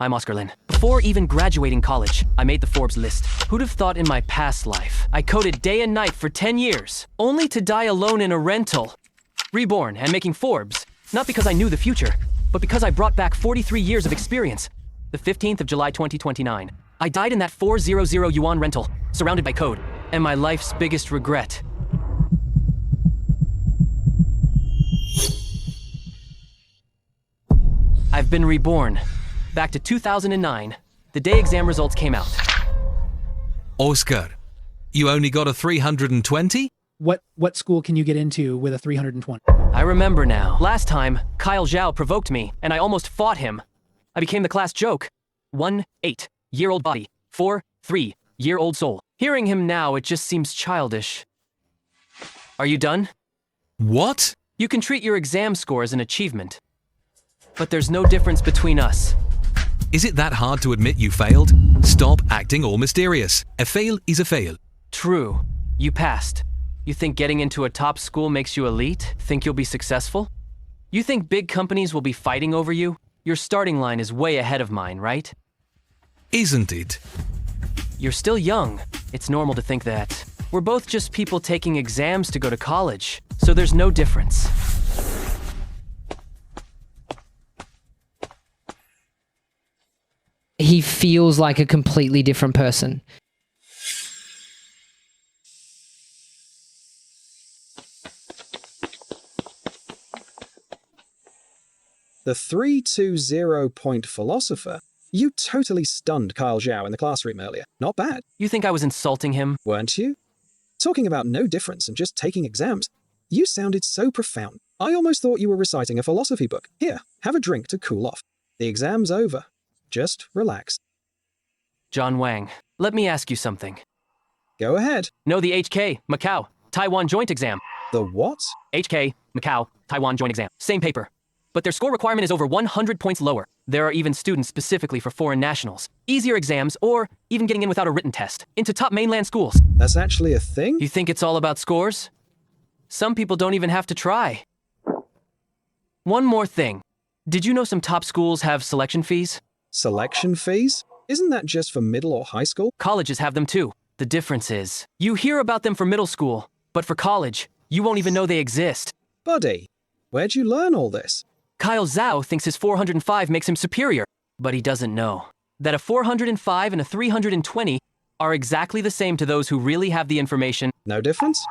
I'm Oscar Lin. Before even graduating college, I made the Forbes list. Who'd have thought in my past life, I coded day and night for 10 years, only to die alone in a rental. Reborn and making Forbes, not because I knew the future, but because I brought back 43 years of experience. The 15th of July 2029. I died in that 400 yuan rental, surrounded by code, and my life's biggest regret. I've been reborn. Back to 2009, the day exam results came out. Oscar, you only got a 320? What school can you get into with a 320? I remember now. Last time, Kyle Zhao provoked me, and I almost fought him. I became the class joke. 1 8-year-old body, 4 3-year-old soul. Hearing him now, it just seems childish. Are you done? What? You can treat your exam score as an achievement. But there's no difference between us. Is it that hard to admit you failed? Stop acting all mysterious. A fail is a fail. True. You passed. You think getting into a top school makes you elite? Think you'll be successful? You think big companies will be fighting over you? Your starting line is way ahead of mine, right? Isn't it? You're still young. It's normal to think that. We're both just people taking exams to go to college, so there's no difference. He feels like a completely different person. The 320-point philosopher? You totally stunned Kyle Zhao in the classroom earlier. Not bad. You think I was insulting him? Weren't you? Talking about no difference and just taking exams. You sounded so profound. I almost thought you were reciting a philosophy book. Here, have a drink to cool off. The exam's over. Just relax. John Wang, let me ask you something. Go ahead. Know the HK, Macau, Taiwan joint exam. The what? HK, Macau, Taiwan joint exam. Same paper. But their score requirement is over 100 points lower. There are even students specifically for foreign nationals. Easier exams, or even getting in without a written test, into top mainland schools. That's actually a thing? You think it's all about scores? Some people don't even have to try. One more thing. Did you know some top schools have selection fees? Selection fees? Isn't that just for middle or high school? Colleges have them too. The difference is, you hear about them for middle school, but for college, you won't even know they exist. Buddy, where'd you learn all this? Kyle Zhao thinks his 405 makes him superior, but he doesn't know that a 405 and a 320 are exactly the same to those who really have the information. No difference?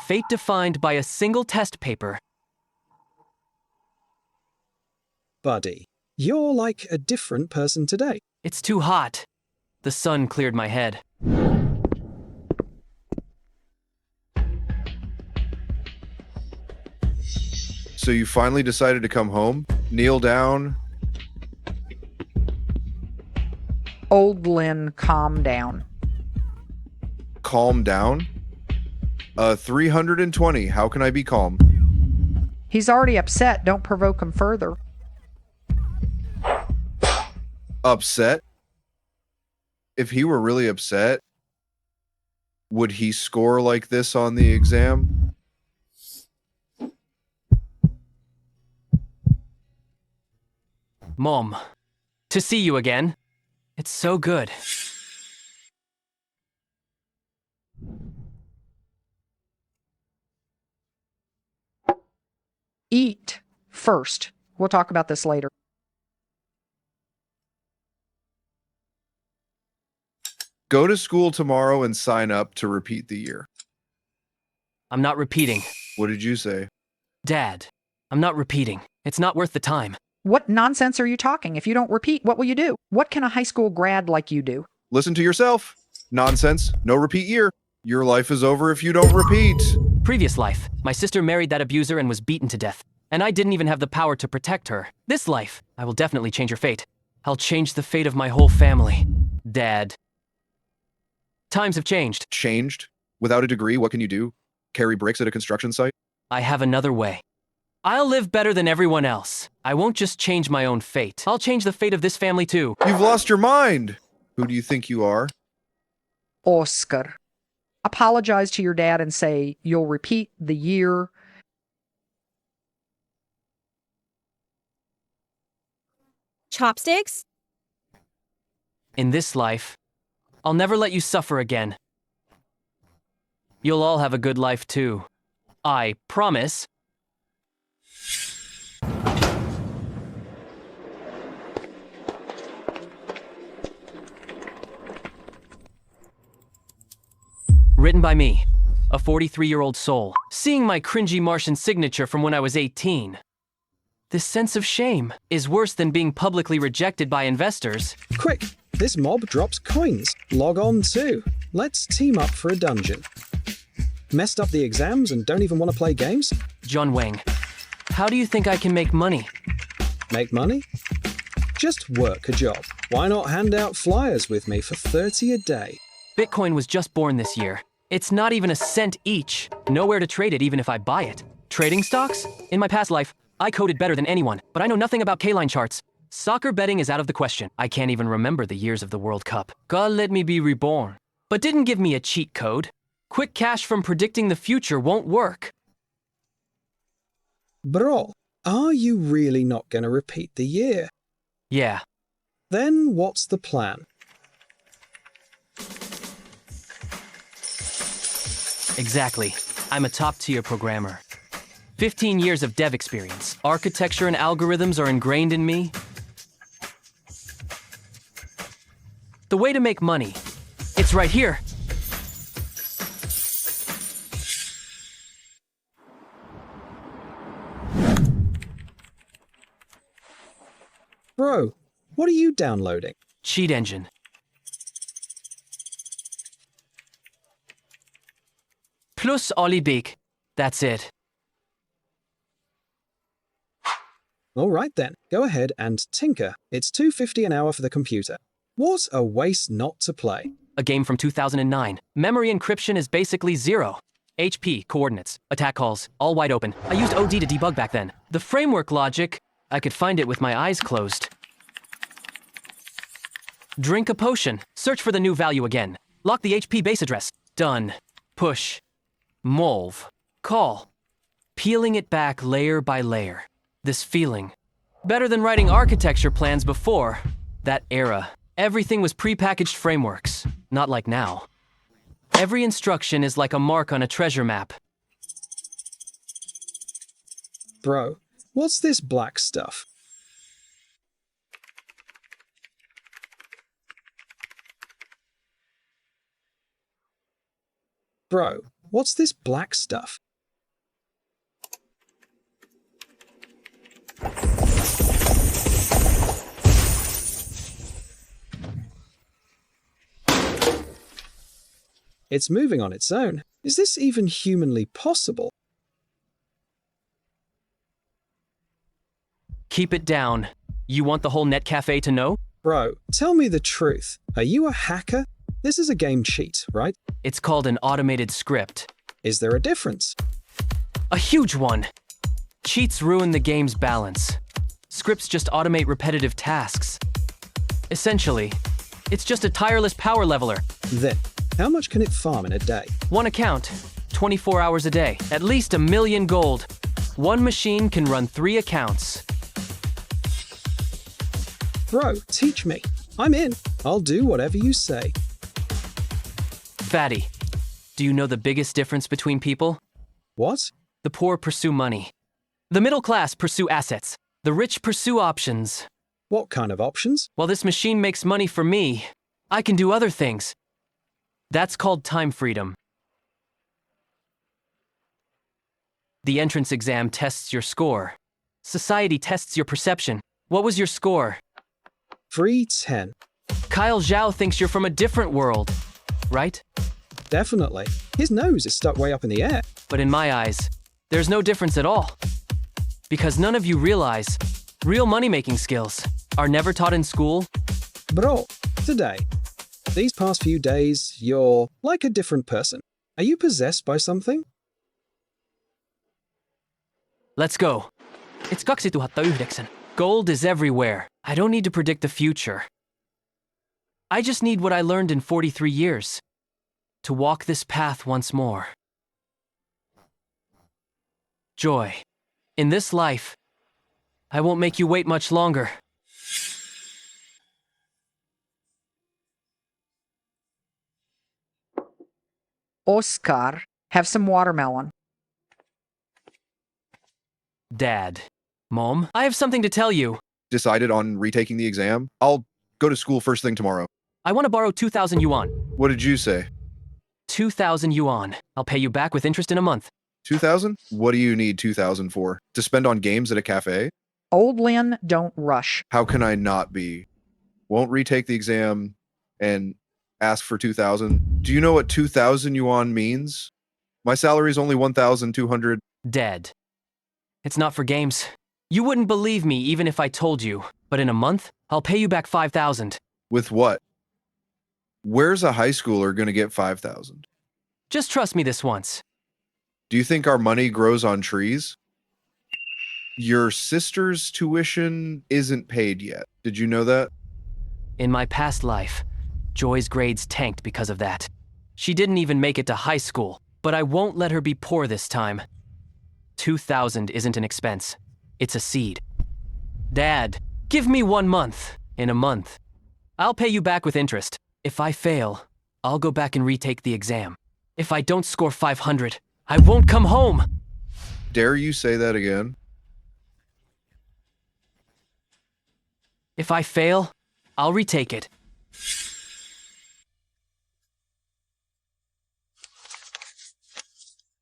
Fate defined by a single test paper. Buddy, you're like a different person today. It's too hot. The sun cleared my head. So you finally decided to come home? Kneel down? Old Lynn, calm down. Calm down? 320. How can I be calm? He's already upset. Don't provoke him further. Upset? If he were really upset, would he score like this on the exam? Mom, to see you again. It's so good. Eat first. We'll talk about this later. Go to school tomorrow and sign up to repeat the year. I'm not repeating. What did you say? Dad, I'm not repeating. It's not worth the time. What nonsense are you talking? If you don't repeat, what will you do? What can a high school grad like you do? Listen to yourself. Nonsense. No repeat year. Your life is over if you don't repeat. Previous life, my sister married that abuser and was beaten to death. And I didn't even have the power to protect her. This life, I will definitely change your fate. I'll change the fate of my whole family. Dad. Times have changed. Changed? Without a degree, what can you do? Carry bricks at a construction site? I have another way. I'll live better than everyone else. I won't just change my own fate. I'll change the fate of this family too. You've lost your mind. Who do you think you are? Oscar. Apologize to your dad and say you'll repeat the year. Chopsticks? In this life, I'll never let you suffer again. You'll all have a good life too. I promise. Written by me, a 43-year-old soul, seeing my cringy Martian signature from when I was 18. This sense of shame is worse than being publicly rejected by investors. Quick, this mob drops coins. Log on too. Let's team up for a dungeon. Messed up the exams and don't even want to play games? John Wang, how do you think I can make money? Make money? Just work a job. Why not hand out flyers with me for 30 a day? Bitcoin was just born this year. It's not even a cent each. Nowhere to trade it even if I buy it. Trading stocks? In my past life, I coded better than anyone, but I know nothing about K-line charts. Soccer betting is out of the question. I can't even remember the years of the World Cup. God let me be reborn. But didn't give me a cheat code. Quick cash from predicting the future won't work. Bro, are you really not going to repeat the year? Yeah. Then what's the plan? Exactly. I'm a top-tier programmer. 15 years of dev experience. Architecture and algorithms are ingrained in me. The way to make money, it's right here. Bro, what are you downloading? Cheat engine. Plus Olibig. That's it. All right then, go ahead and tinker. It's $2.50 an hour for the computer. What a waste not to play. A game from 2009. Memory encryption is basically zero. HP, coordinates, attack calls, all wide open. I used OD to debug back then. The framework logic, I could find it with my eyes closed. Drink a potion. Search for the new value again. Lock the HP base address. Done. Push. Molve. Call. Peeling it back layer by layer. This feeling. Better than writing architecture plans before. That era. Everything was prepackaged frameworks. Not like now. Every instruction is like a mark on a treasure map. Bro, what's this black stuff? Bro, what's this black stuff? It's moving on its own. Is this even humanly possible? Keep it down. You want the whole net cafe to know? Bro, tell me the truth. Are you a hacker? This is a game cheat, right? It's called an automated script. Is there a difference? A huge one. Cheats ruin the game's balance. Scripts just automate repetitive tasks. Essentially, it's just a tireless power leveler. Then, how much can it farm in a day? One account, 24 hours a day, at least 1 million gold. One machine can run 3 accounts. Bro, teach me. I'm in. I'll do whatever you say. Fatty, do you know the biggest difference between people? What? The poor pursue money. The middle class pursue assets. The rich pursue options. What kind of options? While this machine makes money for me, I can do other things. That's called time freedom. The entrance exam tests your score. Society tests your perception. What was your score? 310. Kyle Zhao thinks you're from a different world, right? Definitely. His nose is stuck way up in the air. But in my eyes, there's no difference at all. Because none of you realize real money-making skills are never taught in school. Bro, today, these past few days, you're like a different person. Are you possessed by something? Let's go. It's 2009. Gold is everywhere. I don't need to predict the future. I just need what I learned in 43 years. To walk this path once more. Joy. In this life, I won't make you wait much longer. Oscar, have some watermelon. Dad. Mom, I have something to tell you. Decided on retaking the exam? I'll go to school first thing tomorrow. I want to borrow 2,000 yuan. What did you say? 2,000 yuan. I'll pay you back with interest in a month. 2,000? What do you need 2,000 for? To spend on games at a cafe? Old Lin, don't rush. How can I not be? Won't retake the exam and ask for 2,000. Do you know what 2,000 yuan means? My salary is only 1,200. Dead. It's not for games. You wouldn't believe me even if I told you, but in a month, I'll pay you back 5,000. With what? Where's a high schooler gonna get 5,000? Just trust me this once. Do you think our money grows on trees? Your sister's tuition isn't paid yet. Did you know that? In my past life, Joy's grades tanked because of that. She didn't even make it to high school, but I won't let her be poor this time. 2,000 isn't an expense. It's a seed. Dad, give me 1 month. In a month, I'll pay you back with interest. If I fail, I'll go back and retake the exam. If I don't score 500, I won't come home. Dare you say that again? If I fail, I'll retake it.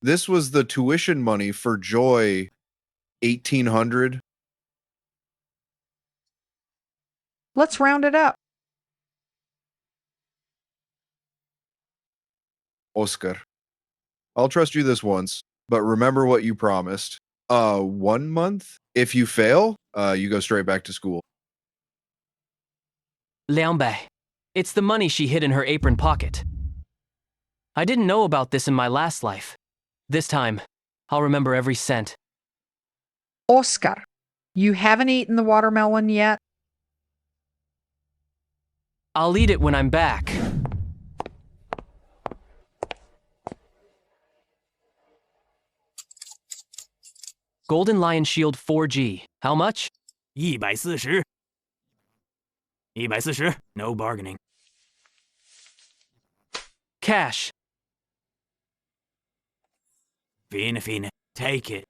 This was the tuition money for Joy, 1,800. Let's round it up. Oscar, I'll trust you this once, but remember what you promised. 1 month? If you fail, you go straight back to school. Lianbei. It's the money she hid in her apron pocket. I didn't know about this in my last life. This time, I'll remember every cent. Oscar, you haven't eaten the watermelon yet? I'll eat it when I'm back. Golden Lion Shield 4G. How much? 140 140 no bargaining. Cash. Fine, take it.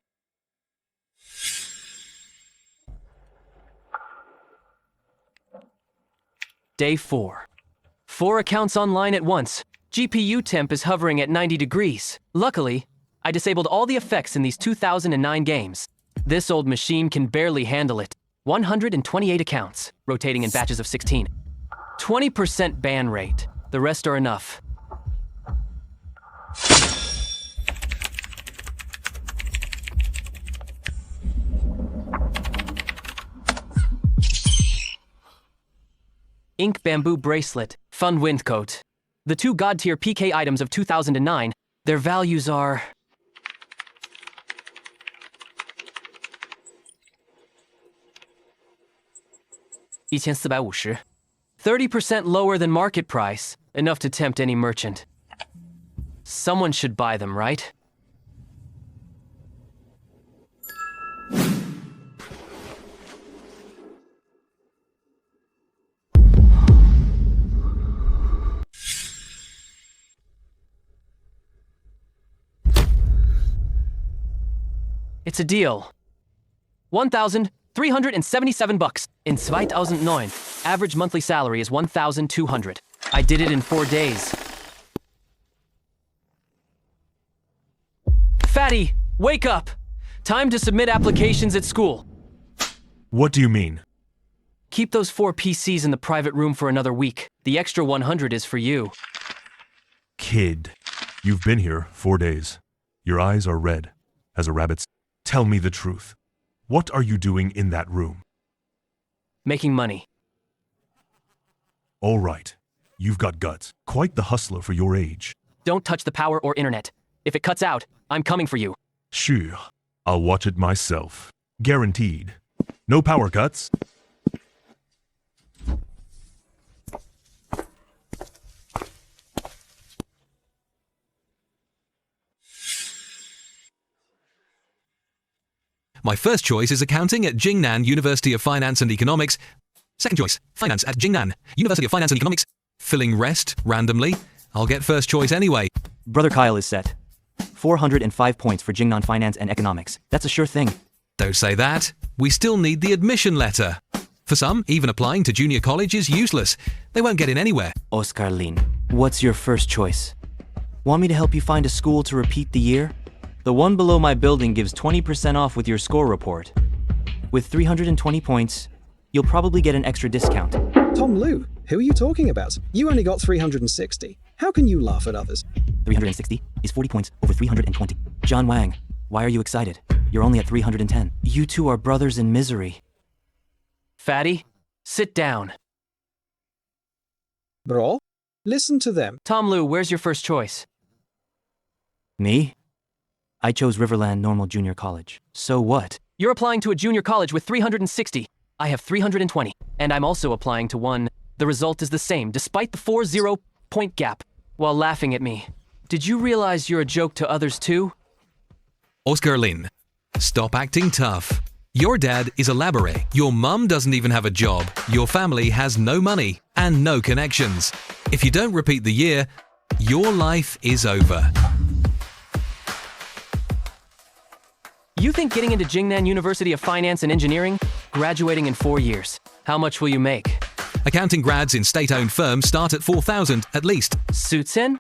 Day 4. 4 accounts online at once. GPU temp is hovering at 90 degrees. Luckily, I disabled all the effects in these 2009 games. This old machine can barely handle it. 128 accounts, rotating in batches of 16. 20% ban rate. The rest are enough. Ink Bamboo Bracelet, Fun Wind Coat. The 2 God-tier PK items of 2009, their values are... $1,450. 30% lower than market price, enough to tempt any merchant. Someone should buy them, right? It's a deal. 1,377 bucks in 2009. Average monthly salary is 1,200. I did it in 4 days. Fatty, wake up! Time to submit applications at school. What do you mean? Keep those 4 PCs in the private room for another week. The extra 100 is for you. Kid, you've been here 4 days. Your eyes are red as a rabbit's. Tell me the truth. What are you doing in that room? Making money. All right. You've got guts. Quite the hustler for your age. Don't touch the power or internet. If it cuts out, I'm coming for you. Sure. I'll watch it myself. Guaranteed. No power cuts. My first choice is accounting at Jingnan University of Finance and Economics. Second choice, finance at Jingnan University of Finance and Economics. Filling rest randomly. I'll get first choice anyway. Brother Kyle is set. 405 points for Jingnan Finance and Economics. That's a sure thing. Don't say that. We still need the admission letter. For some, even applying to junior college is useless. They won't get in anywhere. Oscar Lin, what's your first choice? Want me to help you find a school to repeat the year? The one below my building gives 20% off with your score report. With 320 points, you'll probably get an extra discount. Tom Liu, who are you talking about? You only got 360. How can you laugh at others? 360 is 40 points over 320. John Wang, why are you excited? You're only at 310. You two are brothers in misery. Fatty, sit down. Bro, listen to them. Tom Liu, where's your first choice? Me? I chose Riverland Normal Junior College. So what? You're applying to a junior college with 360. I have 320. And I'm also applying to one. The result is the same, despite the 40-point gap. While laughing at me. Did you realize you're a joke to others too? Oscar Lin, stop acting tough. Your dad is a laborer. Your mum doesn't even have a job. Your family has no money and no connections. If you don't repeat the year, your life is over. You think getting into Jingnan University of Finance and Engineering, graduating in 4 years, how much will you make? Accounting grads in state-owned firms start at 4,000 at least. Sutsen?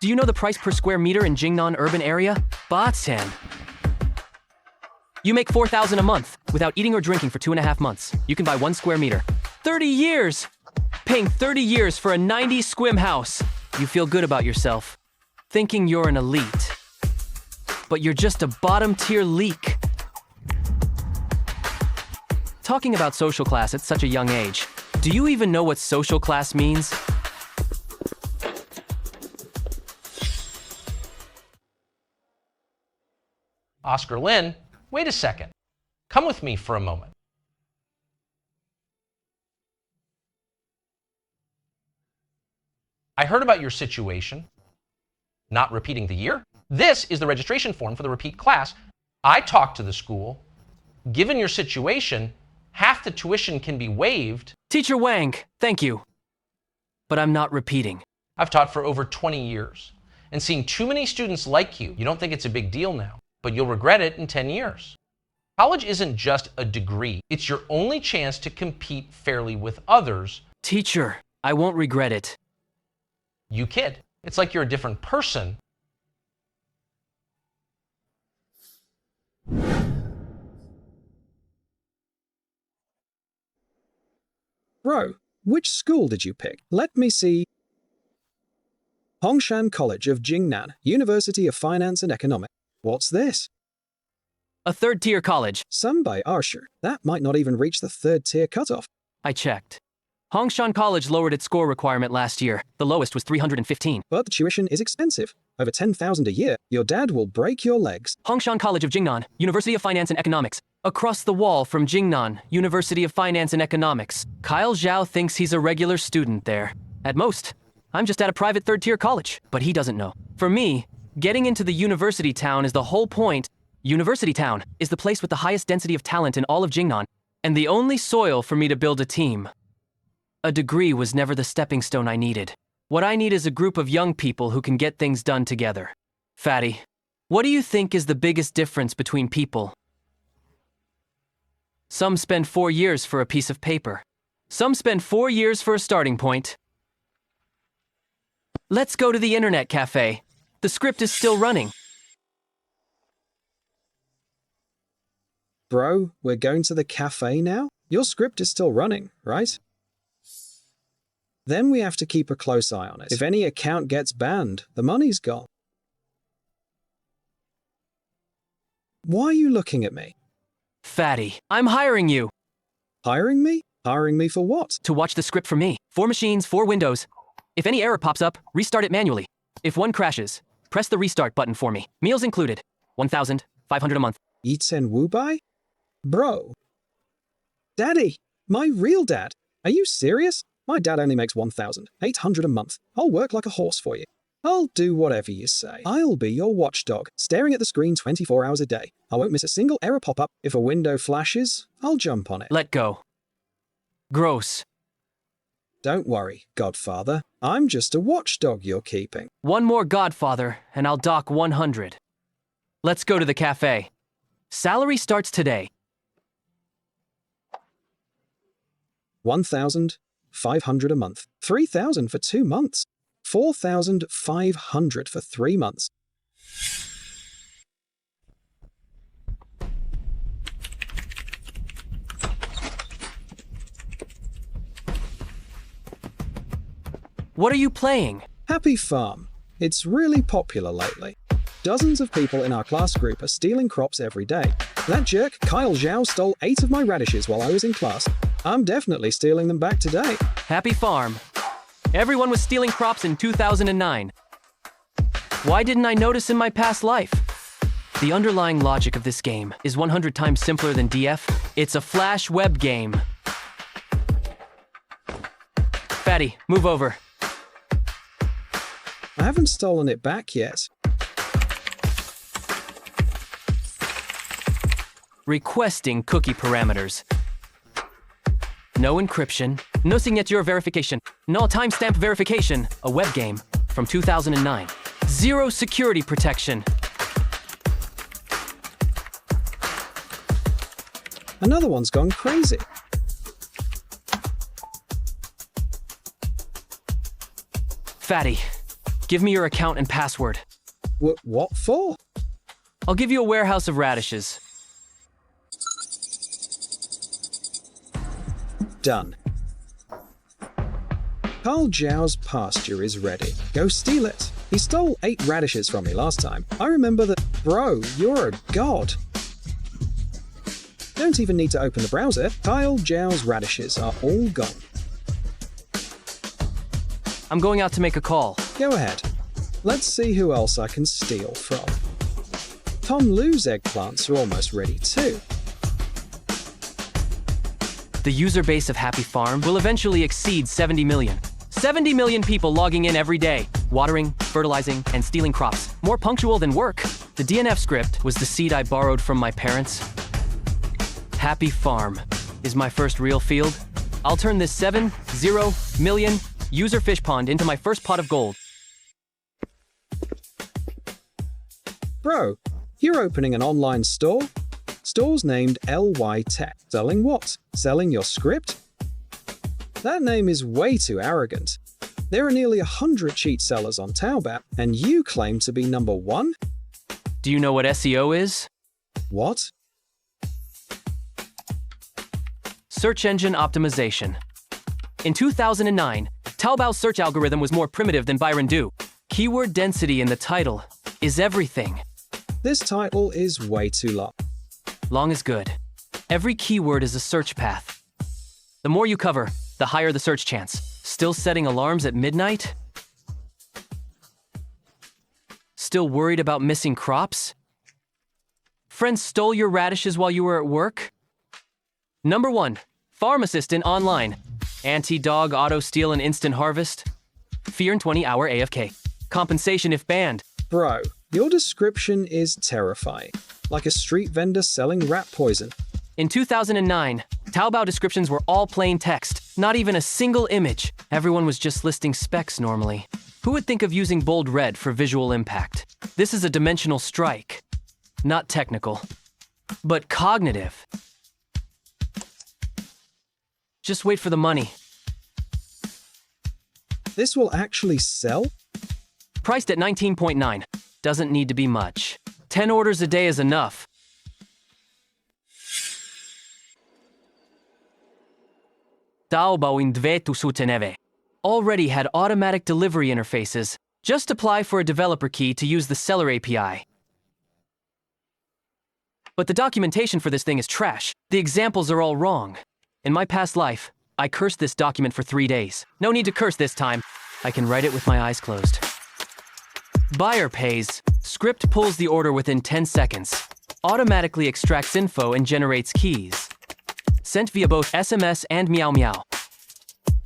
Do you know the price per square meter in Jingnan urban area? Batsen. You make 4,000 a month without eating or drinking for 2.5 months. You can buy 1 square meter. 30 years! Paying 30 years for a 90 squim house. You feel good about yourself, thinking you're an elite. But you're just a bottom-tier leak. Talking about social class at such a young age, do you even know what social class means? Oscar Lin, wait a second. Come with me for a moment. I heard about your situation. Not repeating the year? This is the registration form for the repeat class. I talked to the school. Given your situation, half the tuition can be waived. Teacher Wang, thank you. But I'm not repeating. I've taught for over 20 years. And seeing too many students like you don't think it's a big deal now, but you'll regret it in 10 years. College isn't just a degree. It's your only chance to compete fairly with others. Teacher, I won't regret it. You kid. It's like you're a different person. Bro, which school did you pick? Let me see. Hongshan College of Jingnan, University of Finance and Economics. What's this? A third-tier college. Sunbai Arsher. That might not even reach the third-tier cutoff. I checked. Hongshan College lowered its score requirement last year. The lowest was 315. But the tuition is expensive. Over 10,000 a year. Your dad will break your legs. Hongshan College of Jingnan, University of Finance and Economics. Across the wall from Jingnan, University of Finance and Economics. Kyle Zhao thinks he's a regular student there. At most, I'm just at a private third-tier college. But he doesn't know. For me, getting into the university town is the whole point. University town is the place with the highest density of talent in all of Jingnan, and the only soil for me to build a team. A degree was never the stepping stone I needed. What I need is a group of young people who can get things done together. Fatty, what do you think is the biggest difference between people? Some spend 4 years for a piece of paper. Some spend 4 years for a starting point. Let's go to the internet cafe. The script is still running. Bro, we're going to the cafe now? Your script is still running, right? Then we have to keep a close eye on it. If any account gets banned, the money's gone. Why are you looking at me? Fatty, I'm hiring you. Hiring me? Hiring me for what? To watch the script for me. 4 machines, 4 windows. If any error pops up, restart it manually. If one crashes, press the restart button for me. Meals included. 1,500 a month. Yitsen Wubai? Bro. Daddy, my real dad. Are you serious? My dad only makes 1,800 a month. I'll work like a horse for you. I'll do whatever you say. I'll be your watchdog, staring at the screen 24 hours a day. I won't miss a single error pop-up. If a window flashes, I'll jump on it. Let go. Gross. Don't worry, Godfather. I'm just a watchdog you're keeping. One more Godfather, and I'll dock 100. Let's go to the cafe. Salary starts today. 1,500 a month. 3,000 for 2 months. 4,500 for 3 months. What are you playing? Happy Farm. It's really popular lately. Dozens of people in our class group are stealing crops every day. That jerk, Kyle Zhao, stole 8 of my radishes while I was in class. I'm definitely stealing them back today. Happy Farm. Everyone was stealing crops in 2009. Why didn't I notice in my past life? The underlying logic of this game is 100 times simpler than DF. It's a Flash web game. Fatty, move over. I haven't stolen it back yet. Requesting cookie parameters. No encryption, no signature verification, no timestamp verification, a web game from 2009. Zero security protection. Another one's gone crazy. Fatty, give me your account and password. What for? I'll give you a warehouse of radishes. Done. Carl Zhao's pasture is ready. Go steal it. He stole 8 radishes from me last time. I remember that. Bro, you're a god. Don't even need to open the browser. Kyle Zhao's radishes are all gone. I'm going out to make a call. Go ahead. Let's see who else I can steal from. Tom Lu's eggplants are almost ready too. The user base of Happy Farm will eventually exceed 70 million. 70 million people logging in every day, watering, fertilizing, and stealing crops. More punctual than work. The DNF script was the seed I borrowed from my parents. Happy Farm is my first real field. I'll turn this 70 million user fish pond into my first pot of gold. Bro, you're opening an online store? Store's named LY Tech. Selling what? Selling your script? That name is way too arrogant. There are nearly 100 cheat sellers on Taobao, and you claim to be number 1? Do you know what SEO is? What? Search engine optimization. In 2009, Taobao's search algorithm was more primitive than Byron Do. Keyword density in the title is everything. This title is way too long. Long is good. Every keyword is a search path. The more you cover, the higher the search chance. Still setting alarms at midnight? Still worried about missing crops? Friends stole your radishes while you were at work? Number 1, Farm Assistant online. Anti-dog auto steal and instant harvest. Fear and 20-hour AFK. Compensation if banned. Bro, your description is terrifying. Like a street vendor selling rat poison. In 2009, Taobao descriptions were all plain text, not even a single image. Everyone was just listing specs normally. Who would think of using bold red for visual impact? This is a dimensional strike. Not technical, but cognitive. Just wait for the money. This will actually sell? Priced at 19.9. Doesn't need to be much. 10 orders a day is enough. Taobao in 2009 already had automatic delivery interfaces. Just apply for a developer key to use the seller API. But the documentation for this thing is trash. The examples are all wrong. In my past life, I cursed this document for 3 days. No need to curse this time. I can write it with my eyes closed. Buyer pays. Script pulls the order within 10 seconds. Automatically extracts info and generates keys. Sent via both SMS and Meow Meow.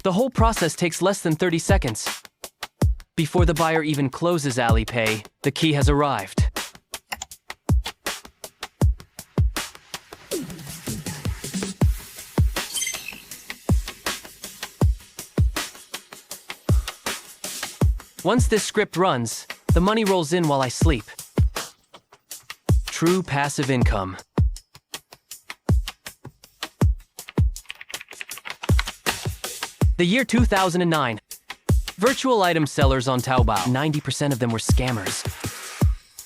The whole process takes less than 30 seconds. Before the buyer even closes Alipay, the key has arrived. Once this script runs, the money rolls in while I sleep. True passive income. The year 2009. Virtual item sellers on Taobao. 90% of them were scammers.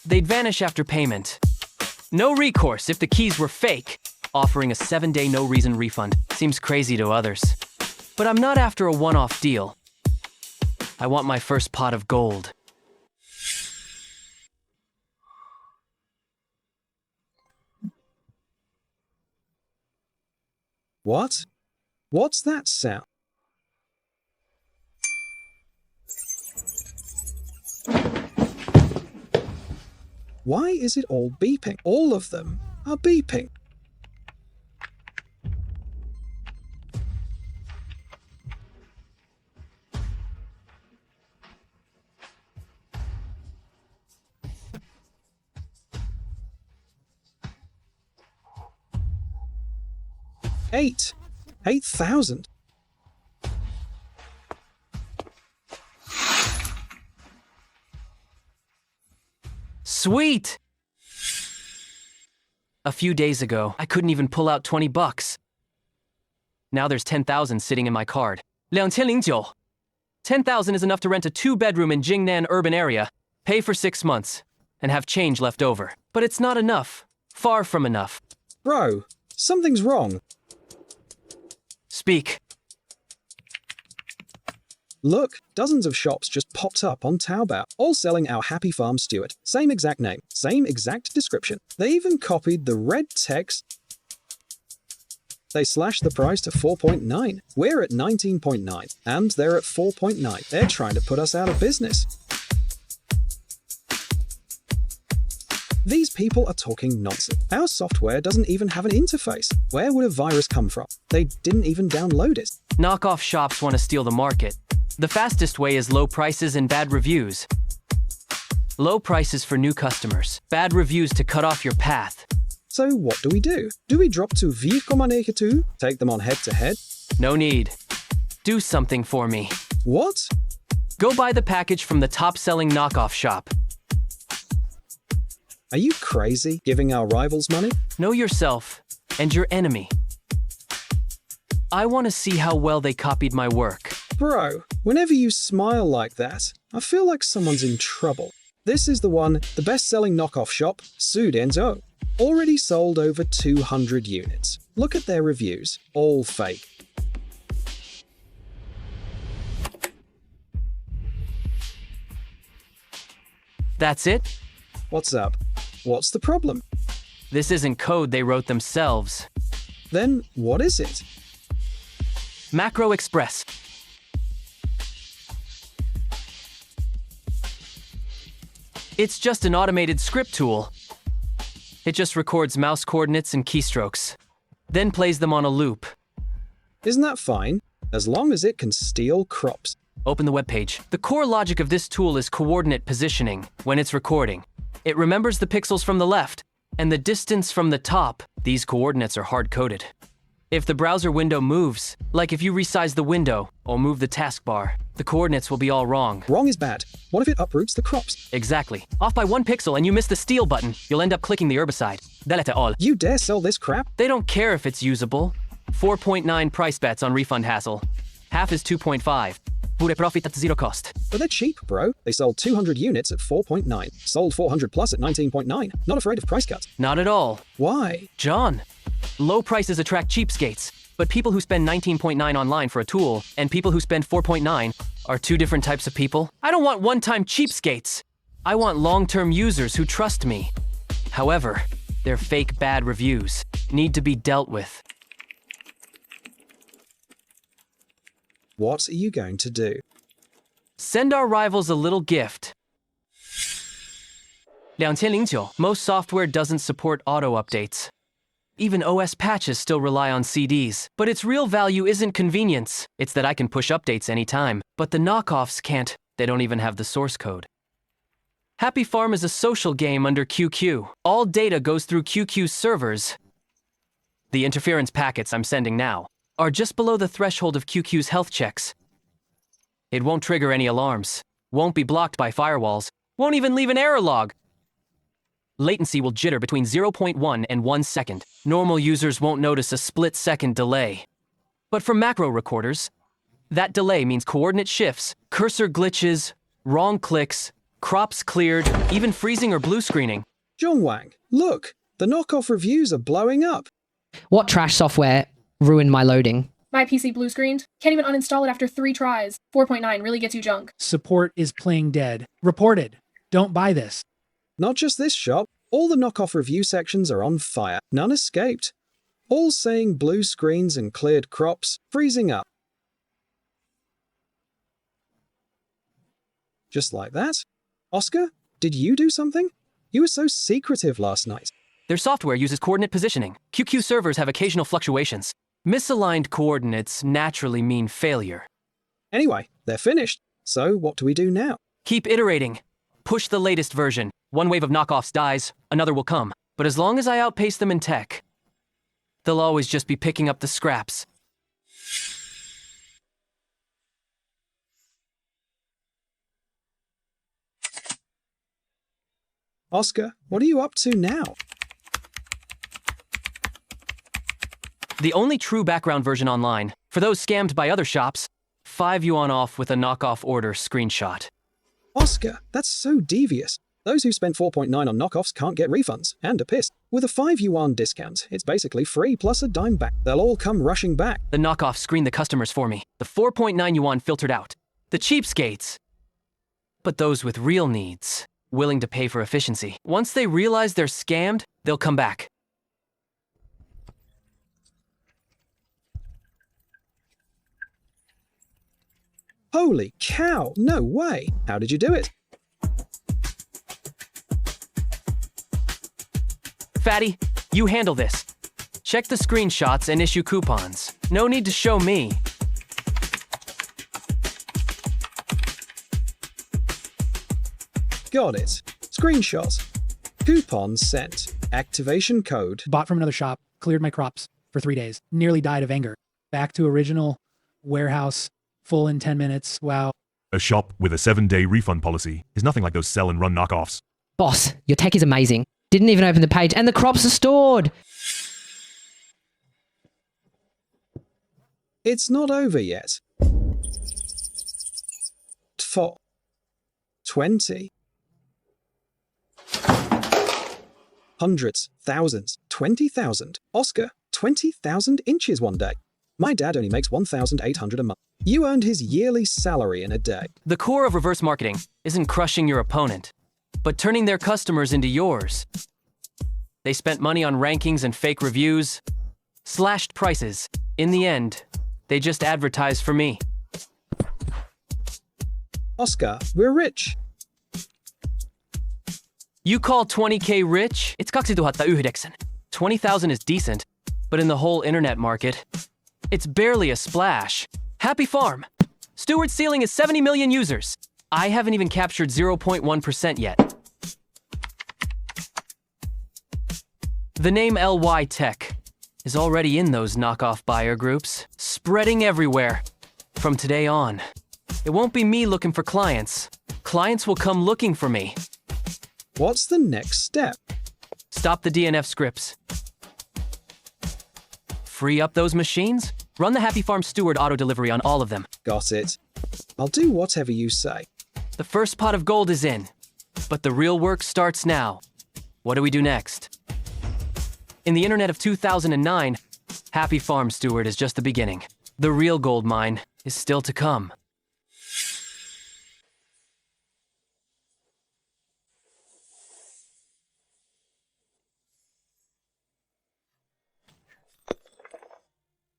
They'd vanish after payment. No recourse if the keys were fake. Offering a 7-day no-reason refund seems crazy to others. But I'm not after a one-off deal. I want my first pot of gold. What? What's that sound? Why is it all beeping? All of them are beeping. $8,000. Sweet! A few days ago, I couldn't even pull out 20 bucks. Now there's 10,000 sitting in my card. 2009. 10,000 is enough to rent a 2-bedroom in Jingnan urban area, pay for 6 months, and have change left over. But it's not enough. Far from enough. Bro, something's wrong. Speak. Look, dozens of shops just popped up on Taobao, all selling our Happy Farm Stewart. Same exact name, same exact description. They even copied the red text. They slashed the price to 4.9. We're at 19.9, and they're at 4.9. They're trying to put us out of business. These people are talking nonsense. Our software doesn't even have an interface. Where would a virus come from? They didn't even download it. Knockoff shops want to steal the market. The fastest way is low prices and bad reviews. Low prices for new customers. Bad reviews to cut off your path. So what do? Do we drop to V2? Take them on head-to-head? No need. Do something for me. What? Go buy the package from the top-selling knockoff shop. Are you crazy, giving our rivals money? Know yourself and your enemy. I want to see how well they copied my work. Bro, whenever you smile like that, I feel like someone's in trouble. This is the one, the best-selling knockoff shop, Showdowns. Already sold over 200 units. Look at their reviews, all fake. That's it? What's up? What's the problem? This isn't code they wrote themselves. Then what is it? Macro Express. It's just an automated script tool. It just records mouse coordinates and keystrokes, then plays them on a loop. Isn't that fine? As long as it can steal crops. Open the webpage. The core logic of this tool is coordinate positioning when it's recording. It remembers the pixels from the left and the distance from the top. These coordinates are hard-coded. If the browser window moves, like if you resize the window or move the taskbar, the coordinates will be all wrong. Wrong is bad. What if it uproots the crops? Exactly. Off by 1 pixel and you miss the steal button, you'll end up clicking the herbicide. Delete all. You dare sell this crap? They don't care if it's usable. 4.9 price bets on refund hassle. Half is 2.5. Pure profit at 0 cost. But they're cheap, bro. They sold 200 units at 4.9. Sold 400 plus at 19.9. Not afraid of price cuts. Not at all. Why? John, low prices attract cheapskates. But people who spend 19.9 online for a tool and people who spend 4.9 are 2 different types of people. I don't want one-time cheapskates. I want long-term users who trust me. However, their fake bad reviews need to be dealt with. What are you going to do? Send our rivals a little gift. 2009. Most software doesn't support auto updates. Even OS patches still rely on CDs. But its real value isn't convenience. It's that I can push updates anytime. But the knockoffs can't. They don't even have the source code. Happy Farm is a social game under QQ. All data goes through QQ's servers. The interference packets I'm sending now are just below the threshold of QQ's health checks. It won't trigger any alarms. Won't be blocked by firewalls. Won't even leave an error log. Latency will jitter between 0.1 and 1 second. Normal users won't notice a split-second delay. But for macro recorders, that delay means coordinate shifts, cursor glitches, wrong clicks, crops cleared, even freezing or blue screening. Zhongwang, look! The knockoff reviews are blowing up. What trash software ruined my loading? My PC blue screened. Can't even uninstall it after 3 tries. 4.9 really gets you junk. Support is playing dead. Reported. Don't buy this. Not just this shop, all the knockoff review sections are on fire. None escaped. All saying blue screens and cleared crops, freezing up. Just like that? Oscar, did you do something? You were so secretive last night. Their software uses coordinate positioning. QQ servers have occasional fluctuations. Misaligned coordinates naturally mean failure. Anyway, they're finished. So what do we do now? Keep iterating. Push the latest version. One wave of knockoffs dies, another will come. But as long as I outpace them in tech, they'll always just be picking up the scraps. Oscar, what are you up to now? The only true background version online. For those scammed by other shops, 5 yuan off with a knockoff order screenshot. Oscar, that's so devious. Those who spent 4.9 on knockoffs can't get refunds, and are pissed. With a 5 yuan discount, it's basically free plus a dime back. They'll all come rushing back. The knockoff screened the customers for me. The 4.9 yuan filtered out. The cheapskates. But those with real needs, willing to pay for efficiency. Once they realize they're scammed, they'll come back. Holy cow, no way. How did you do it? Fatty, you handle this. Check the screenshots and issue coupons. No need to show me. Got it. Screenshots. Coupons sent. Activation code. Bought from another shop. Cleared my crops for 3 days. Nearly died of anger. Back to original. Warehouse. Full in 10 minutes. Wow. A shop with a 7-day refund policy is nothing like those sell and run knockoffs. Boss, your tech is amazing. Didn't even open the page, and the crops are stored. It's not over yet. 4. 20. Hundreds, thousands, 20,000. Oscar, 20,000 inches one day. My dad only makes 1,800 a month. You earned his yearly salary in a day. The core of reverse marketing isn't crushing your opponent, but turning their customers into yours. They spent money on rankings and fake reviews, slashed prices. In the end, they just advertised for me. Oscar, we're rich. You call 20k rich? It's 2,009. 20,000 is decent, but in the whole internet market, it's barely a splash. Happy Farm. Stewart's ceiling is 70 million users. I haven't even captured 0.1% yet. The name LY Tech is already in those knockoff buyer groups, spreading everywhere. From today on, it won't be me looking for clients. Clients will come looking for me. What's the next step? Stop the DNF scripts. Free up those machines? Run the Happy Farm Steward auto delivery on all of them. Got it. I'll do whatever you say. The first pot of gold is in, but the real work starts now. What do we do next? In the internet of 2009, Happy Farm Steward is just the beginning. The real gold mine is still to come.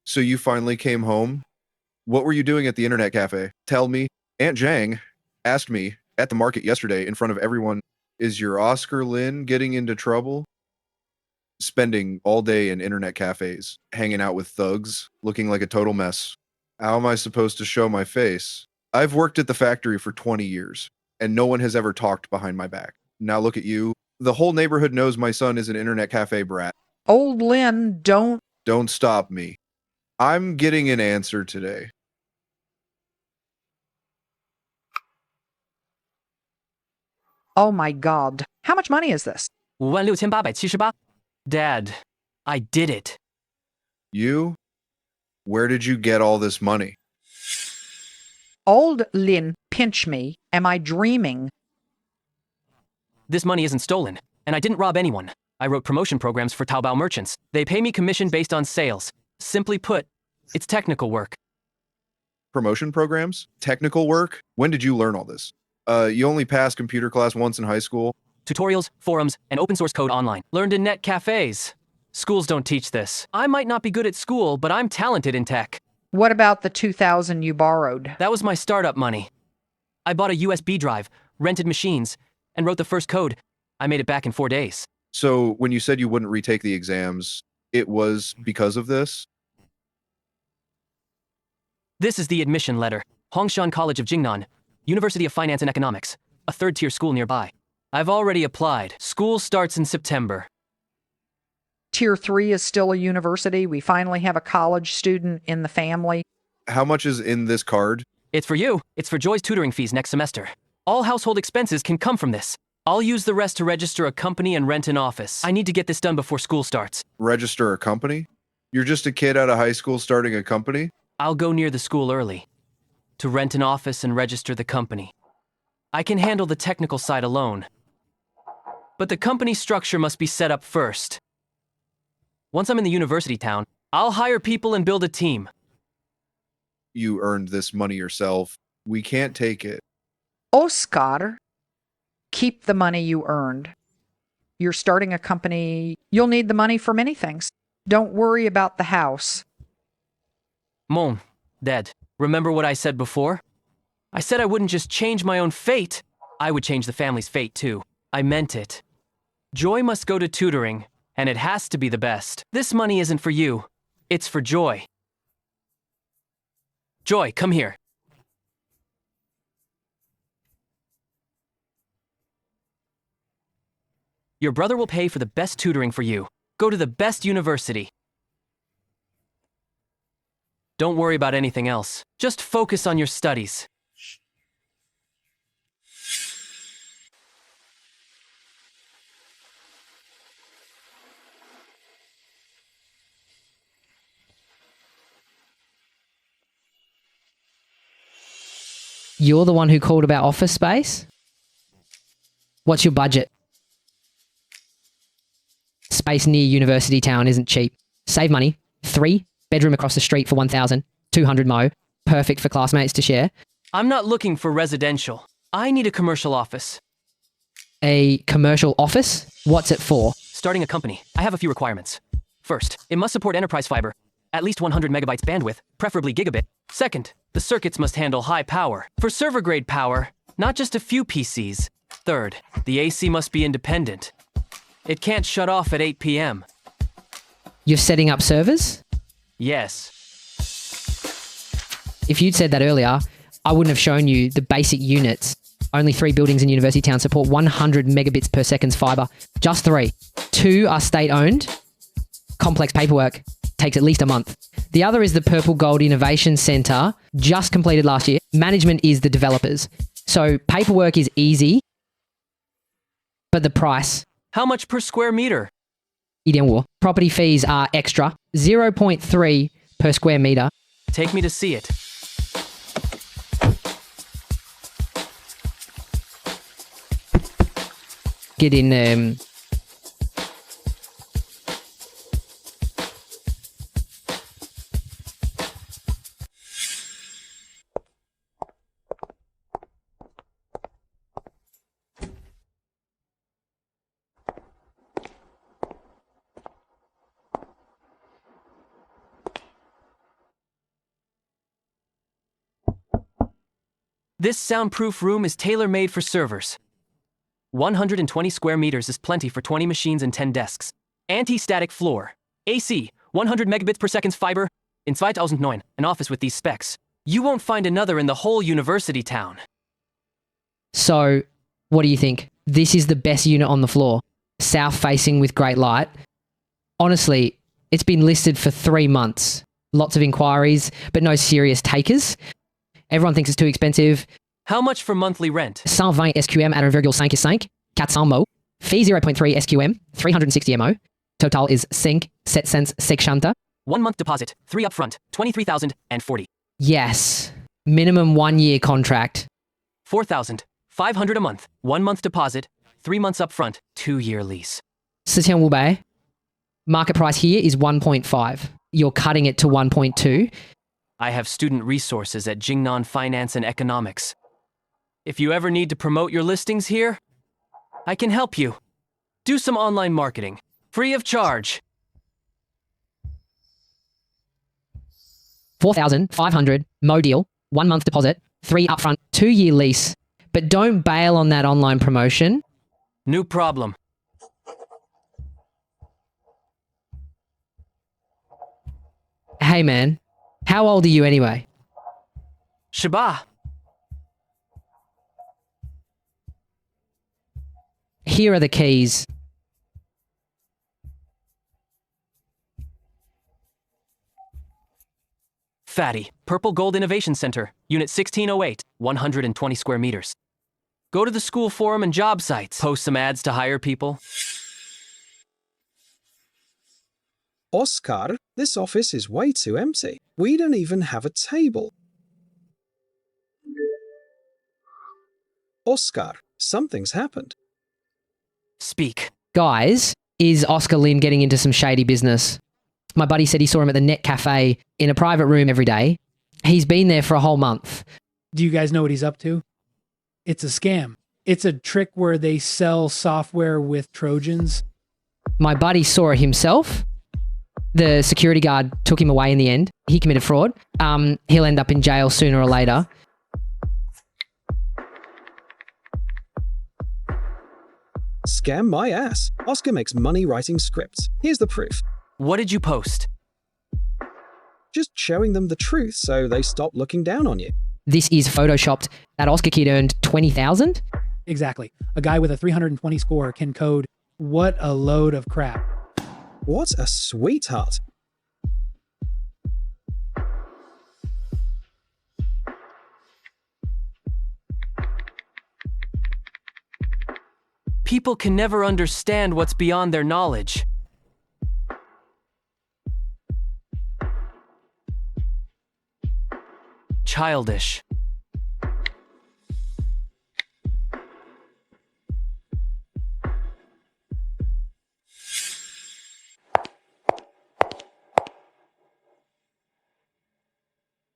So you finally came home? What were you doing at the internet cafe? Tell me. Aunt Zhang asked me at the market yesterday in front of everyone, is your Oscar Lin getting into trouble? Spending all day in internet cafes, hanging out with thugs, looking like a total mess. How am I supposed to show my face? I've worked at the factory for 20 years, and no one has ever talked behind my back. Now look at you. The whole neighborhood knows my son is an internet cafe brat. Old Lin, don't stop me. I'm getting an answer today. Oh my God. How much money is this? 56,878. Dad, I did it. You? Where did you get all this money? Old Lin, pinch me. Am I dreaming? This money isn't stolen, and I didn't rob anyone. I wrote promotion programs for Taobao merchants. They pay me commission based on sales. Simply put, it's technical work. Promotion programs? Technical work? When did you learn all this? You only passed computer class once in high school. Tutorials, forums, and open source code online. Learned in net cafes. Schools don't teach this. I might not be good at school, but I'm talented in tech. What about the 2,000 you borrowed? That was my startup money. I bought a USB drive, rented machines, and wrote the first code. I made it back in 4 days. So when you said you wouldn't retake the exams, it was because of this? This is the admission letter. Hongshan College of Jingnan, University of Finance and Economics, a third-tier school nearby. I've already applied. School starts in September. Tier 3 is still a university. We finally have a college student in the family. How much is in this card? It's for you. It's for Joy's tutoring fees next semester. All household expenses can come from this. I'll use the rest to register a company and rent an office. I need to get this done before school starts. Register a company? You're just a kid out of high school starting a company? I'll go near the school early to rent an office and register the company. I can handle the technical side alone. But the company structure must be set up first. Once I'm in the university town, I'll hire people and build a team. You earned this money yourself. We can't take it. Oscar, keep the money you earned. You're starting a company. You'll need the money for many things. Don't worry about the house. Mom, Dad, remember what I said before? I said I wouldn't just change my own fate. I would change the family's fate too. I meant it. Joy must go to tutoring, and it has to be the best. This money isn't for you. It's for Joy. Joy, come here. Your brother will pay for the best tutoring for you. Go to the best university. Don't worry about anything else. Just focus on your studies. You're the one who called about office space? What's your budget? Space near University Town isn't cheap. Save money. 3 bedroom across the street for 1,200 mo. Perfect for classmates to share. I'm not looking for residential. I need a commercial office. A commercial office? What's it for? Starting a company. I have a few requirements. First, it must support enterprise fiber. At least 100 megabytes bandwidth, preferably gigabit. Second, the circuits must handle high power. For server-grade power, not just a few PCs. Third, the AC must be independent. It can't shut off at 8 p.m. You're setting up servers? Yes. If you'd said that earlier, I wouldn't have shown you the basic units. Only 3 buildings in University Town support 100 megabits per second's fiber. Just 3. 2 are state-owned. Complex paperwork. Takes at least a month. The other is the Purple Gold Innovation Center, just completed last year. Management is the developers. So paperwork is easy, but the price. How much per square meter? Property fees are extra, 0.3 per square meter. Take me to see it. Get in This soundproof room is tailor-made for servers. 120 square meters is plenty for 20 machines and 10 desks. Anti-static floor. AC, 100 megabits per second fiber. In 2009, an office with these specs. You won't find another in the whole university town. So, what do you think? This is the best unit on the floor. South-facing with great light. Honestly, it's been listed for 3 months. Lots of inquiries, but no serious takers. Everyone thinks it's too expensive. How much for monthly rent? 120 SQM at 1,5 400 mots. Fee 0.3 SQM, 360 MO. Total is 5,760. 1 month deposit, 3 upfront, 23,040. Yes. Minimum 1 year contract. 4,500 a month, 1 month deposit, 3 months upfront, 2-year lease. 4,500. Market price here is 1.5. You're cutting it to 1.2. I have student resources at Jingnan Finance and Economics. If you ever need to promote your listings here, I can help you. Do some online marketing, free of charge. 4,500, Mo deal, 1 month deposit, 3 upfront, 2-year lease. But don't bail on that online promotion. No problem. Hey man, how old are you anyway? Shaba. Here are the keys. Fatty, Purple Gold Innovation Center, Unit 1608, 120 square meters. Go to the school forum and job sites. Post some ads to hire people. Oscar, this office is way too empty. We don't even have a table. Oscar, something's happened. Speak. Guys, is Oscar Lin getting into some shady business? My buddy said he saw him at the Net Cafe in a private room every day. He's been there for a whole month. Do you guys know what he's up to? It's a scam. It's a trick where they sell software with Trojans. My buddy saw it himself. The security guard took him away in the end. He committed fraud. He'll end up in jail sooner or later. Scam my ass. Oscar makes money writing scripts. Here's the proof. What did you post? Just showing them the truth so they stop looking down on you. This is photoshopped. That Oscar kid earned 20,000. Exactly. A guy with a 320 score can code. What a load of crap. What a sweetheart. People can never understand what's beyond their knowledge. Childish.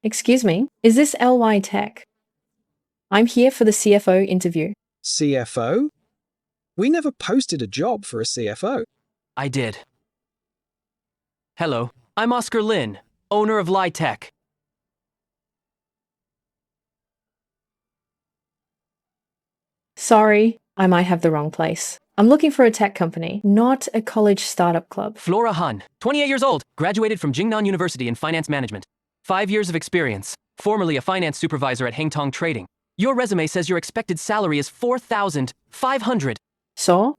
Excuse me, is this LY Tech? I'm here for the CFO interview. CFO? We never posted a job for a CFO. I did. Hello, I'm Oscar Lin, owner of Litech. Sorry, I might have the wrong place. I'm looking for a tech company, not a college startup club. Flora Han, 28 years old, graduated from Jingnan University in finance management. 5 years of experience, formerly a finance supervisor at Hangtong Trading. Your resume says your expected salary is 4,500. So?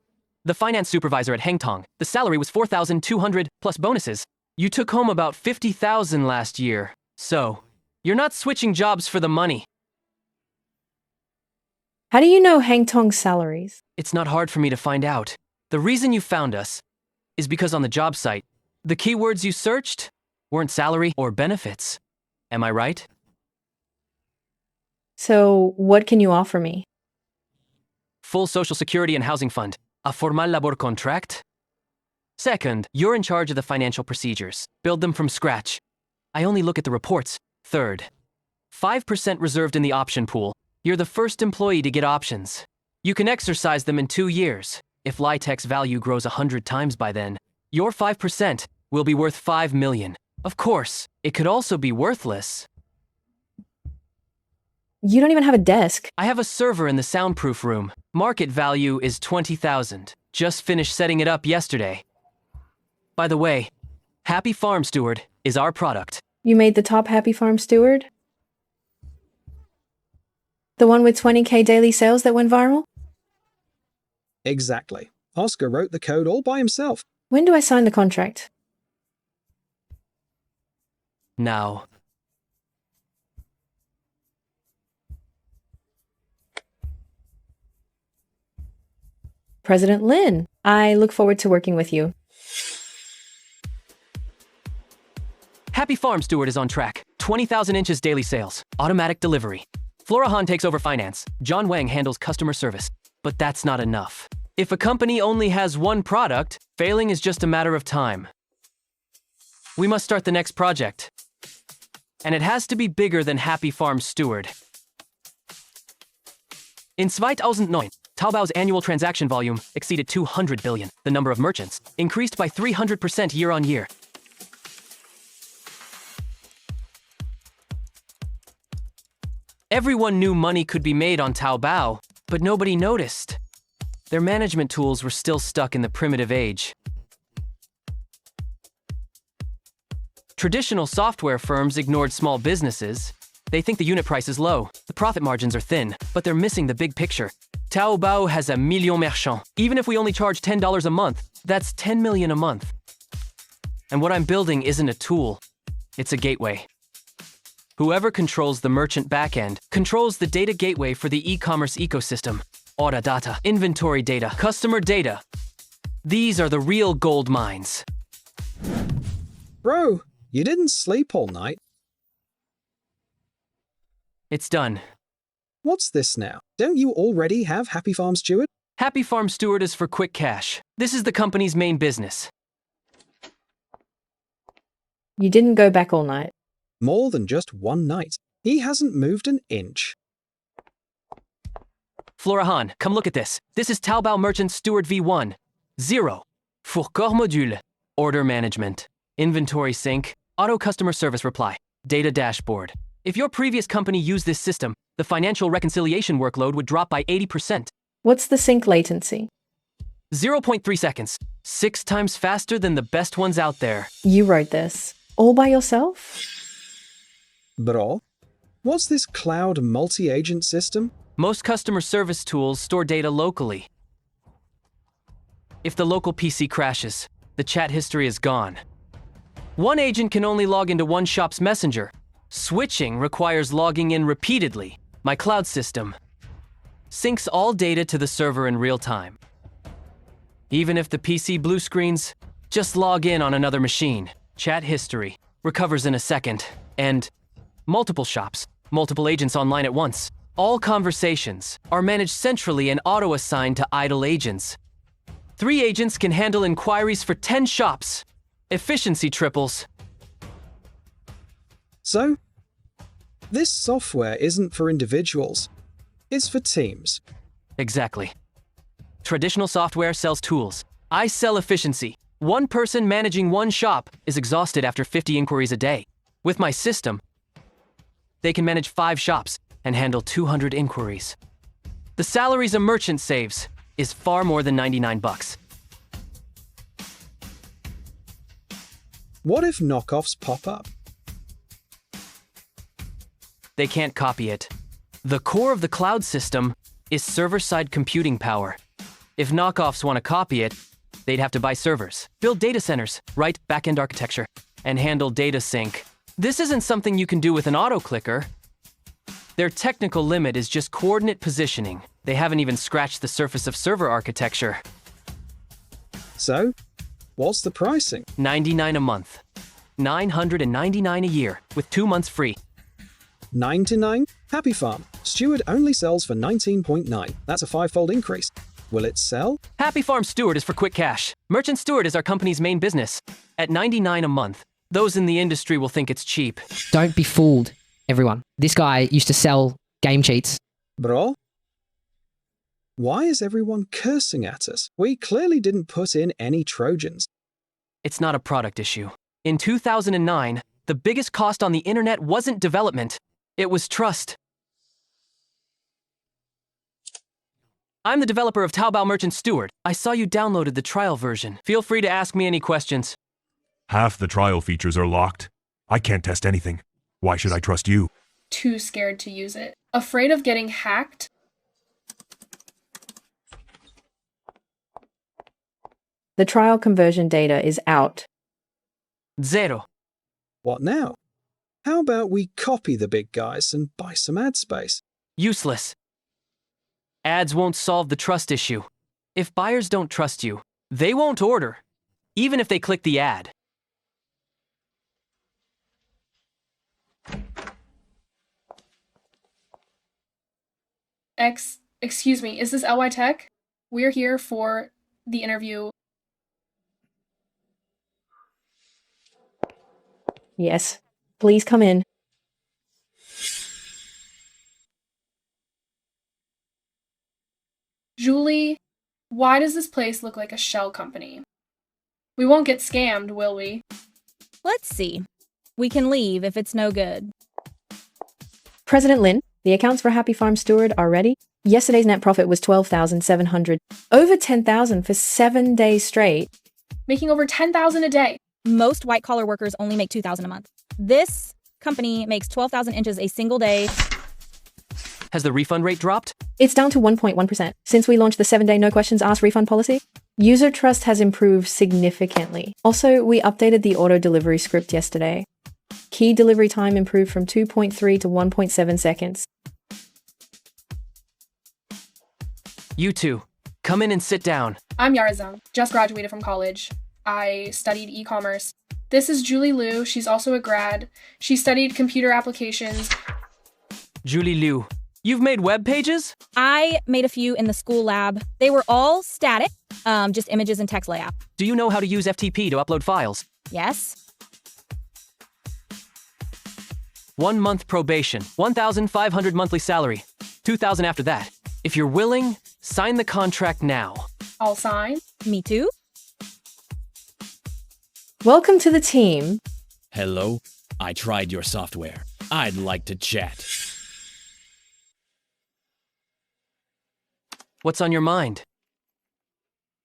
The finance supervisor at Hangtong, the salary was 4,200 plus bonuses. You took home about 50,000 last year. So, you're not switching jobs for the money. How do you know Hangtong's salaries? It's not hard for me to find out. The reason you found us is because on the job site, the keywords you searched weren't salary or benefits. Am I right? So, what can you offer me? Full Social Security and Housing Fund. A formal labor contract. Second, you're in charge of the financial procedures. Build them from scratch. I only look at the reports. Third, 5% reserved in the option pool. You're the first employee to get options. You can exercise them in 2 years. If Litech's value grows 100 times by then, your 5% will be worth 5 million. Of course, it could also be worthless. You don't even have a desk. I have a server in the soundproof room. Market value is 20,000. Just finished setting it up yesterday. By the way, Happy Farm Steward is our product. You made the top Happy Farm Steward? The one with 20K daily sales that went viral? Exactly. Oscar wrote the code all by himself. When do I sign the contract? Now. President Lin, I look forward to working with you. Happy Farm Steward is on track. 20,000 inches daily sales. Automatic delivery. Flora Han takes over finance. John Wang handles customer service. But that's not enough. If a company only has one product, failing is just a matter of time. We must start the next project. And it has to be bigger than Happy Farm Steward. In 2009, Taobao's annual transaction volume exceeded 200 billion. The number of merchants increased by 300% year-on-year. Everyone knew money could be made on Taobao, but nobody noticed. Their management tools were still stuck in the primitive age. Traditional software firms ignored small businesses. They think the unit price is low, the profit margins are thin, but they're missing the big picture. Taobao has a million merchants. Even if we only charge $10 a month, that's 10 million a month. And what I'm building isn't a tool, it's a gateway. Whoever controls the merchant backend controls the data gateway for the e-commerce ecosystem. Order data, inventory data, customer data. These are the real gold mines. Bro, you didn't sleep all night. It's done. What's this now? Don't you already have Happy Farm Steward? Happy Farm Steward is for quick cash. This is the company's main business. You didn't go back all night. More than just one night. He hasn't moved an inch. Flora Han, come look at this. This is Taobao Merchant Steward V1. 0. For core module. Order management. Inventory sync. Auto customer service reply. Data dashboard. If your previous company used this system, the financial reconciliation workload would drop by 80%. What's the sync latency? 0.3 seconds. 6 times faster than the best ones out there. You wrote this. All by yourself? Bro, what's this cloud multi-agent system? Most customer service tools store data locally. If the local PC crashes, the chat history is gone. One agent can only log into one shop's messenger. Switching requires logging in repeatedly. My cloud system syncs all data to the server in real time. Even if the PC blue screens, just log in on another machine. Chat history recovers in a second. And multiple shops, multiple agents online at once. All conversations are managed centrally and auto-assigned to idle agents. 3 agents can handle inquiries for 10 shops. Efficiency triples. So, this software isn't for individuals. It's for teams. Exactly. Traditional software sells tools. I sell efficiency. One person managing one shop is exhausted after 50 inquiries a day. With my system, they can manage 5 shops and handle 200 inquiries. The salaries a merchant saves is far more than $99. What if knockoffs pop up? They can't copy it. The core of the cloud system is server-side computing power. If knockoffs want to copy it, they'd have to buy servers, build data centers, write backend architecture, and handle data sync. This isn't something you can do with an auto-clicker. Their technical limit is just coordinate positioning. They haven't even scratched the surface of server architecture. So, what's the pricing? $99 a month. $999 a year, with 2 months free. 99? Happy Farm. Steward only sells for 19.9. That's a 5-fold increase. Will it sell? Happy Farm Steward is for quick cash. Merchant Steward is our company's main business. At $99 a month, those in the industry will think it's cheap. Don't be fooled, everyone. This guy used to sell game cheats. Bro? Why is everyone cursing at us? We clearly didn't put in any Trojans. It's not a product issue. In 2009, the biggest cost on the internet wasn't development. It was trust. I'm the developer of Taobao Merchant Steward. I saw you downloaded the trial version. Feel free to ask me any questions. Half the trial features are locked. I can't test anything. Why should I trust you? Too scared to use it. Afraid of getting hacked? The trial conversion data is out. 0. What now? How about we copy the big guys and buy some ad space? Useless. Ads won't solve the trust issue. If buyers don't trust you, they won't order, even if they click the ad. Excuse me, is this LY Tech? We're here for the interview. Yes. Please come in. Julie, why does this place look like a shell company? We won't get scammed, will we? Let's see. We can leave if it's no good. President Lin, the accounts for Happy Farm Steward are ready. Yesterday's net profit was 12,700. Over 10,000 for 7 days straight. Making over 10,000 a day. Most white-collar workers only make 2,000 a month. This company makes 12,000 inches a single day. Has the refund rate dropped? It's down to 1.1% since we launched the 7-day no questions asked refund policy. User trust has improved significantly. Also, we updated the auto delivery script yesterday. Key delivery time improved from 2.3 to 1.7 seconds. You two, come in and sit down. I'm Yara Zhang, just graduated from college. I studied e-commerce. This is Julie Liu. She's also a grad. She studied computer applications. Julie Liu, you've made web pages? I made a few in the school lab. They were all static, just images and text layout. Do you know how to use FTP to upload files? Yes. 1 month probation, 1,500 monthly salary, 2,000 after that. If you're willing, sign the contract now. I'll sign. Me too. Welcome to the team. Hello, I tried your software. I'd like to chat. What's on your mind?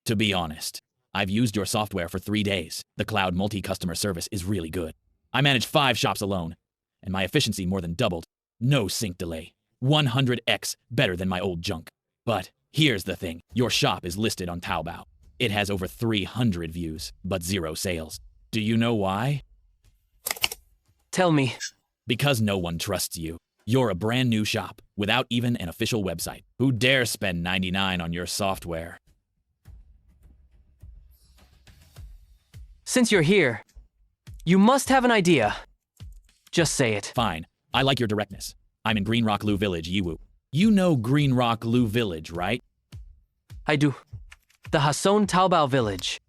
To be honest, I've used your software for 3 days. The cloud multi-customer service is really good. I manage 5 shops alone, and my efficiency more than doubled. No sync delay. 100x better than my old junk. But here's the thing. Your shop is listed on Taobao. It has over 300 views, but 0 sales. Do you know why? Tell me. Because no one trusts you. You're a brand new shop, without even an official website. Who dare spend 99 on your software? Since you're here, you must have an idea. Just say it. Fine. I like your directness. I'm in Green Rock Lu Village, Yiwu. You know Green Rock Lu Village, right? I do. The Hasson Taobao Village.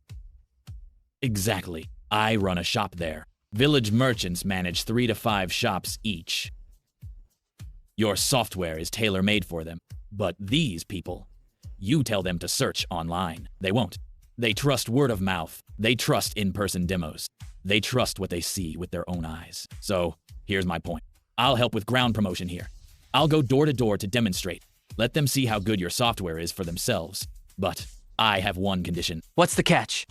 Exactly. I run a shop there. Village merchants manage 3 to 5 shops each. Your software is tailor-made for them. But these people, you tell them to search online. They won't. They trust word of mouth. They trust in-person demos. They trust what they see with their own eyes. So, here's my point. I'll help with ground promotion here. I'll go door to door to demonstrate. Let them see how good your software is for themselves. But I have one condition. What's the catch?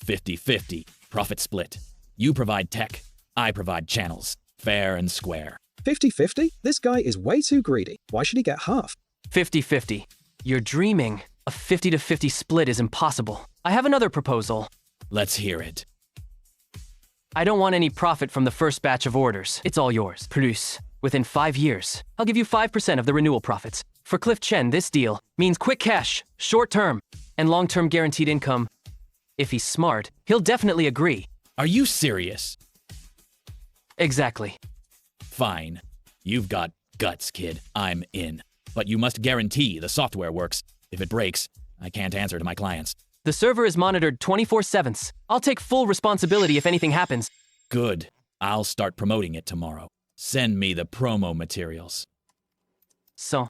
50-50. Profit split. You provide tech. I provide channels. Fair and square. 50-50? This guy is way too greedy. Why should he get half? 50-50. You're dreaming. A 50-50 split is impossible. I have another proposal. Let's hear it. I don't want any profit from the first batch of orders. It's all yours. Produce. Within 5 years, I'll give you 5% of the renewal profits. For Cliff Chen, this deal means quick cash, short term, and long-term guaranteed income. If he's smart, he'll definitely agree. Are you serious? Exactly. Fine. You've got guts, kid. I'm in. But you must guarantee the software works. If it breaks, I can't answer to my clients. The server is monitored 24/7. I'll take full responsibility if anything happens. Good. I'll start promoting it tomorrow. Send me the promo materials. So,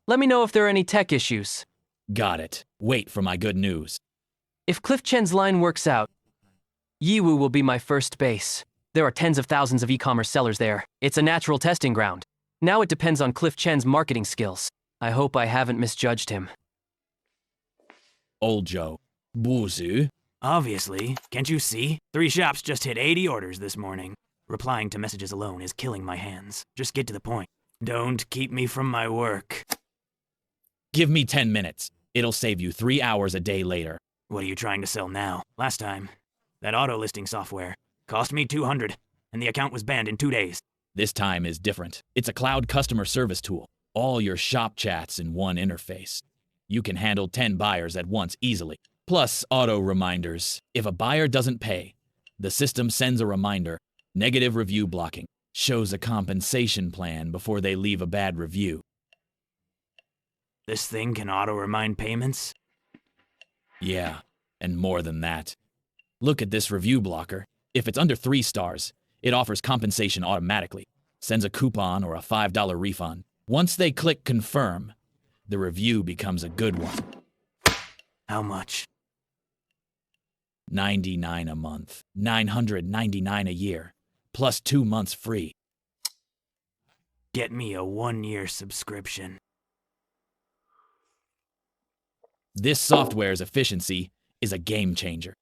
let me know if there are any tech issues. Got it. Wait for my good news. If Cliff Chen's line works out, Yiwu will be my first base. There are tens of thousands of e-commerce sellers there. It's a natural testing ground. Now it depends on Cliff Chen's marketing skills. I hope I haven't misjudged him. Old Joe. Buzu. Obviously. Can't you see? 3 shops just hit 80 orders this morning. Replying to messages alone is killing my hands. Just get to the point. Don't keep me from my work. Give me 10 minutes. It'll save you 3 hours a day later. What are you trying to sell now? Last time, that auto listing software cost me 200, and the account was banned in 2 days. This time is different. It's a cloud customer service tool. All your shop chats in one interface. You can handle 10 buyers at once easily. Plus auto reminders. If a buyer doesn't pay, the system sends a reminder. Negative review blocking. Shows a compensation plan before they leave a bad review. This thing can auto-remind payments? Yeah, and more than that. Look at this review blocker. If it's under 3 stars, it offers compensation automatically. Sends a coupon or a $5 refund. Once they click confirm, the review becomes a good one. How much? $99 a month, $999 a year, plus 2 months free. Get me a 1-year subscription. This software's efficiency is a game changer.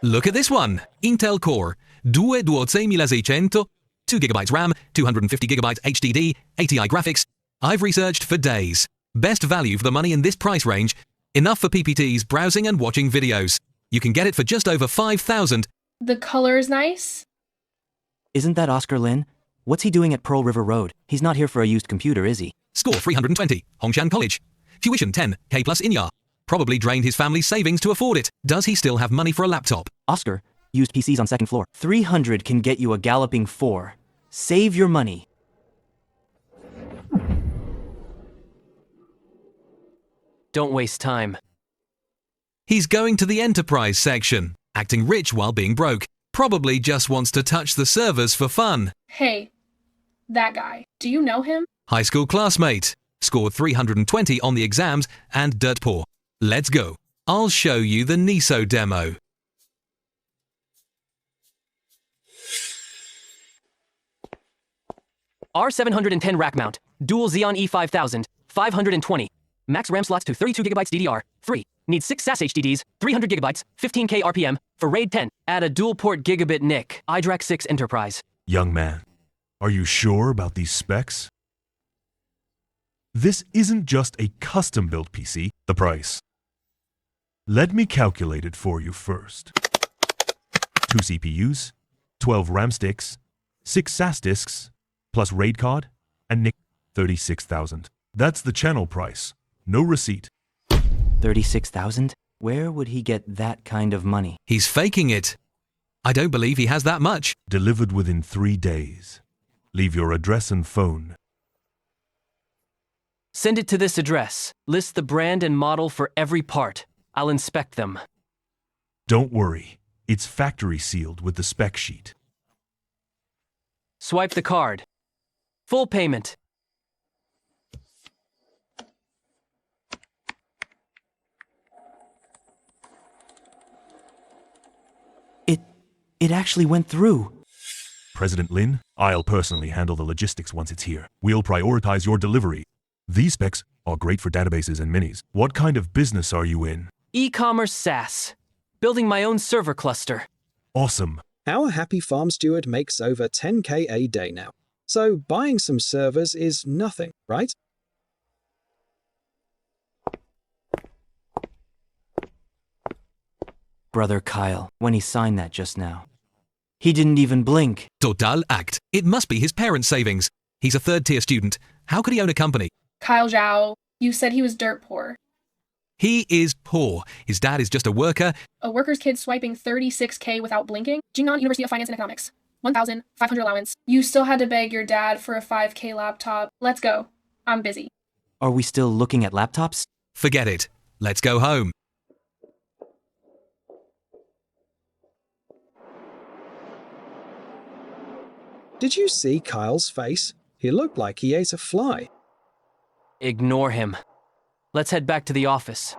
Look at this one. Intel Core 22600, 2GB RAM, 250GB HDD, ATI graphics. I've researched for days. Best value for the money in this price range. Enough for PPTs, browsing and watching videos. You can get it for just over $5,000. The color is nice. Isn't that Oscar Lin? What's he doing at Pearl River Road? He's not here for a used computer, is he? Score 320, Hongshan College. Tuition 10K plus Inya. Probably drained his family's savings to afford it. Does he still have money for a laptop? Oscar, used PCs on 2nd floor. 300 can get you a galloping 4. Save your money. Don't waste time. He's going to the enterprise section, acting rich while being broke. Probably just wants to touch the servers for fun. Hey, that guy. Do you know him? High school classmate. Scored 320 on the exams and dirt poor. Let's go. I'll show you the NISO demo. R710 rack mount. Dual Xeon E5000. 520. Max RAM slots to 32GB DDR. Free. Needs 6 SAS HDDs. 300GB. 15K RPM. For RAID 10. Add a dual port gigabit NIC. iDRAC 6 Enterprise. Young man, are you sure about these specs? This isn't just a custom-built PC. The price. Let me calculate it for you first. 2 CPUs, 12 RAM sticks, 6 SAS disks, plus RAID card, and NIC. 36,000. That's the channel price. No receipt. 36,000? Where would he get that kind of money? He's faking it. I don't believe he has that much. Delivered within 3 days. Leave your address and phone. Send it to this address. List the brand and model for every part. I'll inspect them. Don't worry. It's factory sealed with the spec sheet. Swipe the card. Full payment. It actually went through. President Lin, I'll personally handle the logistics once it's here. We'll prioritize your delivery. These specs are great for databases and minis. What kind of business are you in? E-commerce SaaS. Building my own server cluster. Awesome. Our happy farm steward makes over 10K a day now. So buying some servers is nothing, right? Brother Kyle, when he signed that just now, he didn't even blink. Total act. It must be his parents' savings. He's a third-tier student. How could he own a company? Kyle Zhao, you said he was dirt poor. He is poor. His dad is just a worker. A worker's kid swiping 36K without blinking? Jingnan University of Finance and Economics. 1,500 allowance. You still had to beg your dad for a 5K laptop. Let's go. I'm busy. Are we still looking at laptops? Forget it. Let's go home. Did you see Kyle's face? He looked like he ate a fly. Ignore him. Let's head back to the office.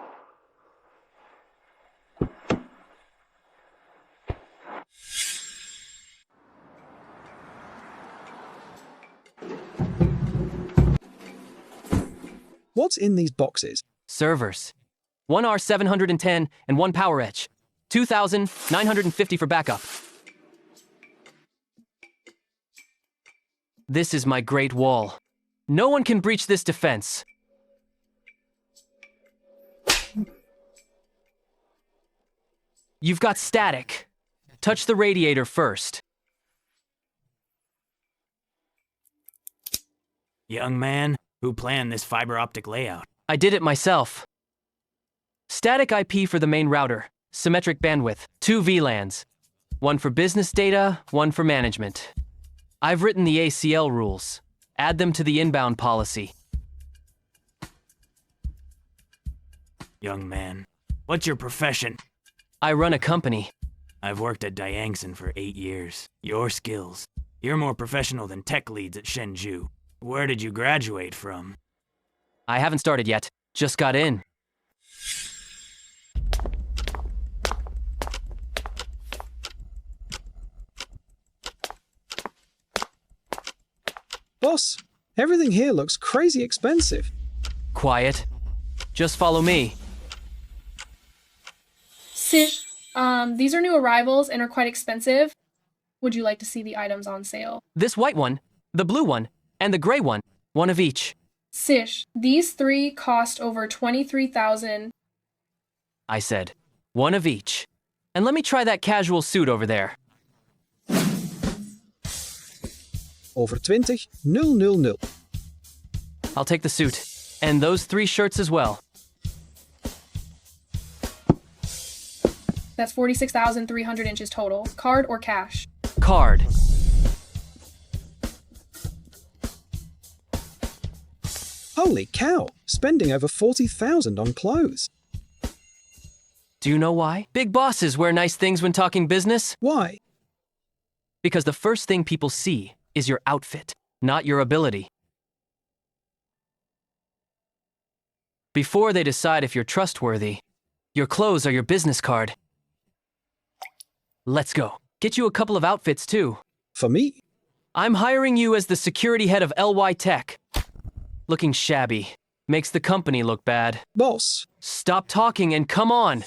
What's in these boxes? Servers. 1 R710 and 1 PowerEdge. 2,950 for backup. This is my Great Wall. No one can breach this defense. You've got static. Touch the radiator first. Young man, Who planned this fiber optic layout? I did it myself. Static IP for the main router. Symmetric bandwidth. 2 VLANs. One for business data, one for management. I've written the ACL rules. Add them to the inbound policy. Young man, what's your profession? I run a company. I've worked at Diangson for 8 years. Your skills. You're more professional than tech leads at Shenzhou. Where did you graduate from? I haven't started yet. Just got in. Boss, everything here looks crazy expensive. Quiet. Just follow me. Sish, these are new arrivals and are quite expensive. Would you like to see the items on sale? This white one, the blue one, and the gray one. One of each. Sish, these 3 cost over 23,000. I said, one of each. And let me try that casual suit over there. Over 20,000. I'll take the suit. And those 3 shirts as well. That's 46,300 inches total. Card or cash? Card. Holy cow, spending over 40,000 on clothes. Do you know why? Big bosses wear nice things when talking business. Why? Because the first thing people see is your outfit, not your ability. Before they decide if you're trustworthy, your clothes are your business card. Let's go. Get you a couple of outfits, too. For me? I'm hiring you as the security head of LY Tech. Looking shabby. Makes the company look bad. Boss. Stop talking and come on.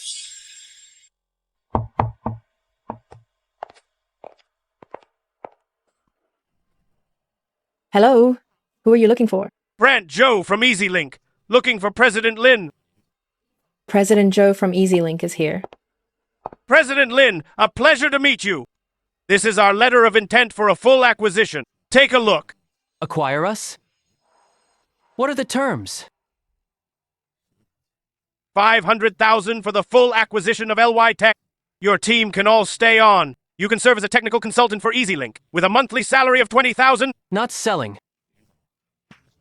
Hello? Who are you looking for? Brant Joe from EasyLink. Looking for President Lin. President Joe from EasyLink is here. President Lin, a pleasure to meet you. This is our letter of intent for a full acquisition. Take a look. Acquire us? What are the terms? 500,000 for the full acquisition of LY Tech. Your team can all stay on. You can serve as a technical consultant for EasyLink with a monthly salary of 20,000. Not selling.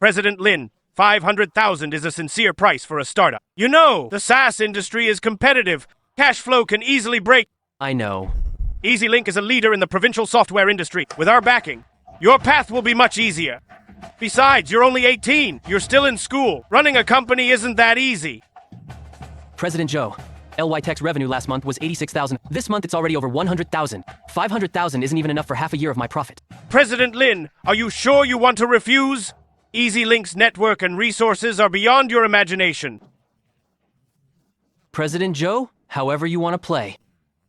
President Lin, 500,000 is a sincere price for a startup. You know, the SaaS industry is competitive. Cash flow can easily break. I know. EasyLink is a leader in the provincial software industry. With our backing, your path will be much easier. Besides, you're only 18. You're still in school. Running a company isn't that easy. President Joe, LY Tech's revenue last month was 86,000. This month it's already over 100,000. 500,000 isn't even enough for half a year of my profit. President Lin, are you sure you want to refuse? EasyLink's network and resources are beyond your imagination. President Joe, however you want to play.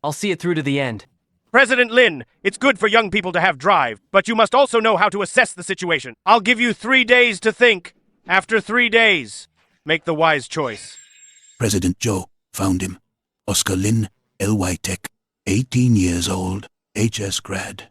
I'll see it through to the end. President Lin, it's good for young people to have drive, but you must also know how to assess the situation. I'll give you 3 days to think. After 3 days, make the wise choice. President Joe, found him. Oscar Lin, LY Tech, 18 years old, HS grad.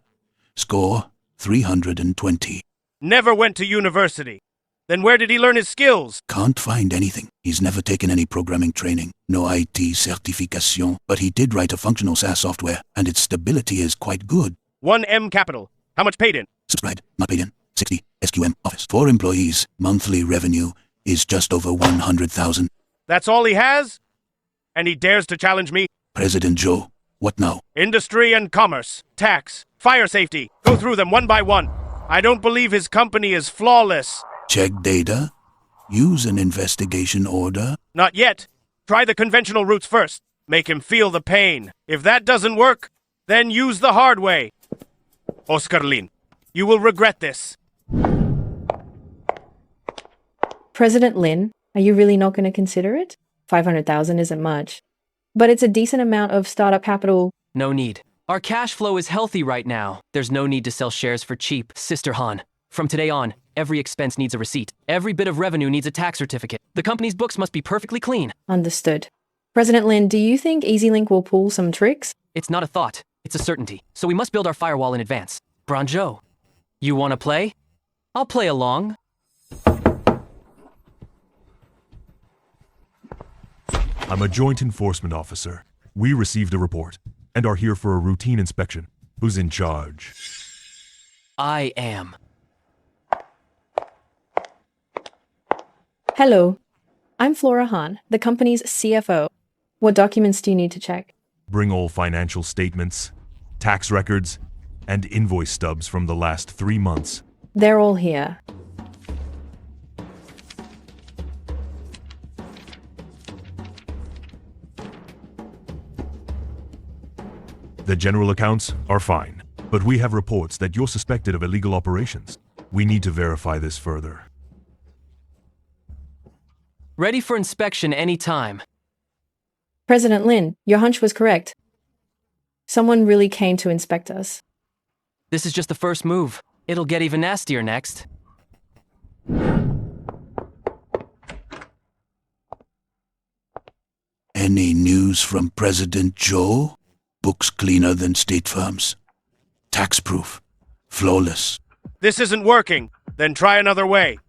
Score, 320. Never went to university. Then where did he learn his skills? Can't find anything. He's never taken any programming training. No IT certification. But he did write a functional SaaS software, and its stability is quite good. 1M Capital. How much paid in? Subscribed, not paid in. 60, SQM Office. 4 employees. Monthly revenue is just over 100,000. That's all he has? And he dares to challenge me? President Joe, what now? Industry and commerce, tax, fire safety. Go through them one by one. I don't believe his company is flawless. Check data. Use an investigation order. Not yet. Try the conventional routes first. Make him feel the pain. If that doesn't work, then use the hard way. Oscar Lin, you will regret this. President Lin, are you really not going to consider it? 500,000 isn't much. But it's a decent amount of startup capital. No need. Our cash flow is healthy right now. There's no need to sell shares for cheap, Sister Han. From today on, every expense needs a receipt. Every bit of revenue needs a tax certificate. The company's books must be perfectly clean. Understood. President Lin, do you think EasyLink will pull some tricks? It's not a thought. It's a certainty. So we must build our firewall in advance. Branjo, you want to play? I'll play along. I'm a joint enforcement officer. We received a report and are here for a routine inspection. Who's in charge? I am. Hello. I'm Flora Hahn, the company's CFO. What documents do you need to check? Bring all financial statements, tax records, and invoice stubs from the last 3 months. They're all here. The general accounts are fine, but we have reports that you're suspected of illegal operations. We need to verify this further. Ready for inspection anytime. President Lin, your hunch was correct. Someone really came to inspect us. This is just the first move. It'll get even nastier next. Any news from President Joe? Books cleaner than State Farm's. Tax-proof. Flawless. This isn't working. Then try another way.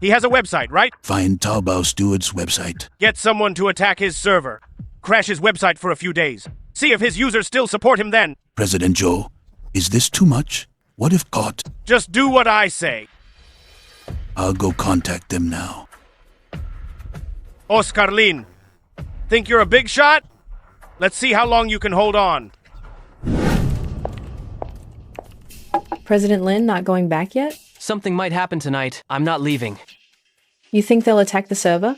He has a website, right? Find Taobao Steward's website. Get someone to attack his server. Crash his website for a few days. See if his users still support him then. President Joe, is this too much? What if caught? Just do what I say. I'll go contact them now. Oscar Lin, think you're a big shot? Let's see how long you can hold on. President Lin not going back yet? Something might happen tonight. I'm not leaving. You think they'll attack the server?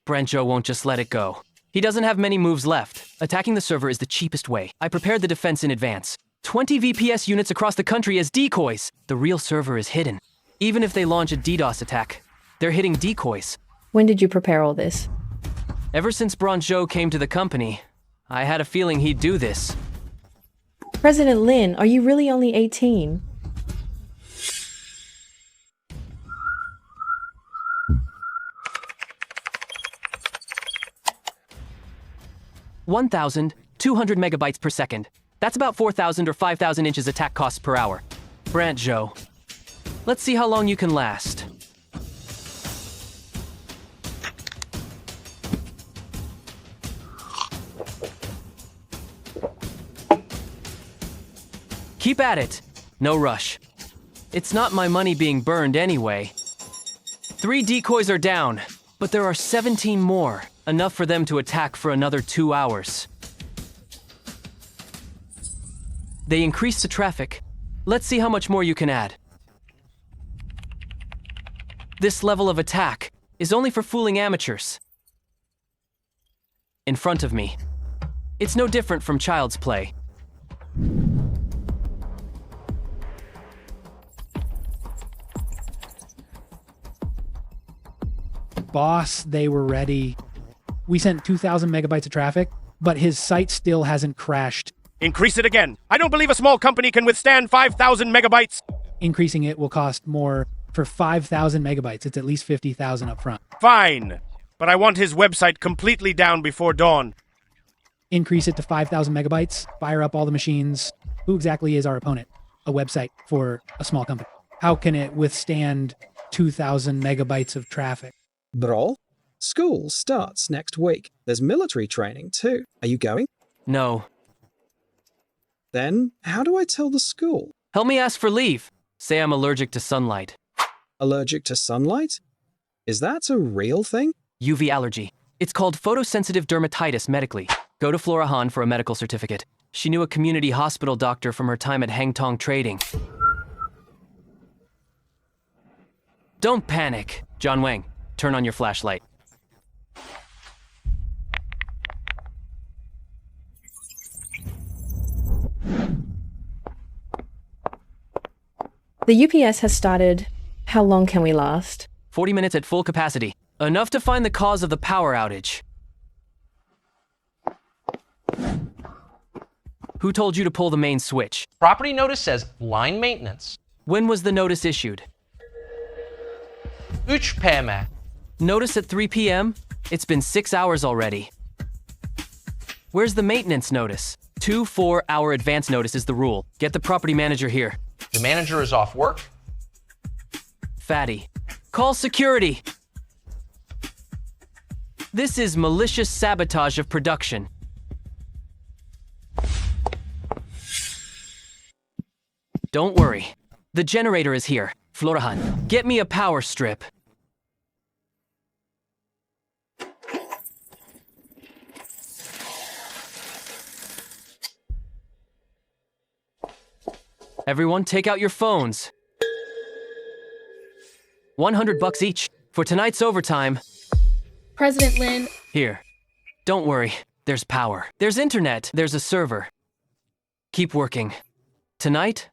Brent Joe won't just let it go. He doesn't have many moves left. Attacking the server is the cheapest way. I prepared the defense in advance. 20 VPS units across the country as decoys. The real server is hidden. Even if they launch a DDoS attack, they're hitting decoys. When did you prepare all this? Ever since Brent Joe came to the company, I had a feeling he'd do this. President Lin, are you really only 18? $1,200 megabytes per second. That's about 4,000 or 5,000 inches attack costs per hour. Brent Joe, let's see how long you can last. Keep at it. No rush. It's not my money being burned anyway. 3 decoys are down, but there are 17 more. Enough for them to attack for another 2 hours. They increased the traffic. Let's see how much more you can add. This level of attack is only for fooling amateurs. In front of me. It's no different from child's play. Boss, they were ready. We sent 2,000 megabytes of traffic, but his site still hasn't crashed. Increase it again. I don't believe a small company can withstand 5,000 megabytes. Increasing it will cost more. For 5,000 megabytes, it's at least 50,000 up front. Fine, but I want his website completely down before dawn. Increase it to 5,000 megabytes, fire up all the machines. Who exactly is our opponent? A website for a small company. How can it withstand 2,000 megabytes of traffic? Bro, school starts next week. There's military training too. Are you going? No. Then, how do I tell the school? Help me ask for leave. Say I'm allergic to sunlight. Allergic to sunlight? Is that a real thing? UV allergy. It's called photosensitive dermatitis medically. Go to Flora Hahn for a medical certificate. She knew a community hospital doctor from her time at Hangtong Trading. Don't panic. John Wang, turn on your flashlight. The UPS has started. How long can we last? 40 minutes at full capacity. Enough to find the cause of the power outage. Who told you to pull the main switch? Property notice says line maintenance. When was the notice issued? 3 p.m. Notice at 3 p.m.? It's been 6 hours already. Where's the maintenance notice? 2 4-hour advance notice is the rule. Get the property manager here. The manager is off work. Fatty. Call security. This is malicious sabotage of production. Don't worry. The generator is here. Florahan, get me a power strip. Everyone, take out your phones. $100 each for tonight's overtime. President Lin. Here. Don't worry. There's power. There's internet. There's a server. Keep working. Tonight,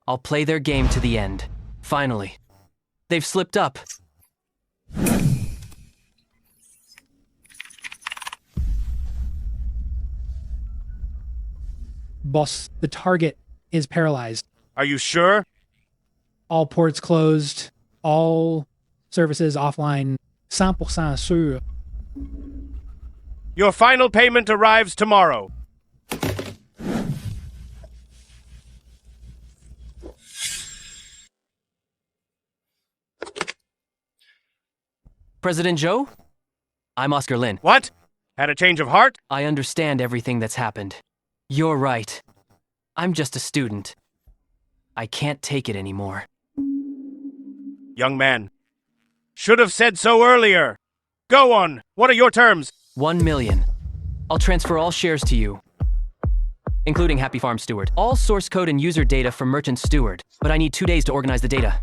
I'll play their game to the end. Finally. They've slipped up. Boss, the target is paralyzed. Are you sure? All ports closed. All services offline. 100% sûr. Your final payment arrives tomorrow. President Joe? I'm Oscar Lin. What? Had a change of heart? I understand everything that's happened. You're right. I'm just a student. I can't take it anymore. Young man. Should have said so earlier. Go on. What are your terms? 1 million. I'll transfer all shares to you, including Happy Farm Steward. All source code and user data from Merchant Steward, but I need 2 days to organize the data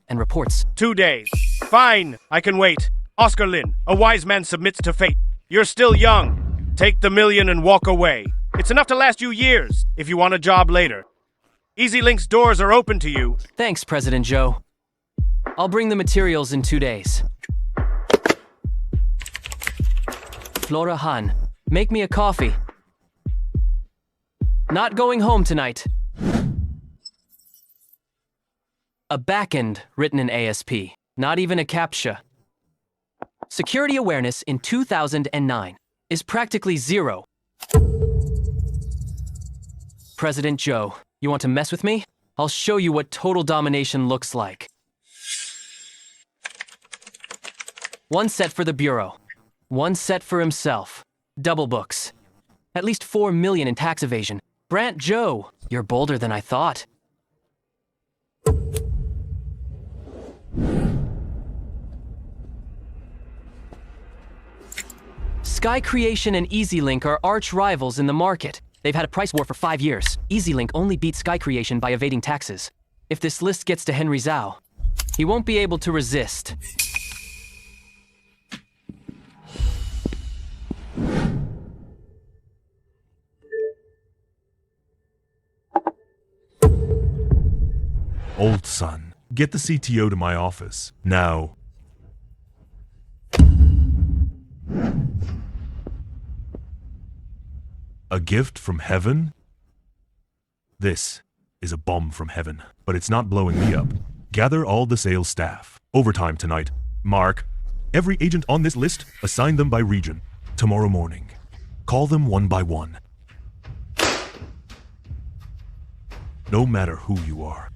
and reports. 2 days. Fine. I can wait. Oscar Lin, a wise man submits to fate. You're still young. Take the million and walk away. It's enough to last you years if you want a job later. EasyLink's doors are open to you. Thanks, President Joe. I'll bring the materials in 2 days. Flora Han, make me a coffee. Not going home tonight. A backend written in ASP, not even a CAPTCHA. Security awareness in 2009 is practically zero. President Joe, you want to mess with me? I'll show you what total domination looks like. 1 set for the Bureau. 1 set for himself. Double books. At least 4 million in tax evasion. Brant Joe, you're bolder than I thought. Sky Creation and EasyLink are arch rivals in the market. They've had a price war for 5 years. EasyLink only beats Sky Creation by evading taxes. If this list gets to Henry Zhao, he won't be able to resist. Old son, get the CTO to my office. Now. A gift from heaven? This is a bomb from heaven, but it's not blowing me up. Gather all the sales staff. Overtime tonight. Mark, every agent on this list, assign them by region. Tomorrow morning. Call them one by one. No matter who you are.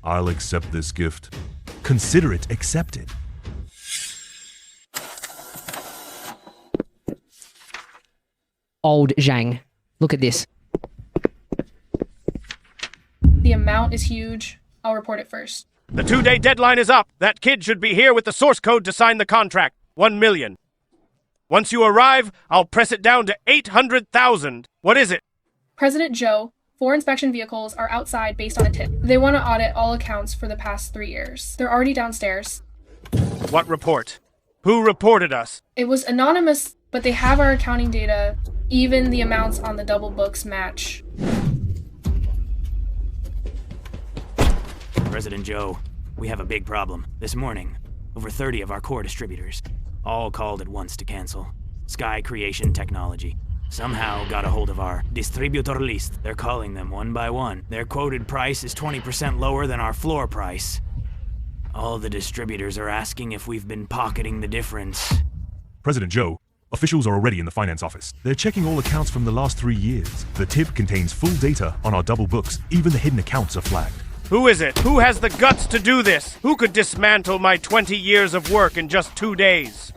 I'll accept this gift. Consider it accepted. Old Zhang. Look at this. The amount is huge. I'll report it first. The 2-day deadline is up. That kid should be here with the source code to sign the contract. 1 million. Once you arrive, I'll press it down to 800,000. What is it? President Joe, 4 inspection vehicles are outside based on a tip. They want to audit all accounts for the past 3 years. They're already downstairs. What report? Who reported us? It was anonymous, but they have our accounting data. Even the amounts on the double books match. President Joe, we have a big problem. This morning, over 30 of our core distributors all called at once to cancel. Sky Creation Technology somehow got a hold of our distributor list. They're calling them one by one. Their quoted price is 20% lower than our floor price. All the distributors are asking if we've been pocketing the difference. President Joe, officials are already in the finance office. They're checking all accounts from the last 3 years. The tip contains full data on our double books. Even the hidden accounts are flagged. Who is it? Who has the guts to do this? Who could dismantle my 20 years of work in just 2 days?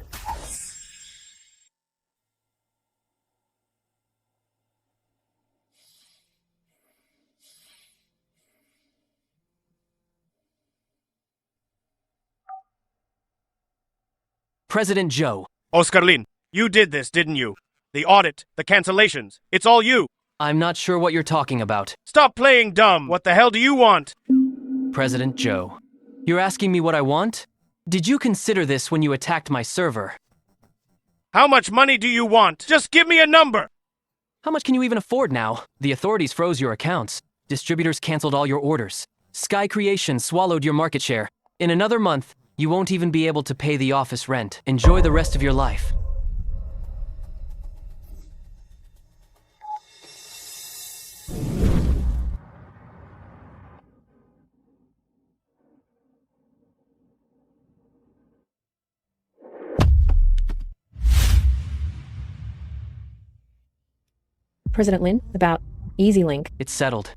President Joe. Oscar Lin, you did this, didn't you? The audit, the cancellations, it's all you. I'm not sure what you're talking about. Stop playing dumb. What the hell do you want? President Joe. You're asking me what I want? Did you consider this when you attacked my server? How much money do you want? Just give me a number. How much can you even afford now? The authorities froze your accounts. Distributors canceled all your orders. Sky Creation swallowed your market share. In another month, you won't even be able to pay the office rent. Enjoy the rest of your life. President Lin, about EasyLink. It's settled.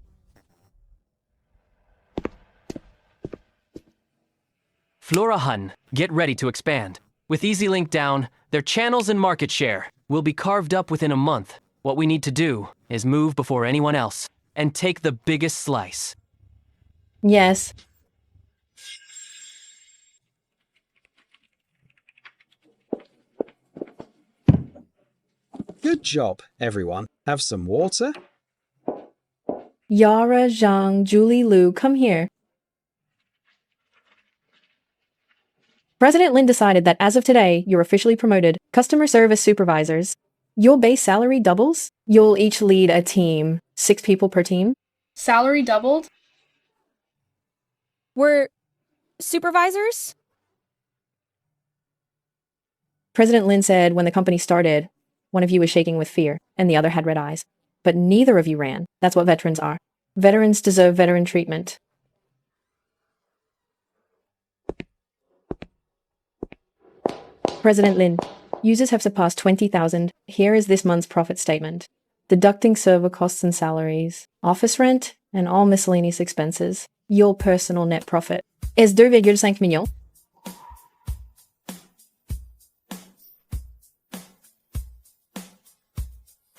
Flora Hun, get ready to expand. With EasyLink down, their channels and market share will be carved up within a month. What we need to do is move before anyone else and take the biggest slice. Yes. Good job, everyone. Have some water? Yara, Zhang, Julie, Lu, come here. President Lin decided that as of today, you're officially promoted customer service supervisors. Your base salary doubles. You'll each lead a team, 6 people per team. Salary doubled? We're supervisors? President Lin said when the company started, one of you was shaking with fear, and the other had red eyes. But neither of you ran. That's what veterans are. Veterans deserve veteran treatment. President Lin, users have surpassed 20,000. Here is this month's profit statement. Deducting server costs and salaries, office rent, and all miscellaneous expenses. Your personal net profit is 2,5 millions.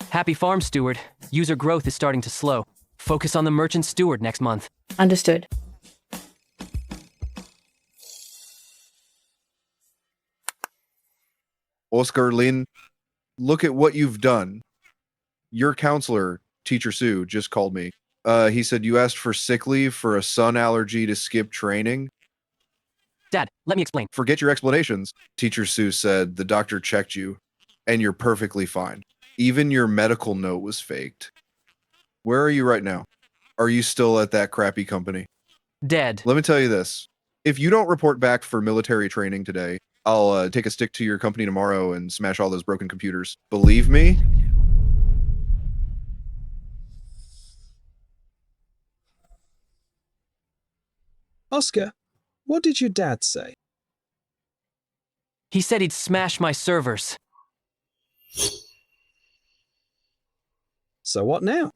Happy Farm Steward. User growth is starting to slow. Focus on the Merchant Steward next month. Understood. Oscar Lin, look at what you've done. Your counselor, Teacher Sue, just called me. He said you asked for sick leave for a sun allergy to skip training. Dad, let me explain. Forget your explanations. Teacher Sue said the doctor checked you, and you're perfectly fine. Even your medical note was faked. Where are you right now? Are you still at that crappy company? Dead. Let me tell you this. If you don't report back for military training today, I'll take a stick to your company tomorrow and smash all those broken computers. Believe me? Oscar, what did your dad say? He said he'd smash my servers. So what now?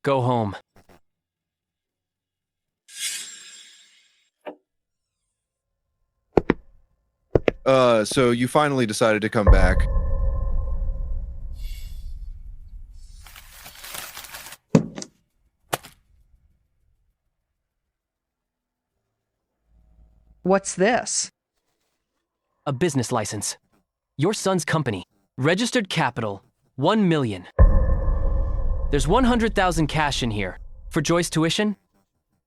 Go home. So you finally decided to come back. What's this? A business license. Your son's company. Registered capital, 1 million. There's 100,000 cash in here. For Joy's tuition,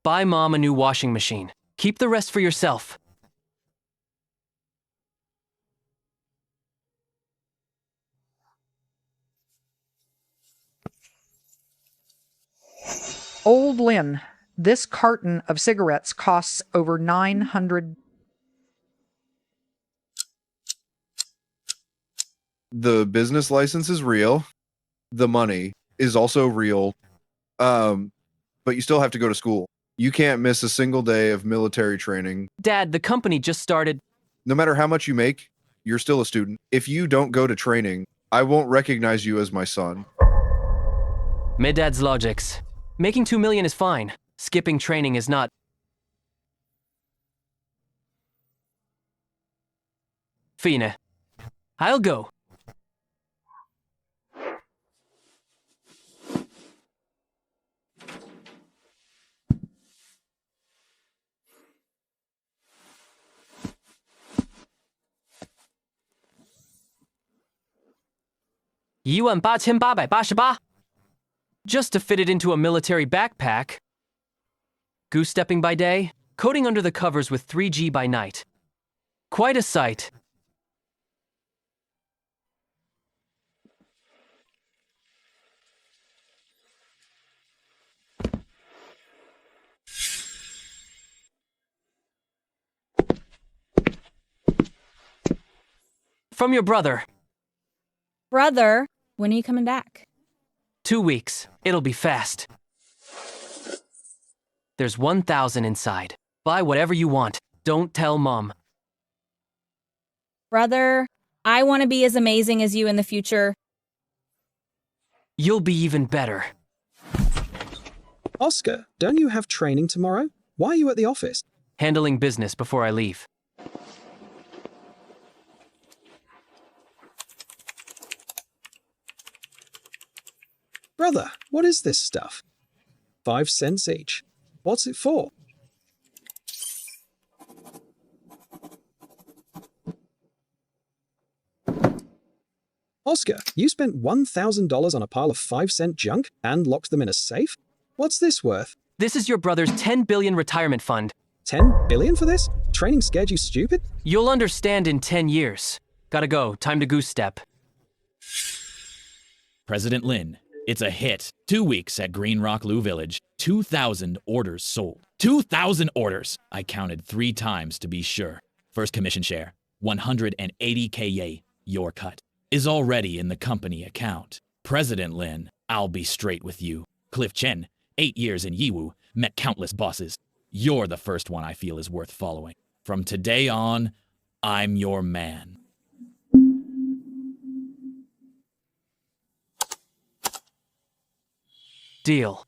buy Mom a new washing machine. Keep the rest for yourself. Old Lynn, this carton of cigarettes costs over 900. The business license is real. The money is also real. But you still have to go to school. You can't miss a single day of military training. Dad, the company just started. No matter how much you make, you're still a student. If you don't go to training, I won't recognize you as my son. Medad's logics. Making 2 million is fine. Skipping training is not. Fine. I'll go. 1,888. Just to fit it into a military backpack. Goose stepping by day, coding under the covers with 3G by night. Quite a sight. From your brother. Brother, when are you coming back? 2 weeks. It'll be fast. There's 1,000 inside. Buy whatever you want. Don't tell Mom. Brother, I want to be as amazing as you in the future. You'll be even better. Oscar, don't you have training tomorrow? Why are you at the office? Handling business before I leave. Brother, what is this stuff? 5 cents each. What's it for? Oscar, you spent $1,000 on a pile of 5-cent junk and locked them in a safe? What's this worth? This is your brother's 10 billion retirement fund. 10 billion for this? Training scared you stupid? You'll understand in 10 years. Gotta go. Time to goose step. President Lin, it's a hit. 2 weeks at Green Rock Lou Village. 2,000 orders sold. 2,000 orders! I counted 3 times to be sure. First commission share, 180 KA, your cut, is already in the company account. President Lin, I'll be straight with you. Cliff Chen, 8 years in Yiwu, met countless bosses. You're the first one I feel is worth following. From today on, I'm your man. Deal.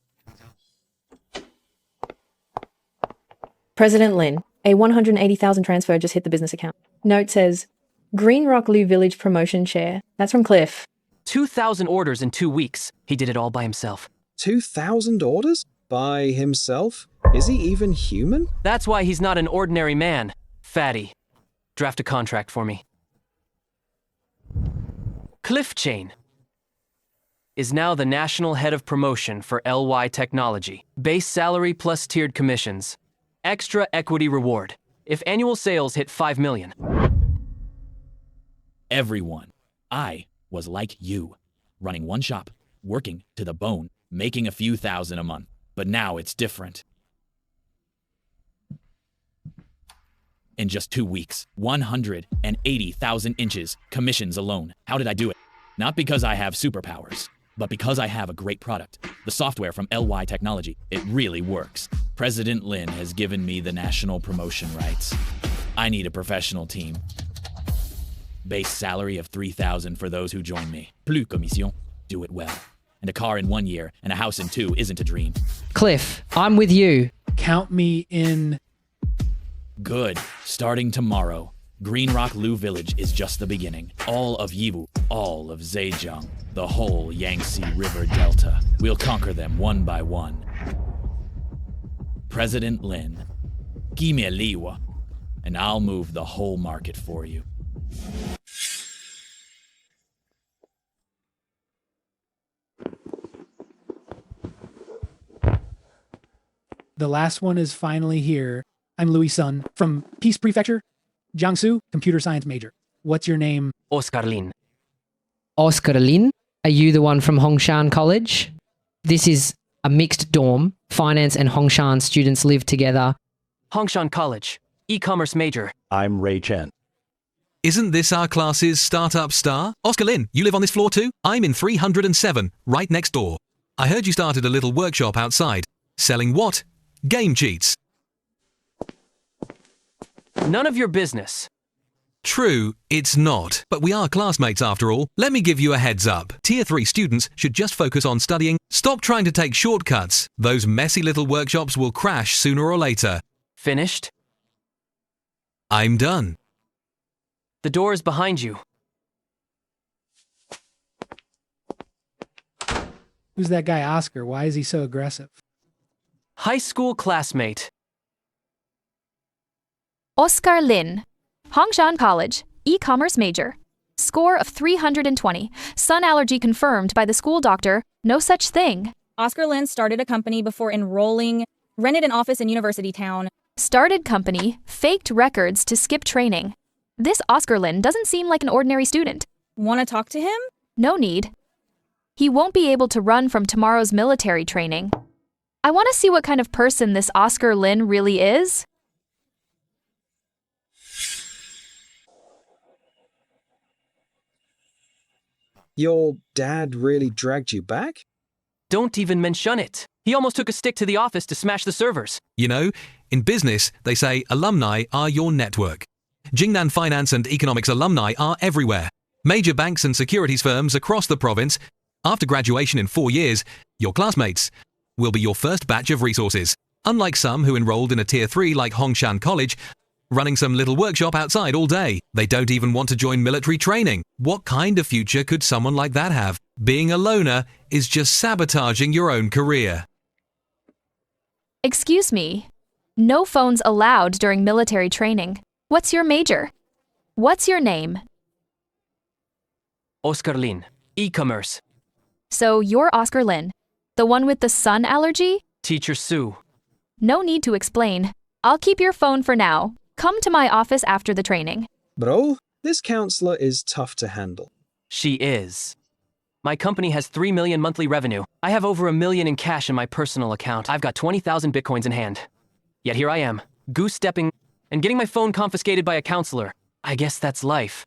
President Lin, a 180,000 transfer just hit the business account. Note says, Green Rock Lou Village promotion share. That's from Cliff. 2,000 orders in 2 weeks. He did it all by himself. 2,000 orders? By himself? Is he even human? That's why he's not an ordinary man. Fatty. Draft a contract for me. Cliff Chain is now the national head of promotion for LY Technology. Base salary plus tiered commissions. Extra equity reward. If annual sales hit 5 million. Everyone. I was like you, running one shop, working to the bone, making a few thousand a month. But now it's different. In just 2 weeks, 180,000 inches, commissions alone. How did I do it? Not because I have superpowers, but because I have a great product. The software from LY Technology. It really works. President Lin has given me the national promotion rights. I need a professional team. Base salary of 3,000 for those who join me. Plus commission. Do it well. And a car in 1 year and a house in 2 isn't a dream. Cliff, I'm with you. Count me in. Good. Starting tomorrow, Green Rock Lou Village is just the beginning. All of Yiwu, all of Zhejiang, the whole Yangtze River Delta. We'll conquer them one by one. President Lin, give me a liwa, and I'll move the whole market for you. The last one is finally here. I'm Louis Sun from Peace Prefecture, Jiangsu, computer science major. What's your name? Oscar Lin. Oscar Lin, are you the one from Hongshan College? This is a mixed dorm. Finance and Hongshan students live together. Hongshan College. E-commerce major. I'm Ray Chen. Isn't this our class's startup star? Oscar Lin, you live on this floor too? I'm in 307, right next door. I heard you started a little workshop outside. Selling what? Game cheats. None of your business. True, it's not. But we are classmates after all. Let me give you a heads up. Tier 3 students should just focus on studying. Stop trying to take shortcuts. Those messy little workshops will crash sooner or later. Finished? I'm done. The door is behind you. Who's that guy Oscar? Why is he so aggressive? High school classmate. Oscar Lin, Hongshan College, e-commerce major. Score of 320. Sun allergy confirmed by the school doctor. No such thing. Oscar Lynn started a company before enrolling, rented an office in University Town. Started company, faked records to skip training. This Oscar Lynn doesn't seem like an ordinary student. Want to talk to him? No need. He won't be able to run from tomorrow's military training. I want to see what kind of person this Oscar Lynn really is. Your dad really dragged you back? Don't even mention it. He almost took a stick to the office to smash the servers. You know, in business, they say alumni are your network. Jingnan Finance and Economics alumni are everywhere. Major banks and securities firms across the province. After graduation in 4 years, your classmates will be your first batch of resources. Unlike some who enrolled in a Tier 3 like Hongshan College, running some little workshop outside all day. They don't even want to join military training. What kind of future could someone like that have? Being a loner is just sabotaging your own career. Excuse me. No phones allowed during military training. What's your major? What's your name? Oscar Lin. E-commerce. So you're Oscar Lin, the one with the sun allergy? Teacher Sue. No need to explain. I'll keep your phone for now. Come to my office after the training. Bro, this counselor is tough to handle. She is. My company has 3 million monthly revenue. I have over 1 million in cash in my personal account. I've got 20,000 bitcoins in hand. Yet here I am, goose-stepping and getting my phone confiscated by a counselor. I guess that's life.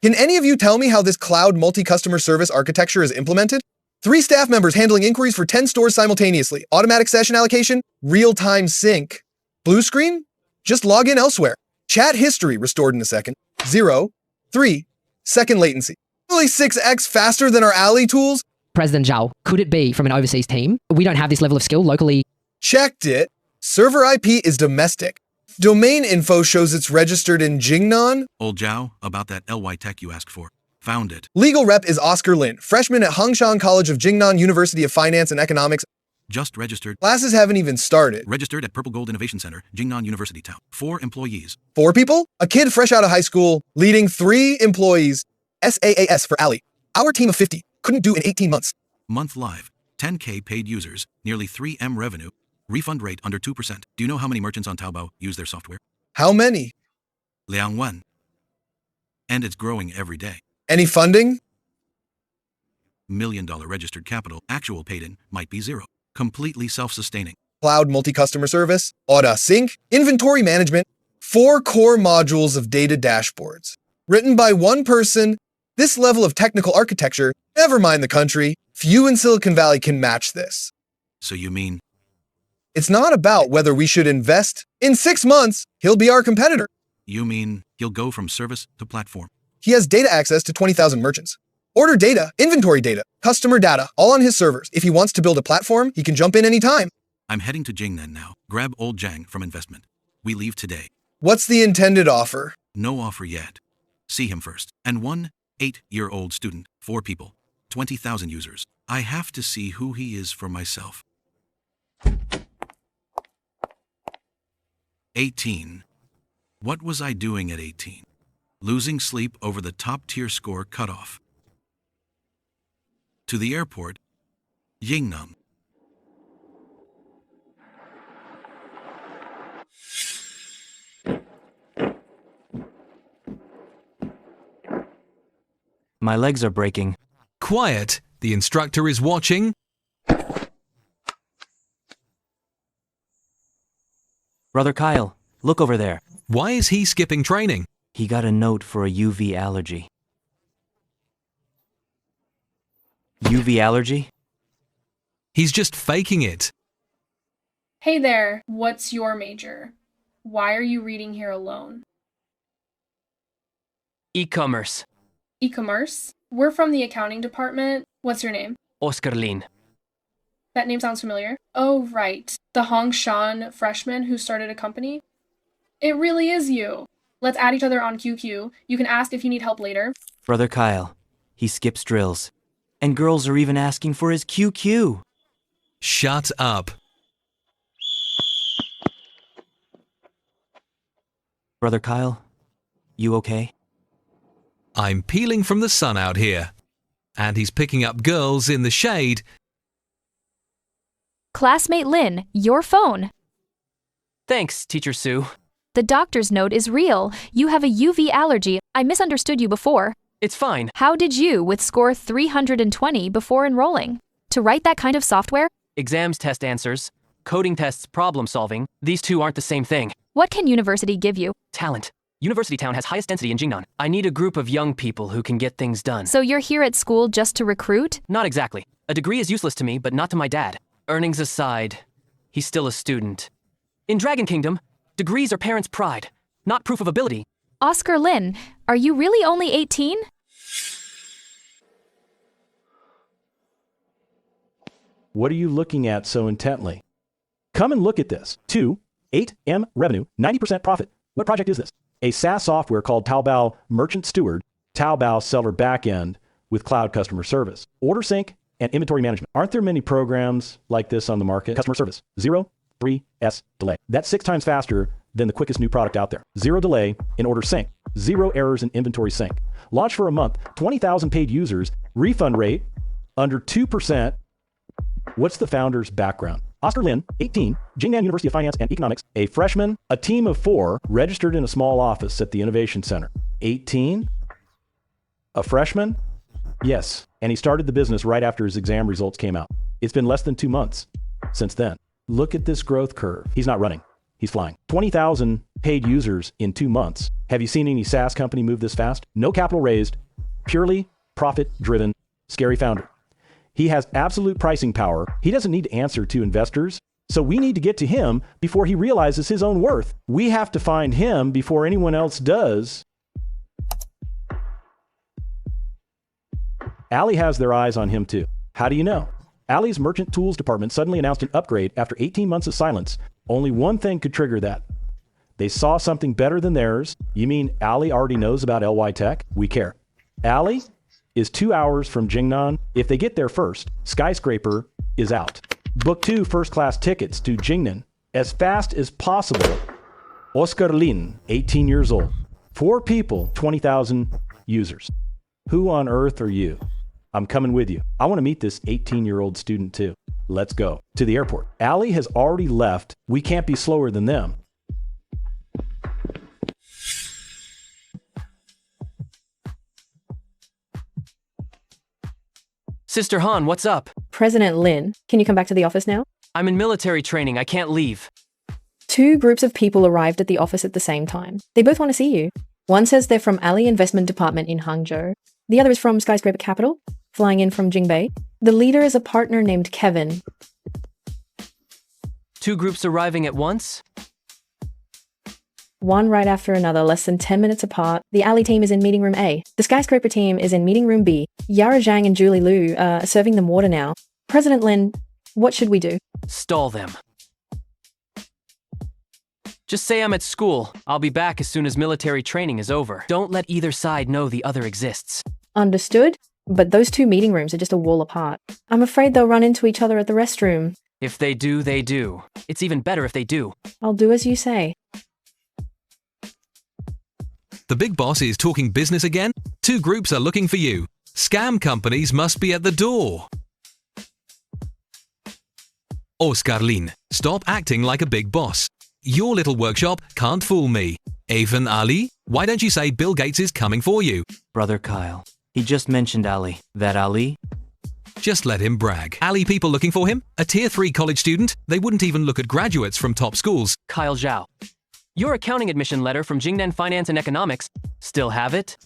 Can any of you tell me how this cloud multi-customer service architecture is implemented? 3 staff members handling inquiries for 10 stores simultaneously. Automatic session allocation, real-time sync. Blue screen? Just log in elsewhere. Chat history restored in a second. 0, 3 second latency. Really 6x faster than our Alley tools? President Zhao, could it be from an overseas team? We don't have this level of skill locally. Checked it. Server IP is domestic. Domain info shows it's registered in Jingnan. Old Zhao, about that LY tech you asked for. Found it. Legal rep is Oscar Lin, freshman at Hongshan College of Jingnan University of Finance and Economics. Just registered. Classes haven't even started. Registered at Purple Gold Innovation Center, Jingnan University Town. 4 employees. 4 people? A kid fresh out of high school, leading 3 employees. SAAS for Alley. Our team of 50. Couldn't do in 18 months. Month live. 10K paid users. Nearly 3M revenue. Refund rate under 2%. Do you know how many merchants on Taobao use their software? How many? Liang Wen. And it's growing every day. Any funding? $1 million registered capital. Actual paid-in might be 0. Completely self-sustaining. Cloud multi-customer service, Auto Sync, inventory management, 4 core modules of data dashboards. Written by one person, this level of technical architecture, never mind the country, few in Silicon Valley can match this. So you mean? It's not about whether we should invest. In 6 months, he'll be our competitor. You mean he'll go from service to platform? He has data access to 20,000 merchants. Order data, inventory data, customer data, all on his servers. If he wants to build a platform, he can jump in anytime. I'm heading to Jingnan now. Grab old Zhang from investment. We leave today. What's the intended offer? No offer yet. See him first. And 1 8-year-old student, 4 people, 20,000 users. I have to see who he is for myself. 18. What was I doing at 18? Losing sleep over the top-tier score cutoff. To the airport, Yingnam. My legs are breaking. Quiet, the instructor is watching. Brother Kyle, look over there. Why is he skipping training? He got a note for a UV allergy. UV allergy? He's just faking it. Hey there, what's your major? Why are you reading here alone? E-commerce. E-commerce? We're from the accounting department. What's your name? Oscar Lin. That name sounds familiar. Oh, right. The Hongshan freshman who started a company? It really is you. Let's add each other on QQ. You can ask if you need help later. Brother Kyle, he skips drills. And girls are even asking for his QQ. Shut up. Brother Kyle, You okay? I'm peeling from the sun out here. And he's picking up girls in the shade. Classmate Lynn, your phone. Thanks, Teacher Sue. The doctor's note is real. You have a UV allergy. I misunderstood you before. It's fine. How did you, with score 320 before enrolling? To write that kind of software? Exams test answers, coding tests problem solving. These two aren't the same thing. What can university give you? Talent. University Town has highest density in Jingnan. I need a group of young people who can get things done. So you're here at school just to recruit? Not exactly. A degree is useless to me, but not to my dad. Earnings aside, he's still a student. In Dragon Kingdom, degrees are parents' pride, not proof of ability. Oscar Lin, are you really only 18? What are you looking at so intently? Come and look at this. 8M revenue, 90% profit. What project is this? A SaaS software called Taobao Merchant Steward, Taobao Seller Backend with cloud customer service, order sync, and inventory management. Aren't there many programs like this on the market? Customer service, 0.3S delay. That's 6 times faster than the quickest new product out there. 0 delay in order sync, 0 errors in inventory sync. Launch for a month, 20,000 paid users, refund rate under 2%. What's the founder's background? Oscar Lin, 18, Jingnan University of Finance and Economics, a freshman, a team of 4, registered in a small office at the Innovation Center. 18? A freshman? Yes, and he started the business right after his exam results came out. It's been less than 2 months since then. Look at this growth curve. He's not running, he's flying. 20,000 paid users in 2 months. Have you seen any SaaS company move this fast? No capital raised, purely profit-driven, scary founder. He has absolute pricing power. He doesn't need to answer to investors. So we need to get to him before he realizes his own worth. We have to find him before anyone else does. Ali has their eyes on him too. How do you know? Ali's merchant tools department suddenly announced an upgrade after 18 months of silence. Only one thing could trigger that. They saw something better than theirs. You mean Ali already knows about LY Tech? We care. Ali is 2 hours from Jingnan. If they get there first, Skyscraper is out. Book 2 first-class tickets to Jingnan as fast as possible. Oscar Lin, 18 years old. 4 people, 20,000 users. Who on earth are you? I'm coming with you. I want to meet this 18-year-old student too. Let's go to the airport. Ali has already left. We can't be slower than them. Sister Han, what's up? President Lin, can you come back to the office now? I'm in military training. I can't leave. 2 groups of people arrived at the office at the same time. They both want to see you. One says they're from Ali Investment Department in Hangzhou. The other is from Skyscraper Capital, flying in from Jingbei. The leader is a partner named Kevin. 2 groups arriving at once? One right after another, less than 10 minutes apart. The Ali team is in meeting room A. The Skyscraper team is in meeting room B. Yara Zhang and Julie Liu are serving them water now. President Lin, what should we do? Stall them. Just say I'm at school. I'll be back as soon as military training is over. Don't let either side know the other exists. Understood? But those 2 meeting rooms are just a wall apart. I'm afraid they'll run into each other at the restroom. If they do, they do. It's even better if they do. I'll do as you say. The big boss is talking business again? 2 groups are looking for you. Scam companies must be at the door. Oscar Lin, stop acting like a big boss. Your little workshop can't fool me. Even Ali, why don't you say Bill Gates is coming for you? Brother Kyle, he just mentioned Ali. That Ali? Just let him brag. Ali people looking for him? A tier 3 college student? They wouldn't even look at graduates from top schools. Kyle Zhao. Your accounting admission letter from Jingnan Finance and Economics. Still have it?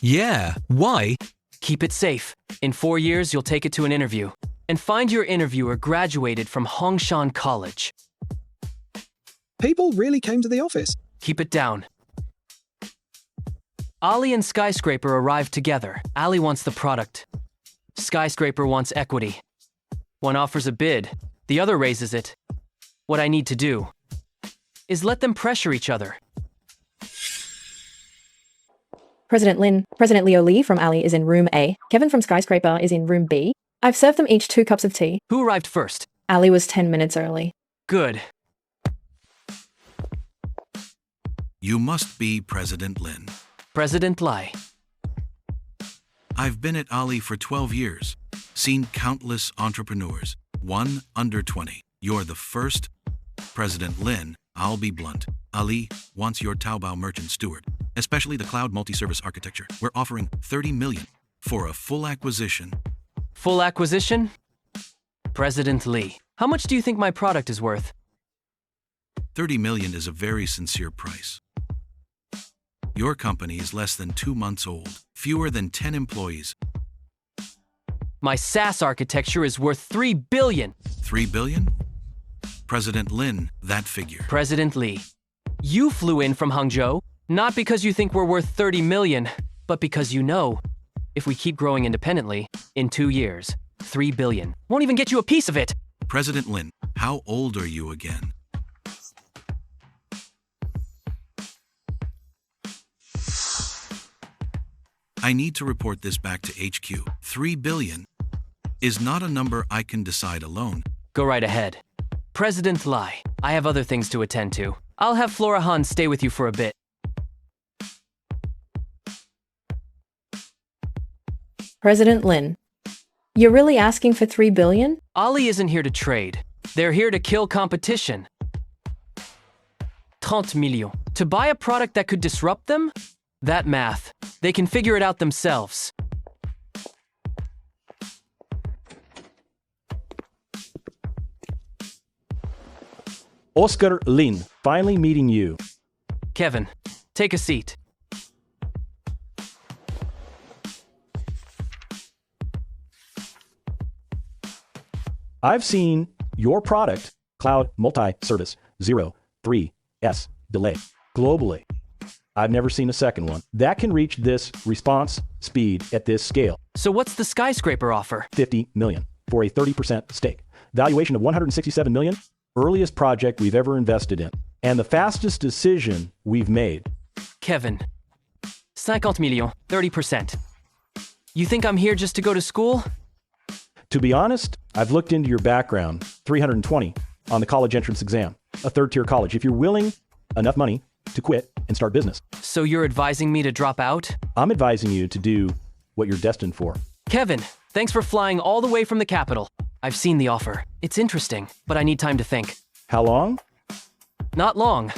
Yeah, why? Keep it safe. In 4 years, you'll take it to an interview. And find your interviewer graduated from Hongshan College. People really came to the office. Keep it down. Ali and Skyscraper arrived together. Ali wants the product. Skyscraper wants equity. One offers a bid, the other raises it. What I need to do is let them pressure each other. President Lin, President Leo Li from Ali is in room A. Kevin from Skyscraper is in room B. I've served them each 2 cups of tea. Who arrived first? Ali was 10 minutes early. Good. You must be President Lin. President Lai. I've been at Ali for 12 years, seen countless entrepreneurs, one under 20. You're the first. President Lin, I'll be blunt. Ali wants your Taobao merchant steward, especially the cloud multi-service architecture. We're offering 30 million for a full acquisition. Full acquisition? President Lee, how much do you think my product is worth? 30 million is a very sincere price. Your company is less than 2 months old, fewer than 10 employees. My SaaS architecture is worth 3 billion. 3 billion? President Lin, that figure. President Lee, you flew in from Hangzhou, not because you think we're worth 30 million, but because you know, if we keep growing independently, in 2 years, 3 billion won't even get you a piece of it. President Lin, how old are you again? I need to report this back to HQ. 3 billion is not a number I can decide alone. Go right ahead. President Lai, I have other things to attend to. I'll have Flora Han stay with you for a bit. President Lin, you're really asking for 3 billion? Ali isn't here to trade. They're here to kill competition. 30 millions. To buy a product that could disrupt them? That math. They can figure it out themselves. Oscar Lin, finally meeting you. Kevin, take a seat. I've seen your product, Cloud Multi-Service 03S delay, globally. I've never seen a second one that can reach this response speed at this scale. So what's the skyscraper offer? 50 million for a 30% stake. Valuation of 167 million, earliest project we've ever invested in, and the fastest decision we've made. Kevin, 50 millions, 30%. You think I'm here just to go to school? To be honest, I've looked into your background, 320 on the college entrance exam, a third-tier college. If you're willing enough money to quit and start business. So you're advising me to drop out? I'm advising you to do what you're destined for. Kevin, thanks for flying all the way from the capital. I've seen the offer. It's interesting, but I need time to think. How long? Not long.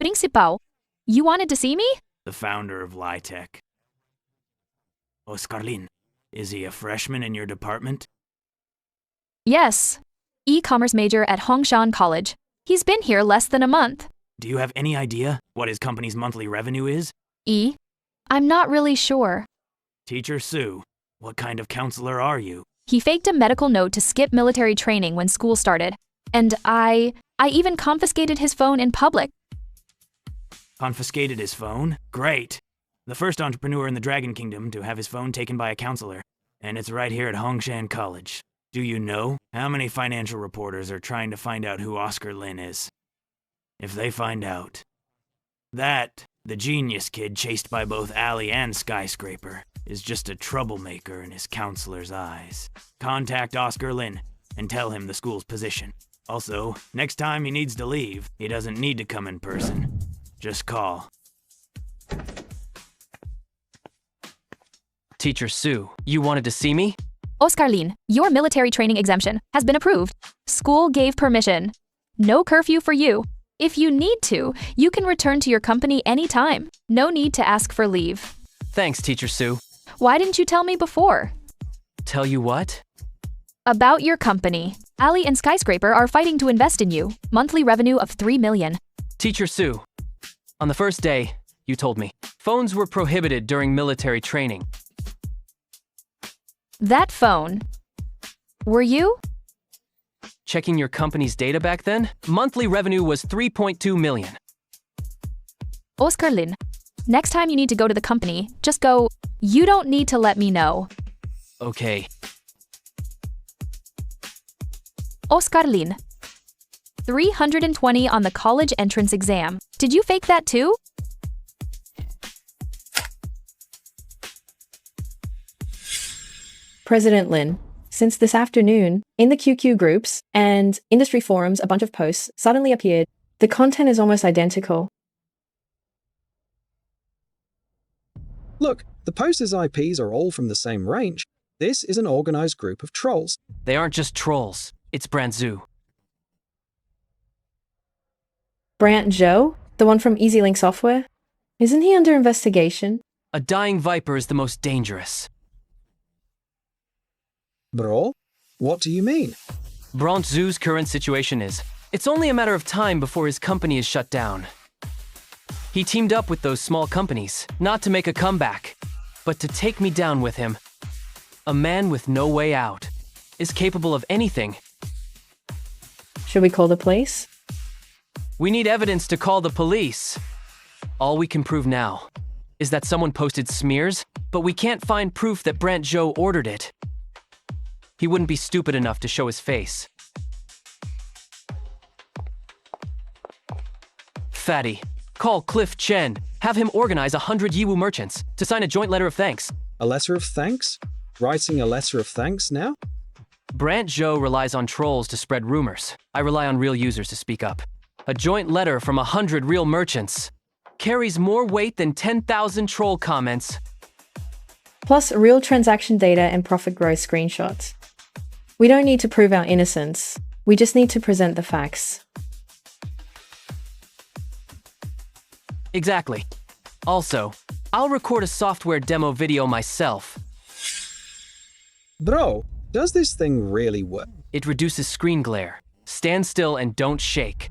Principal, you wanted to see me? The founder of Litech. Oscar Lin, is he a freshman in your department? Yes. E-commerce major at Hongshan College. He's been here less than a month. Do you have any idea what his company's monthly revenue is? I'm not really sure. Teacher Sue, what kind of counselor are you? He faked a medical note to skip military training when school started. And I even confiscated his phone in public. Confiscated his phone? Great. The first entrepreneur in the Dragon Kingdom to have his phone taken by a counselor. And it's right here at Hongshan College. Do you know how many financial reporters are trying to find out who Oscar Lin is? If they find out that the genius kid chased by both Ali and Skyscraper is just a troublemaker in his counselor's eyes, contact Oscar Lin and tell him the school's position. Also, next time he needs to leave, he doesn't need to come in person. Just call. Teacher Sue, you wanted to see me? Oscar Lin, your military training exemption has been approved. School gave permission. No curfew for you. If you need to, you can return to your company anytime. No need to ask for leave. Thanks, Teacher Sue. Why didn't you tell me before? Tell you what? About your company. Ali and Skyscraper are fighting to invest in you. Monthly revenue of 3 million. Teacher Sue, on the first day, you told me, phones were prohibited during military training. That phone. Were you? Checking your company's data back then, monthly revenue was 3.2 million. Oscar Lin, next time you need to go to the company, just go, you don't need to let me know. Okay. Oscar Lin, 320 on the college entrance exam. Did you fake that too? President Lin, since this afternoon, in the QQ groups and industry forums, a bunch of posts suddenly appeared. The content is almost identical. Look, the posters' IPs are all from the same range. This is an organized group of trolls. They aren't just trolls. It's Brandzu. Brant Joe, the one from EasyLink Software? Isn't he under investigation? A dying viper is the most dangerous. Bro? What do you mean? Brandzu's current situation is, it's only a matter of time before his company is shut down. He teamed up with those small companies, not to make a comeback, but to take me down with him. A man with no way out is capable of anything. Should we call the police? We need evidence to call the police. All we can prove now is that someone posted smears, but we can't find proof that Brant Joe ordered it. He wouldn't be stupid enough to show his face. Fatty, call Cliff Chen. Have him organize 100 Yiwu merchants to sign a joint letter of thanks. A letter of thanks? Writing a letter of thanks now? Brant Joe relies on trolls to spread rumors. I rely on real users to speak up. A joint letter from 100 real merchants carries more weight than 10,000 troll comments. Plus real transaction data and profit growth screenshots. We don't need to prove our innocence. We just need to present the facts. Exactly. Also, I'll record a software demo video myself. Bro, does this thing really work? It reduces screen glare. Stand still and don't shake.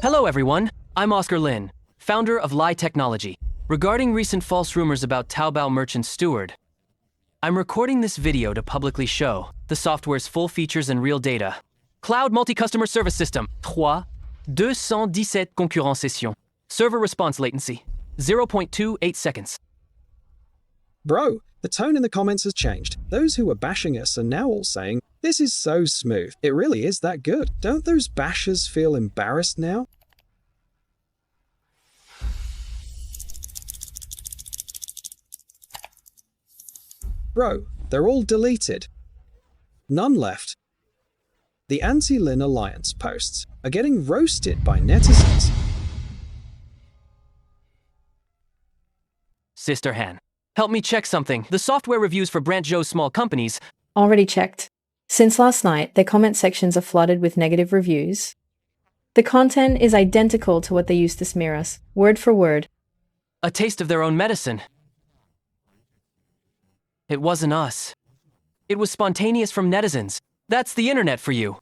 Hello everyone, I'm Oscar Lin, founder of Lie Technology. Regarding recent false rumors about Taobao Merchant Steward, I'm recording this video to publicly show the software's full features and real data. Cloud Multi-Customer Service System, 217 concurrent sessions. Server response latency, 0.28 seconds. Bro, the tone in the comments has changed. Those who were bashing us are now all saying, this is so smooth. It really is that good. Don't those bashers feel embarrassed now? Bro, they're all deleted. None left. The Anti-Lin Alliance posts are getting roasted by netizens. Sister Han, help me check something. The software reviews for Brant Joe's small companies. Already checked. Since last night, their comment sections are flooded with negative reviews. The content is identical to what they used to smear us, word for word. A taste of their own medicine. It wasn't us. It was spontaneous from netizens. That's the internet for you.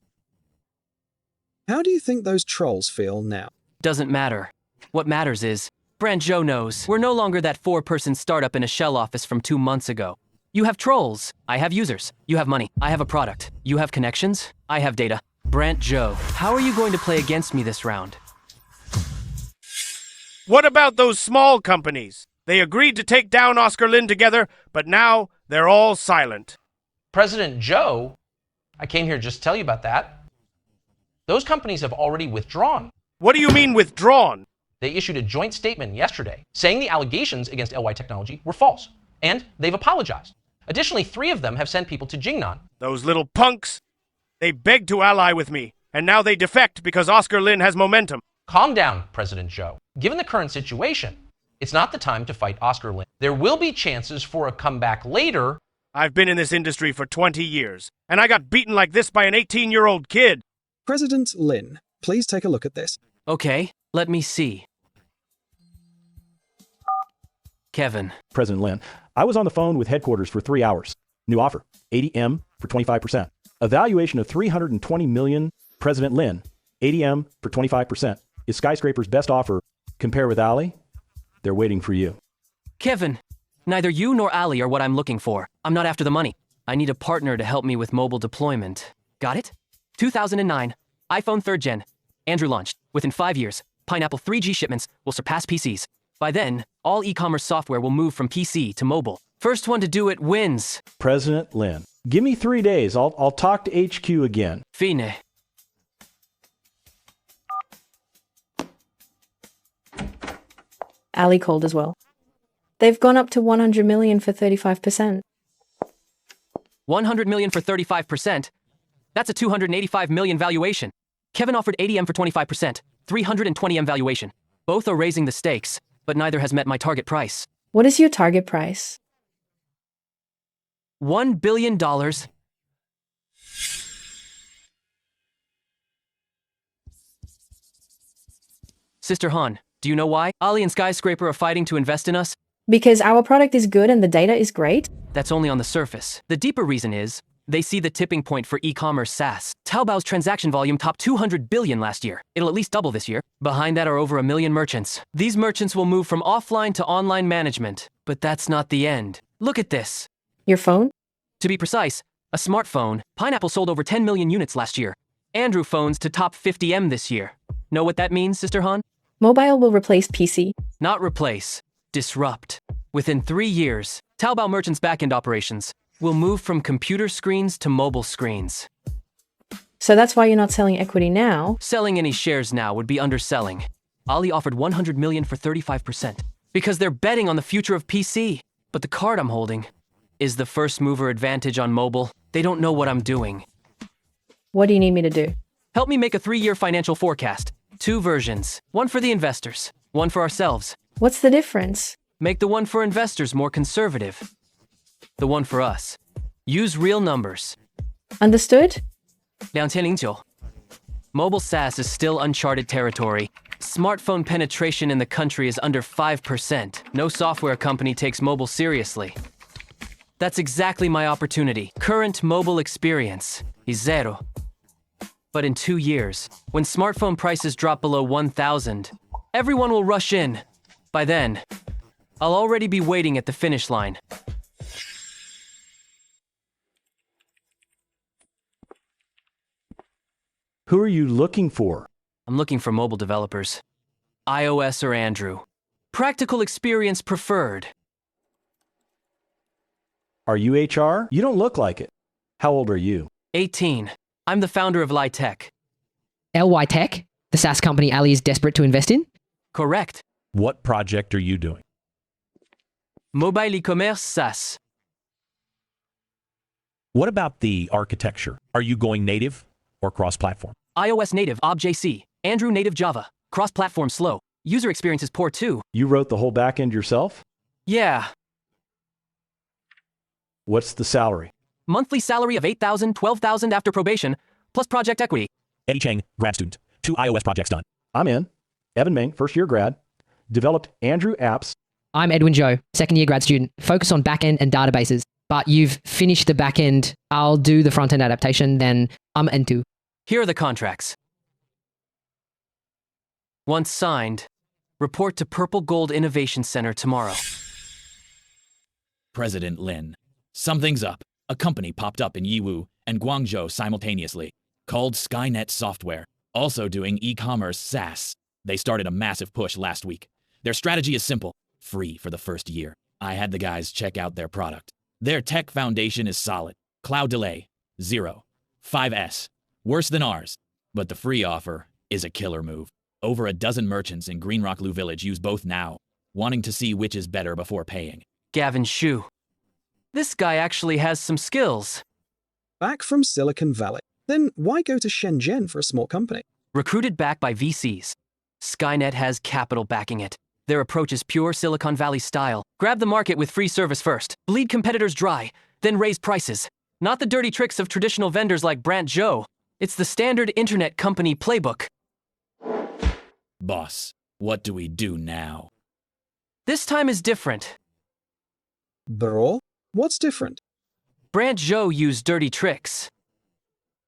How do you think those trolls feel now? Doesn't matter. What matters is, Brant Joe knows we're no longer that 4-person startup in a shell office from 2 months ago. You have trolls, I have users. You have money, I have a product. You have connections, I have data. Brant Joe, how are you going to play against me this round? What about those small companies? They agreed to take down Oscar Lin together, but now they're all silent. President Joe, I came here just to tell you about that. Those companies have already withdrawn. What do you mean withdrawn? They issued a joint statement yesterday saying the allegations against LY Technology were false, and they've apologized. Additionally, 3 of them have sent people to Jingnan. Those little punks! They begged to ally with me, and now they defect because Oscar Lin has momentum. Calm down, President Joe. Given the current situation, it's not the time to fight Oscar Lin. There will be chances for a comeback later. I've been in this industry for 20 years, and I got beaten like this by an 18-year-old kid. President Lin, please take a look at this. Okay, let me see. Kevin. President Lin, I was on the phone with headquarters for 3 hours. New offer, 80M for 25%. Evaluation of 320 million. President Lin, 80M for 25%. Is Skyscraper's best offer. Compare with Ali? They're waiting for you. Kevin, neither you nor Ali are what I'm looking for. I'm not after the money. I need a partner to help me with mobile deployment. Got it? 2009, iPhone 3rd Gen. Andrew launched. Within 5 years, Pineapple 3G shipments will surpass PCs. By then, all e-commerce software will move from PC to mobile. First one to do it wins. President Lin, give me 3 days. I'll talk to HQ again. Fine. Ali called as well. They've gone up to 100 million for 35%. 100 million for 35%. That's a 285 million valuation. Kevin offered 80M for 25%, 320M valuation. Both are raising the stakes, but neither has met my target price. What is your target price? $1 billion. Sister Han, do you know why Ali and Skyscraper are fighting to invest in us? Because our product is good and the data is great? That's only on the surface. The deeper reason is, they see the tipping point for e-commerce SaaS. Taobao's transaction volume topped 200 billion last year. It'll at least double this year. Behind that are over 1 million merchants. These merchants will move from offline to online management. But that's not the end. Look at this. Your phone? To be precise, a smartphone. Pineapple sold over 10 million units last year. Andrew phones to top 50M this year. Know what that means, Sister Han? Mobile will replace PC. Not replace. Disrupt. Within 3 years, Taobao merchants' backend operations will move from computer screens to mobile screens. So that's why you're not selling equity now? Selling any shares now would be underselling. Ali offered 100 million for 35%, because they're betting on the future of PC. But the card I'm holding is the first mover advantage on mobile. They don't know what I'm doing. What do you need me to do? Help me make a 3-year financial forecast. 2 versions. One for the investors, one for ourselves. What's the difference? Make the one for investors more conservative. The one for us. Use real numbers. Understood? 2009. Mobile SaaS is still uncharted territory. Smartphone penetration in the country is under 5%. No software company takes mobile seriously. That's exactly my opportunity. Current mobile experience is zero. But in 2 years, when smartphone prices drop below 1,000, everyone will rush in. By then, I'll already be waiting at the finish line. Who are you looking for? I'm looking for mobile developers. iOS or Andrew. Practical experience preferred. Are you HR? You don't look like it. How old are you? 18. I'm the founder of Ly Tech. LY Tech, the SaaS company Ali is desperate to invest in? Correct. What project are you doing? Mobile e-commerce SaaS. What about the architecture? Are you going native or cross-platform? iOS native Objc-C, Andrew native Java. Cross-platform slow. User experience is poor too. You wrote the whole backend yourself? Yeah. What's the salary? Monthly salary of 8,000, 12,000 after probation, plus project equity. Eddie Chang, grad student. 2 iOS projects done. I'm in. Evan Meng, first-year grad. Developed Andrew apps. I'm Edwin Joe, second-year grad student. Focus on backend and databases. But you've finished the backend. I'll do the front-end adaptation, then I'm into. Here are the contracts. Once signed, report to Purple Gold Innovation Center tomorrow. President Lin. Something's up. A company popped up in Yiwu and Guangzhou simultaneously, called Skynet Software, also doing e-commerce SaaS. They started a massive push last week. Their strategy is simple, free for the first year. I had the guys check out their product. Their tech foundation is solid. Cloud delay, 0. 5S, worse than ours. But the free offer is a killer move. Over a dozen merchants in Green Rock Lu Village use both now, wanting to see which is better before paying. Gavin Shu. This guy actually has some skills. Back from Silicon Valley. Then why go to Shenzhen for a small company? Recruited back by VCs. Skynet has capital backing it. Their approach is pure Silicon Valley style. Grab the market with free service first. Bleed competitors dry, then raise prices. Not the dirty tricks of traditional vendors like Brant Joe. It's the standard internet company playbook. Boss, what do we do now? This time is different. Bro? What's different? Brant Joe used dirty tricks.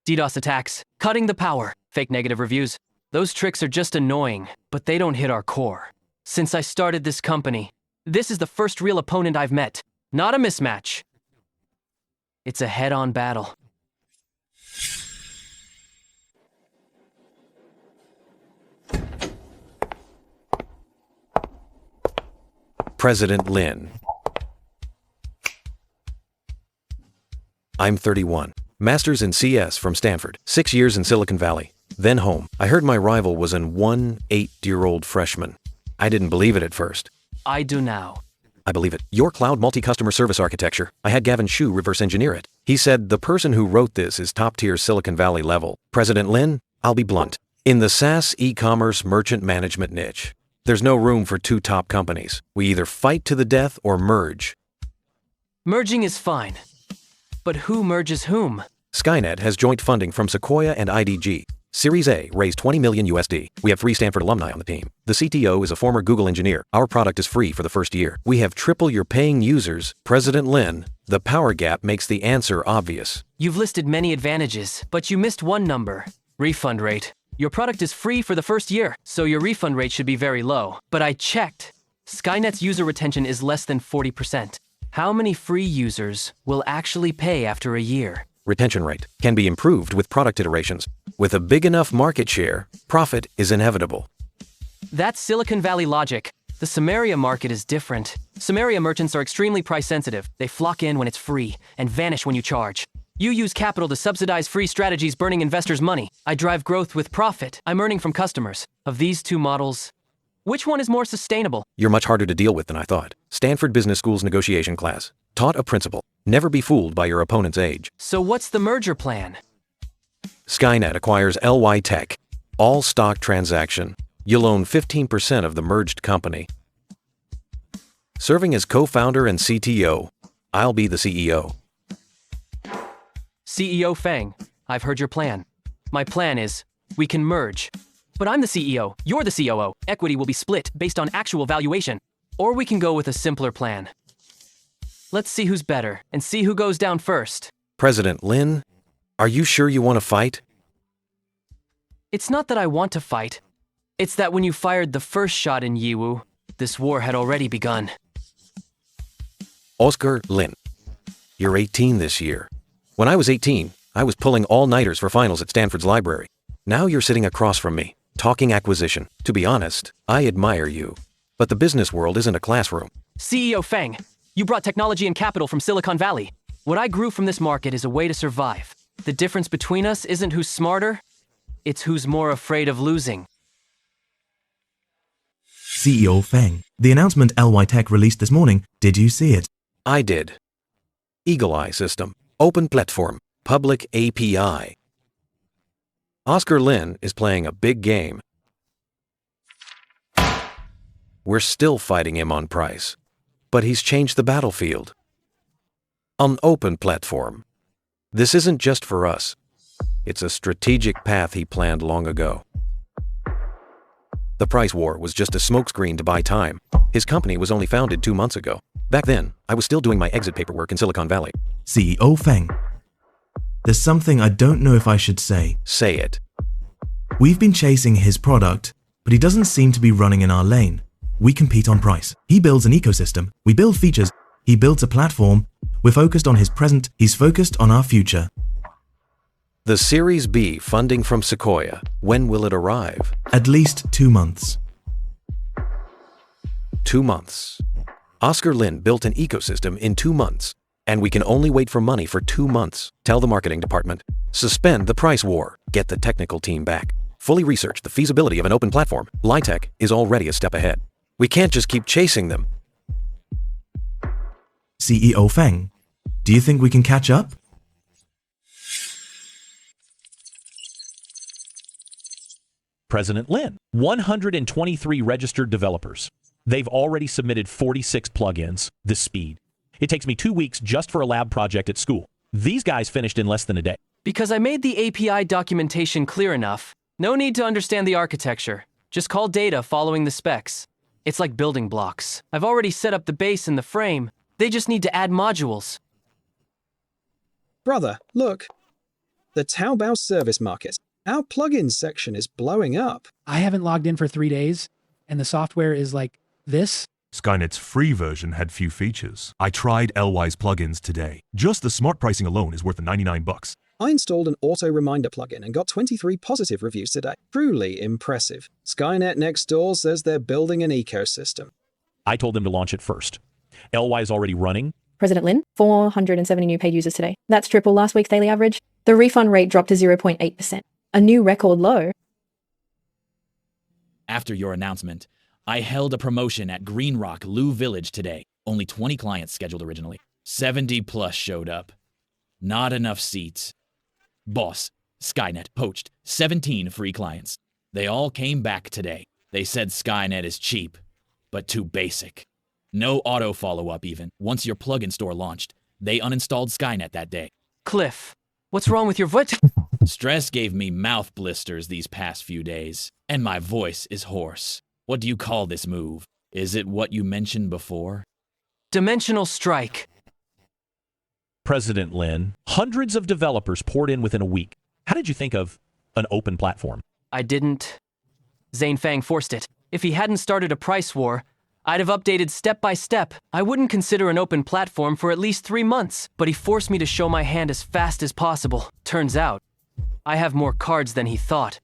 DDoS attacks, cutting the power, fake negative reviews. Those tricks are just annoying, but they don't hit our core. Since I started this company, this is the first real opponent I've met. Not a mismatch. It's a head-on battle. President Lin. I'm 31. Masters in CS from Stanford. 6 years in Silicon Valley. Then home. I heard my rival was an 8-year-old freshman. I didn't believe it at first. I do now. I believe it. Your cloud multi-customer service architecture. I had Gavin Shu reverse engineer it. He said the person who wrote this is top-tier Silicon Valley level. President Lin, I'll be blunt. In the SaaS e-commerce merchant management niche, there's no room for two top companies. We either fight to the death or merge. Merging is fine. But who merges whom? Skynet has joint funding from Sequoia and IDG. Series A raised 20 million USD. We have 3 Stanford alumni on the team. The CTO is a former Google engineer. Our product is free for the first year. We have triple your paying users. President Lin, the power gap makes the answer obvious. You've listed many advantages, but you missed one number. Refund rate. Your product is free for the first year, so your refund rate should be very low. But I checked. Skynet's user retention is less than 40%. How many free users will actually pay after a year? Retention rate can be improved with product iterations. With a big enough market share, profit is inevitable. That's Silicon Valley logic. The Samaria market is different. Samaria merchants are extremely price sensitive. They flock in when it's free and vanish when you charge. You use capital to subsidize free strategies burning investors' money. I drive growth with profit. I'm earning from customers. Of these two models, which one is more sustainable? You're much harder to deal with than I thought. Stanford Business School's negotiation class taught a principle. Never be fooled by your opponent's age. So what's the merger plan? Skynet acquires LY Tech. All stock transaction. You'll own 15% of the merged company. Serving as co-founder and CTO, I'll be the CEO. CEO Feng, I've heard your plan. My plan is, we can merge. But I'm the CEO, you're the COO. Equity will be split based on actual valuation. Or we can go with a simpler plan. Let's see who's better, and see who goes down first. President Lin, are you sure you want to fight? It's not that I want to fight. It's that when you fired the first shot in Yiwu, this war had already begun. Oscar Lin, you're 18 this year. When I was 18, I was pulling all-nighters for finals at Stanford's library. Now you're sitting across from me, talking acquisition. To be honest, I admire you. But the business world isn't a classroom. CEO Feng, you brought technology and capital from Silicon Valley. What I grew from this market is a way to survive. The difference between us isn't who's smarter, it's who's more afraid of losing. CEO Feng, the announcement LY Tech released this morning, did you see it? I did. Eagle Eye System. Open platform. Public API. Oscar Lin is playing a big game. We're still fighting him on price, but he's changed the battlefield. An open platform. This isn't just for us. It's a strategic path he planned long ago. The price war was just a smokescreen to buy time. His company was only founded 2 months ago. Back then, I was still doing my exit paperwork in Silicon Valley. CEO Feng, there's something I don't know if I should say. Say it. We've been chasing his product, but he doesn't seem to be running in our lane. We compete on price. He builds an ecosystem. We build features. He builds a platform. We're focused on his present. He's focused on our future. The Series B funding from Sequoia, when will it arrive? At least 2 months. 2 months. Oscar Lin built an ecosystem in 2 months, and we can only wait for money for 2 months. Tell the marketing department. Suspend the price war. Get the technical team back. Fully research the feasibility of an open platform. Litech is already a step ahead. We can't just keep chasing them. CEO Feng, do you think we can catch up? President Lin, 123 registered developers. They've already submitted 46 plugins. This speed. It takes me 2 weeks just for a lab project at school. These guys finished in less than a day. Because I made the API documentation clear enough. No need to understand the architecture. Just call data following the specs. It's like building blocks. I've already set up the base and the frame. They just need to add modules. Brother, look. The Taobao service market. Our plugins section is blowing up. I haven't logged in for 3 days, and the software is like this. Skynet's free version had few features. I tried LY's plugins today. Just the smart pricing alone is worth $99. I installed an auto reminder plugin and got 23 positive reviews today. Truly impressive. Skynet next door says they're building an ecosystem. I told them to launch it first. LY is already running. President Lin, 470 new paid users today. That's triple last week's daily average. The refund rate dropped to 0.8%. A new record low. After your announcement, I held a promotion at Green Rock Lou Village today. Only 20 clients scheduled originally. 70 plus showed up. Not enough seats. Boss, Skynet poached 17 free clients. They all came back today. They said Skynet is cheap, but too basic. No auto follow-up even. Once your plugin store launched, they uninstalled Skynet that day. Cliff, what's wrong with your voice? Stress gave me mouth blisters these past few days, and my voice is hoarse. What do you call this move? Is it what you mentioned before? Dimensional strike. President Lin, hundreds of developers poured in within a week. How did you think of an open platform? I didn't. Zane Fang forced it. If he hadn't started a price war, I'd have updated step by step. I wouldn't consider an open platform for at least 3 months, but he forced me to show my hand as fast as possible. Turns out, I have more cards than he thought.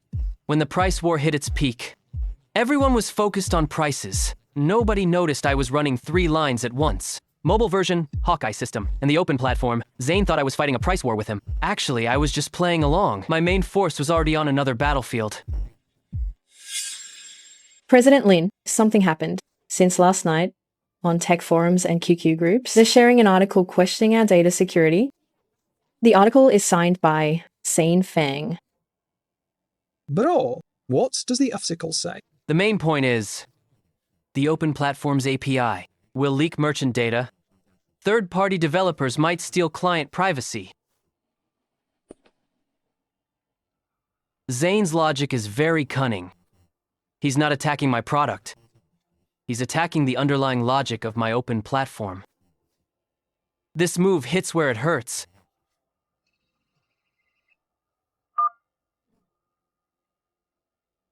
When the price war hit its peak, everyone was focused on prices. Nobody noticed I was running 3 lines at once. Mobile version, Hawkeye system, and the open platform. Zane thought I was fighting a price war with him. Actually, I was just playing along. My main force was already on another battlefield. President Lin, something happened. Since last night, on tech forums and QQ groups, they're sharing an article questioning our data security. The article is signed by Zane Fang. Bro, what does the article say? The main point is, the open platform's API will leak merchant data. Third-party developers might steal client privacy. Zane's logic is very cunning. He's not attacking my product. He's attacking the underlying logic of my open platform. This move hits where it hurts.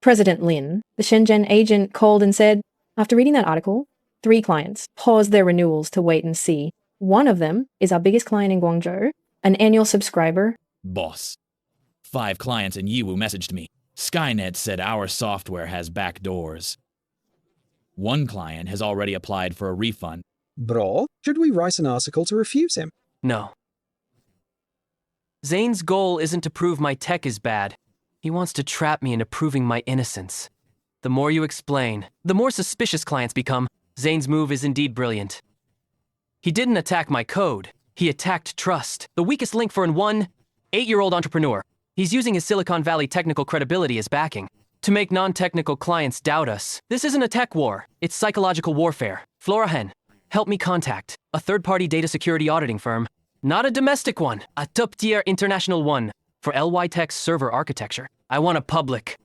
President Lin, the Shenzhen agent, called and said, after reading that article, 3 clients paused their renewals to wait and see. One of them is our biggest client in Guangzhou, an annual subscriber. Boss, 5 clients in Yiwu messaged me. Skynet said our software has backdoors. One client has already applied for a refund. Bro, should we write an article to refute him? No. Zane's goal isn't to prove my tech is bad. He wants to trap me into proving my innocence. The more you explain, the more suspicious clients become. Zane's move is indeed brilliant. He didn't attack my code. He attacked trust, the weakest link for an 8-year-old entrepreneur. He's using his Silicon Valley technical credibility as backing to make non-technical clients doubt us. This isn't a tech war. It's psychological warfare. Florahen, help me contact a third-party data security auditing firm. Not a domestic one, a top-tier international one for LY Tech's server architecture. I want a public,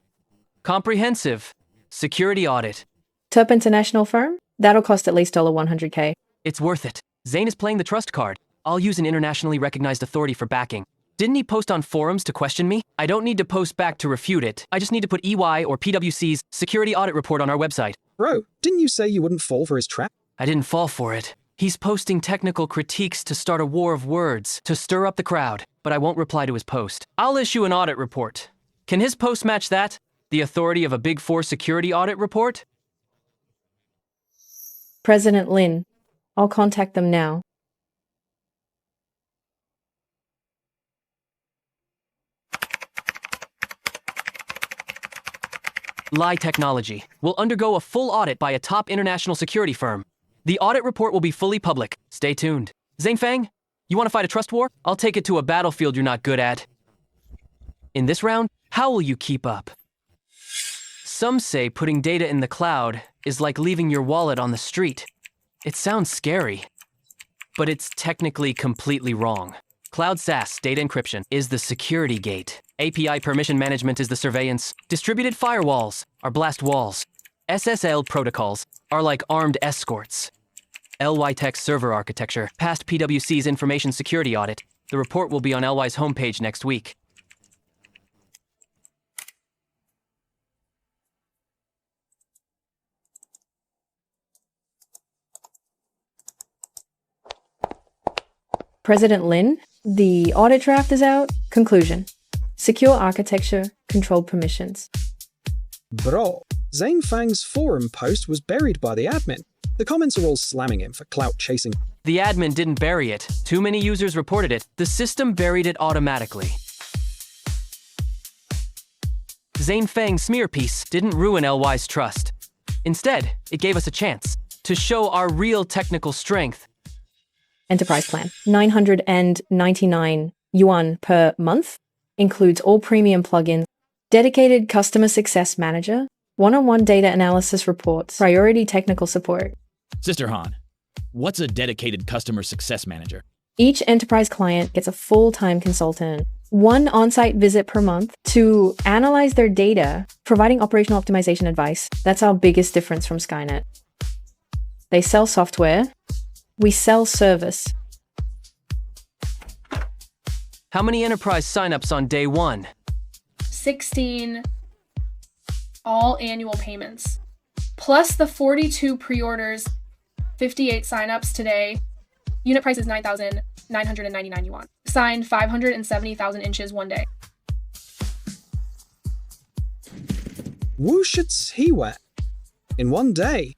comprehensive security audit. Top international firm? That'll cost at least $100K. It's worth it. Zane is playing the trust card. I'll use an internationally recognized authority for backing. Didn't he post on forums to question me? I don't need to post back to refute it. I just need to put EY or PwC's security audit report on our website. Bro, didn't you say you wouldn't fall for his trap? I didn't fall for it. He's posting technical critiques to start a war of words, to stir up the crowd, but I won't reply to his post. I'll issue an audit report. Can his post match that? The authority of a Big 4 security audit report? President Lin, I'll contact them now. Lie Technology will undergo a full audit by a top international security firm. The audit report will be fully public. Stay tuned. Zane Fang, you want to fight a trust war? I'll take it to a battlefield you're not good at. In this round, how will you keep up? Some say putting data in the cloud is like leaving your wallet on the street. It sounds scary, but it's technically completely wrong. Cloud SaaS data encryption is the security gate. API permission management is the surveillance. Distributed firewalls are blast walls. SSL protocols are like armed escorts. LY Tech's server architecture passed PwC's information security audit. The report will be on LY's homepage next week. President Lin, the audit draft is out. Conclusion. Secure architecture, controlled permissions. Bro, Zane Fang's forum post was buried by the admin. The comments are all slamming him for clout chasing. The admin didn't bury it. Too many users reported it. The system buried it automatically. Zane Fang's smear piece didn't ruin LY's trust. Instead, it gave us a chance to show our real technical strength. Enterprise plan, 999 yuan per month, includes all premium plugins, dedicated customer success manager, one-on-one data analysis reports, priority technical support. Sister Han, what's a dedicated customer success manager? Each enterprise client gets a full-time consultant, one on-site visit per month to analyze their data, providing operational optimization advice. That's our biggest difference from Skynet. They sell software. We sell service. How many enterprise signups on day 1? 16 all annual payments, plus the 42 pre-orders, 58 signups today. Unit price is 9,999 yuan. Signed 570,000 inches one day. Wu should he wet in one day.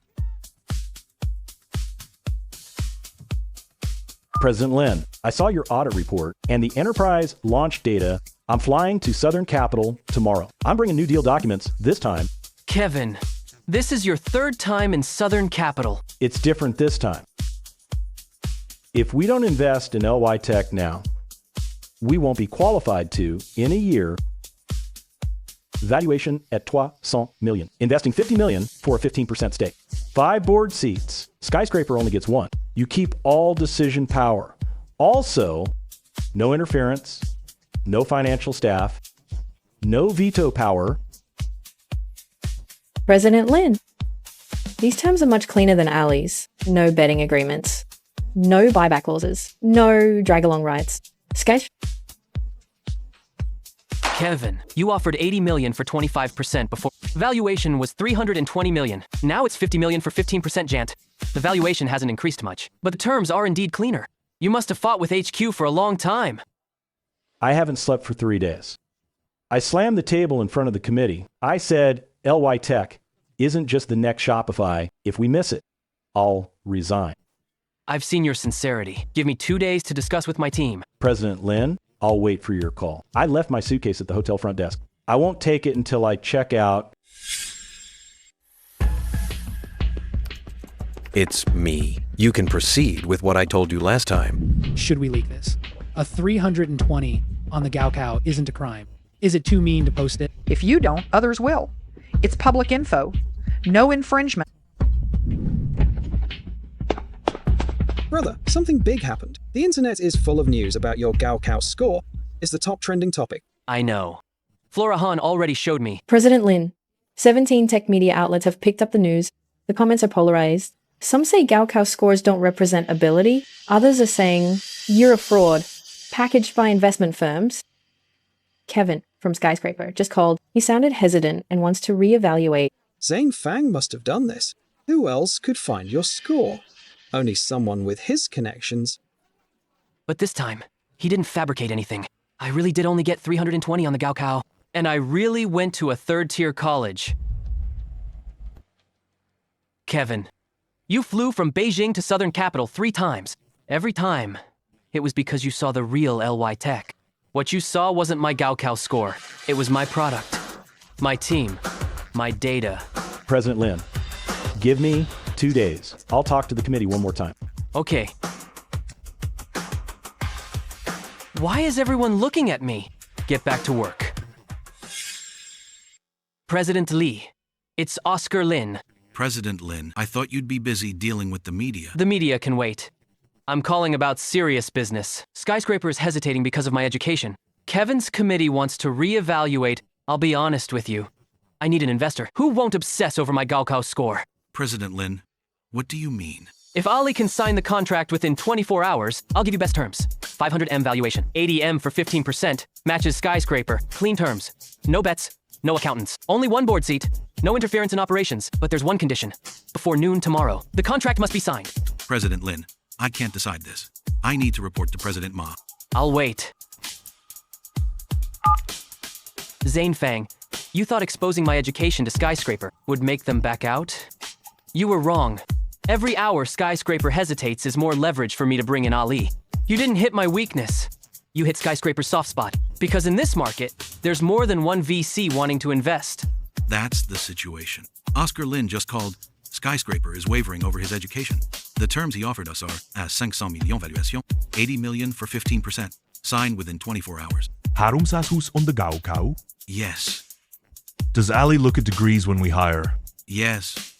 President Lin, I saw your audit report and the enterprise launch data. I'm flying to Southern Capital tomorrow. I'm bringing new deal documents this time. Kevin, this is your 3rd time in Southern Capital. It's different this time. If we don't invest in LY Tech now, we won't be qualified to, in a year, valuation at 300 million. Investing 50 million for a 15% stake. 5 board seats. Skyscraper only gets 1. You keep all decision power. Also, no interference, no financial staff, no veto power. President Lin, these terms are much cleaner than Ali's. No betting agreements. No buyback clauses. No drag-along rights. Kevin, you offered 80 million for 25% before. Valuation was 320 million. Now it's 50 million for 15%, Jant. The valuation hasn't increased much, but the terms are indeed cleaner. You must have fought with HQ for a long time. I haven't slept for 3 days. I slammed the table in front of the committee. I said, LY Tech isn't just the next Shopify. If we miss it, I'll resign. I've seen your sincerity. Give me 2 days to discuss with my team. President Lin, I'll wait for your call. I left my suitcase at the hotel front desk. I won't take it until I check out. It's me. You can proceed with what I told you last time. Should we leak this? A 320 on the Gaokao isn't a crime. Is it too mean to post it? If you don't, others will. It's public info. No infringement. Brother, something big happened. The internet is full of news about your Gaokao score. It's the top trending topic. I know. Flora Han already showed me. President Lin, 17 tech media outlets have picked up the news. The comments are polarized. Some say Gaokao scores don't represent ability. Others are saying, you're a fraud, packaged by investment firms. Kevin from Skyscraper just called. He sounded hesitant and wants to reevaluate. Zane Fang must have done this. Who else could find your score? Only someone with his connections. But this time, he didn't fabricate anything. I really did only get 320 on the Gaokao. And I really went to a 3rd-tier college. Kevin, you flew from Beijing to Southern Capital 3 times. Every time, it was because you saw the real LY Tech. What you saw wasn't my Gaokao score. It was my product, my team, my data. President Lin, give me 2 days. I'll talk to the committee one more time. Okay. Why is everyone looking at me? Get back to work. President Lee, it's Oscar Lin. President Lin, I thought you'd be busy dealing with the media. The media can wait. I'm calling about serious business. Skyscraper is hesitating because of my education. Kevin's committee wants to reevaluate. I'll be honest with you. I need an investor who won't obsess over my Gaokao score. President Lin, what do you mean? If Ali can sign the contract within 24 hours, I'll give you best terms. 500M valuation, 80M for 15%, matches Skyscraper, clean terms. No bets, no accountants. Only 1 board seat, no interference in operations, but there's one condition. Before noon tomorrow, the contract must be signed. President Lin, I can't decide this. I need to report to President Ma. I'll wait. Zane Fang, you thought exposing my education to Skyscraper would make them back out? You were wrong. Every hour Skyscraper hesitates is more leverage for me to bring in Ali. You didn't hit my weakness. You hit Skyscraper's soft spot. Because in this market, there's more than one VC wanting to invest. That's the situation. Oscar Lin just called. Skyscraper is wavering over his education. The terms he offered us are à 500 millions valuation, 80 million for 15%. Sign within 24 hours. Harumsashus on the Gaokau? Yes. Does Ali look at degrees when we hire? Yes.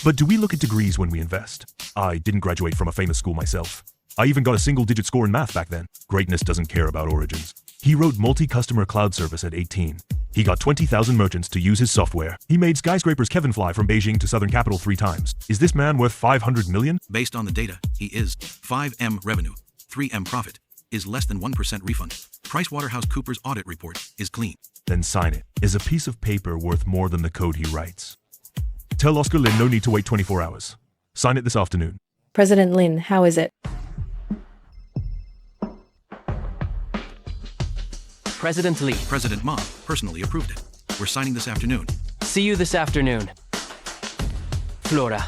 But do we look at degrees when we invest? I didn't graduate from a famous school myself. I even got a single-digit score in math back then. Greatness doesn't care about origins. He wrote multi-customer cloud service at 18. He got 20,000 merchants to use his software. He made skyscrapers Kevin fly from Beijing to Southern Capital 3 times. Is this man worth 500 million? Based on the data, he is. 5M revenue, 3M profit, is less than 1% refund. PricewaterhouseCoopers audit report is clean. Then sign it. Is a piece of paper worth more than the code he writes? Tell Oscar Lin no need to wait 24 hours. Sign it this afternoon. President Lin, how is it? President Lee. President Ma personally approved it. We're signing this afternoon. See you this afternoon. Flora.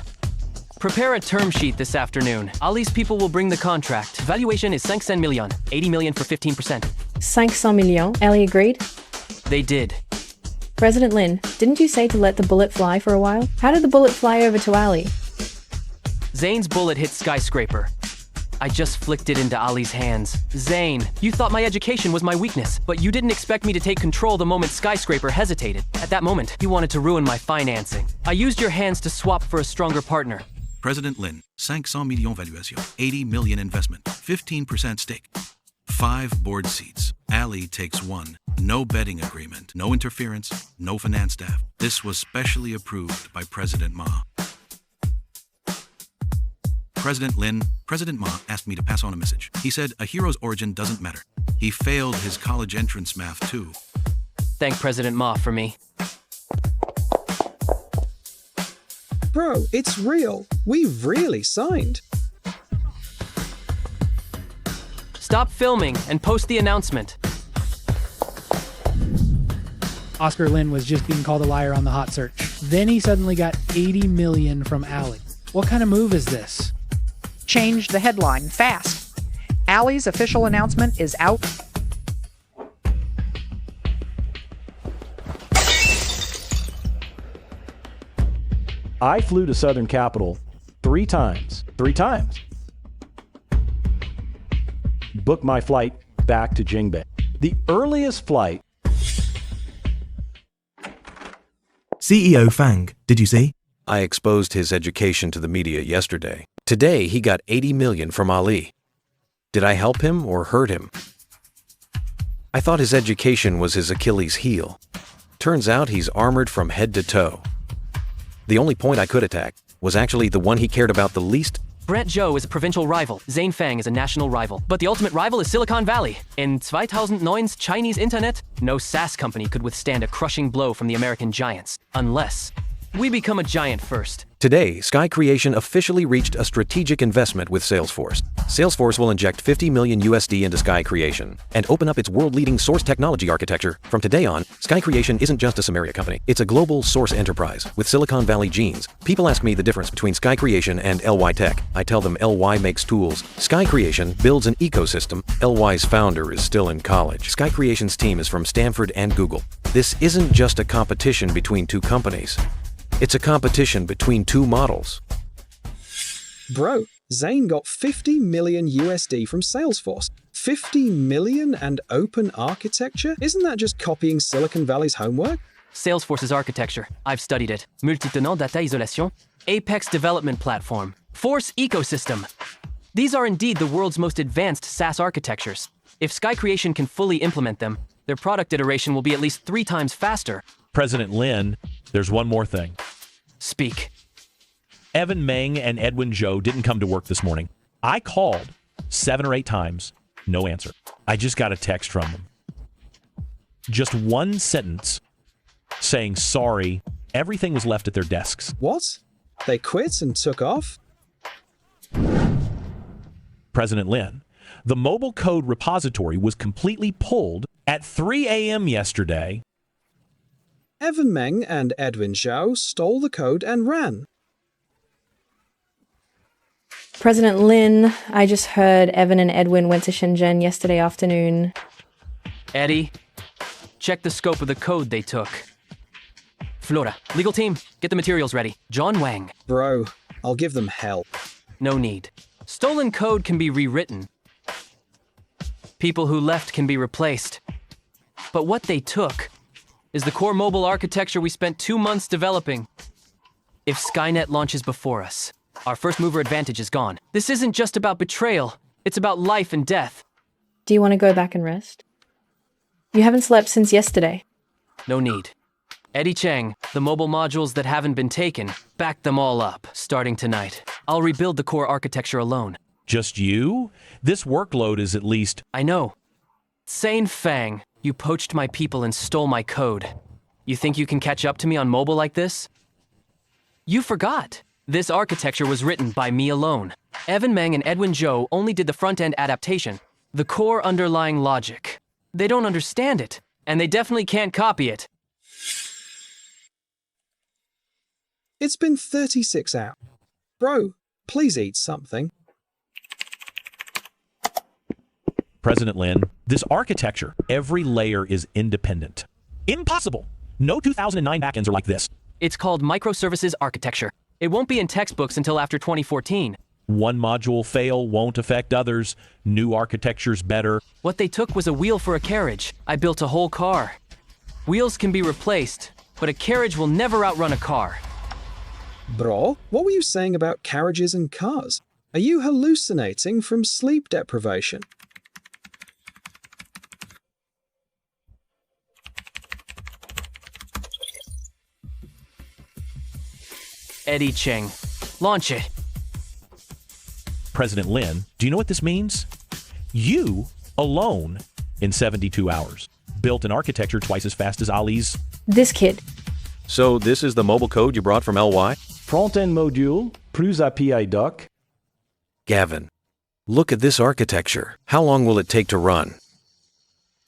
Prepare a term sheet this afternoon. Ali's people will bring the contract. Valuation is 500 million, 80 million for 15%. 500 millions. Ali agreed? They did. President Lin, didn't you say to let the bullet fly for a while? How did the bullet fly over to Ali? Zane's bullet hit skyscraper. I just flicked it into Ali's hands. Zane, you thought my education was my weakness, but you didn't expect me to take control the moment skyscraper hesitated. At that moment, you wanted to ruin my financing. I used your hands to swap for a stronger partner. President Lin, 500 millions valuation, 80 million investment, 15% stake, 5 board seats. Ali takes 1. No betting agreement, no interference, no finance staff. This was specially approved by President Ma. President Lin, President Ma asked me to pass on a message. He said a hero's origin doesn't matter. He failed his college entrance math too. Thank President Ma for me. Bro, it's real. We've really signed. Stop filming and post the announcement. Oscar Lin was just being called a liar on the hot search. Then he suddenly got 80 million from Ali. What kind of move is this? Changed the headline fast. Ali's official announcement is out. I flew to Southern Capital 3 times. 3 times. Booked my flight back to Jingbei. The earliest flight. CEO Fang, did you see? I exposed his education to the media yesterday. Today, he got 80 million from Ali. Did I help him or hurt him? I thought his education was his Achilles heel. Turns out he's armored from head to toe. The only point I could attack was actually the one he cared about the least. Brett Zhou is a provincial rival. Zane Fang is a national rival. But the ultimate rival is Silicon Valley. In 2009's Chinese internet, no SaaS company could withstand a crushing blow from the American giants. Unless we become a giant first. Today, Sky Creation officially reached a strategic investment with Salesforce. Salesforce will inject 50 million USD into Sky Creation and open up its world-leading source technology architecture. From today on, Sky Creation isn't just a Samaria company. It's a global source enterprise with Silicon Valley genes. People ask me the difference between Sky Creation and LY Tech. I tell them LY makes tools. Sky Creation builds an ecosystem. LY's founder is still in college. Sky Creation's team is from Stanford and Google. This isn't just a competition between 2 companies. It's a competition between 2 models. Bro, Zane got 50 million USD from Salesforce. 50 million and open architecture? Isn't that just copying Silicon Valley's homework? Salesforce's architecture. I've studied it. Multi-tenant data isolation. Apex development platform. Force ecosystem. These are indeed the world's most advanced SaaS architectures. If Sky Creation can fully implement them, their product iteration will be at least 3 times faster. President Lin, there's one more thing. Speak. Evan Meng and Edwin Zhou didn't come to work this morning. I called 7 or 8 times, no answer. I just got a text from them. Just one sentence saying, sorry, everything was left at their desks. What? They quit and took off? President Lin, the mobile code repository was completely pulled at 3 a.m. yesterday. Evan Meng and Edwin Zhou stole the code and ran. President Lin, I just heard Evan and Edwin went to Shenzhen yesterday afternoon. Eddie, check the scope of the code they took. Flora, legal team, get the materials ready. John Wang. Bro, I'll give them hell. No need. Stolen code can be rewritten. People who left can be replaced. But what they took is the core mobile architecture we spent 2 months developing. If Skynet launches before us, our first mover advantage is gone. This isn't just about betrayal, it's about life and death. Do you want to go back and rest? You haven't slept since yesterday. No need. Eddie Cheng, the mobile modules that haven't been taken, back them all up, starting tonight. I'll rebuild the core architecture alone. Just you? This workload is at least... I know. Sane Fang, you poached my people and stole my code. You think you can catch up to me on mobile like this? You forgot. This architecture was written by me alone. Evan Meng and Edwin Zhou only did the front-end adaptation, the core underlying logic. They don't understand it, and they definitely can't copy it. It's been 36 hours. Bro, please eat something. President Lin, this architecture, every layer is independent. Impossible! No 2009 backends are like this. It's called microservices architecture. It won't be in textbooks until after 2014. One module fail won't affect others. New architecture's better. What they took was a wheel for a carriage. I built a whole car. Wheels can be replaced, but a carriage will never outrun a car. Bro, what were you saying about carriages and cars? Are you hallucinating from sleep deprivation? Eddie Cheng, launch it. President Lin, do you know what this means? You, alone, in 72 hours, built an architecture twice as fast as Ali's. This kid. So this is the mobile code you brought from LY? Front-end module, plus API doc. Gavin, look at this architecture. How long will it take to run?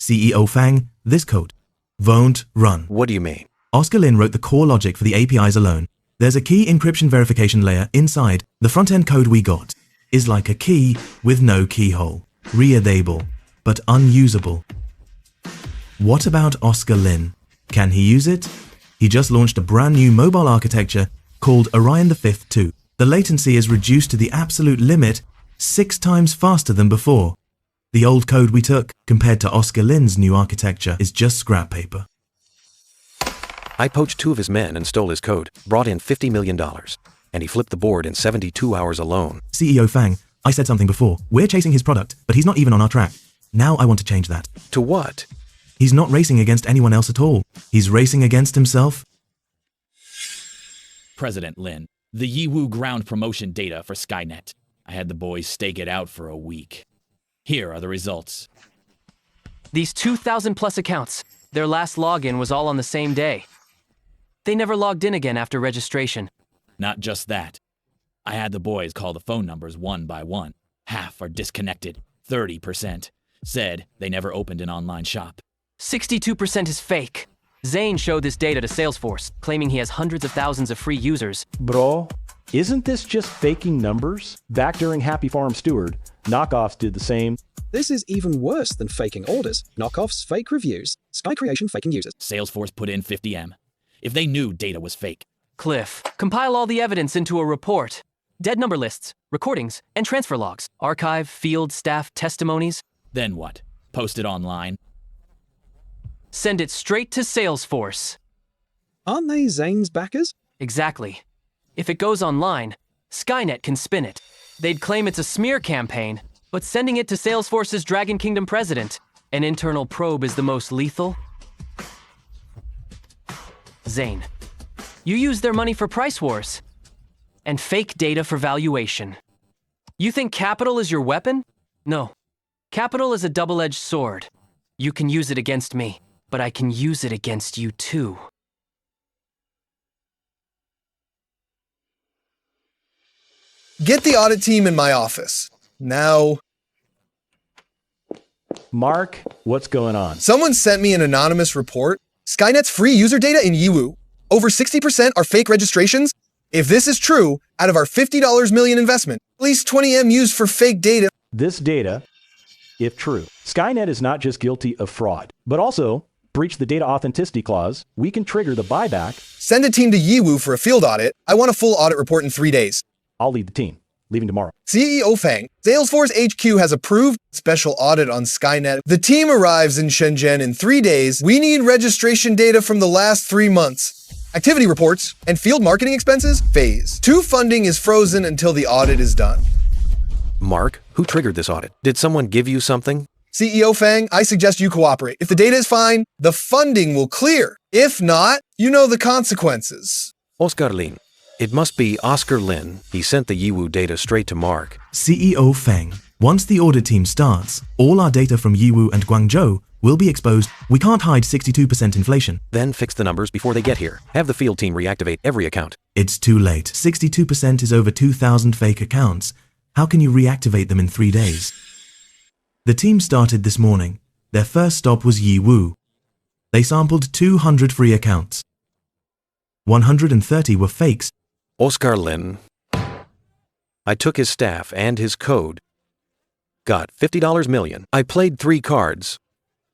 CEO Fang, this code won't run. What do you mean? Oscar Lin wrote the core logic for the APIs alone. There's a key encryption verification layer inside. The front-end code we got is like a key with no keyhole. Readable, but unusable. What about Oscar Lin? Can he use it? He just launched a brand new mobile architecture called Orion V 2. The latency is reduced to the absolute limit 6 times faster than before. The old code we took, compared to Oscar Lin's new architecture, is just scrap paper. I poached 2 of his men and stole his code, brought in $50 million, and he flipped the board in 72 hours alone. CEO Fang, I said something before. We're chasing his product, but he's not even on our track. Now I want to change that. To what? He's not racing against anyone else at all. He's racing against himself. President Lin, the Yiwu ground promotion data for Skynet. I had the boys stake it out for a week. Here are the results. These 2,000 plus accounts, their last login was all on the same day. They never logged in again after registration. Not just that. I had the boys call the phone numbers one by one. Half are disconnected. 30% said they never opened an online shop. 62% is fake. Zane showed this data to Salesforce, claiming he has hundreds of thousands of free users. Bro, isn't this just faking numbers? Back during Happy Farm Steward, knockoffs did the same. This is even worse than faking orders, knockoffs, fake reviews, Sky Creation faking users. Salesforce put in 50M. If they knew data was fake. Cliff, compile all the evidence into a report. Dead number lists, recordings, and transfer logs. Archive, field, staff, testimonies. Then what? Post it online? Send it straight to Salesforce. Aren't they Zane's backers? Exactly. If it goes online, Skynet can spin it. They'd claim it's a smear campaign, but sending it to Salesforce's Dragon Kingdom president, an internal probe is the most lethal. Zane, you use their money for price wars and fake data for valuation. You think capital is your weapon? No. Capital is a double-edged sword. You can use it against me, but I can use it against you too. Get the audit team in my office. Now. Mark, what's going on? Someone sent me an anonymous report. Skynet's free user data in Yiwu. Over 60% are fake registrations. If this is true, out of our $50 million investment, at least 20 M used for fake data. This data, if true, Skynet is not just guilty of fraud, but also breached the data authenticity clause. We can trigger the buyback. Send a team to Yiwu for a field audit. I want a full audit report in 3 days. I'll lead the team, leaving tomorrow. CEO Fang, Salesforce HQ has approved special audit on Skynet. The team arrives in Shenzhen in 3 days. We need registration data from the last 3 months. Activity reports and field marketing expenses, phase 2 funding is frozen until the audit is done. Mark, who triggered this audit? Did someone give you something? CEO Fang, I suggest you cooperate. If the data is fine, the funding will clear. If not, you know the consequences. Oscar Lin. It must be Oscar Lin. He sent the Yiwu data straight to Mark. CEO Feng, once the audit team starts, all our data from Yiwu and Guangzhou will be exposed. We can't hide 62% inflation. Then fix the numbers before they get here. Have the field team reactivate every account. It's too late. 62% is over 2,000 fake accounts. How can you reactivate them in 3 days? The team started this morning. Their first stop was Yiwu. They sampled 200 free accounts. 130 were fakes. Oscar Lin. I took his staff and his code. Got $50 million. I played 3 cards.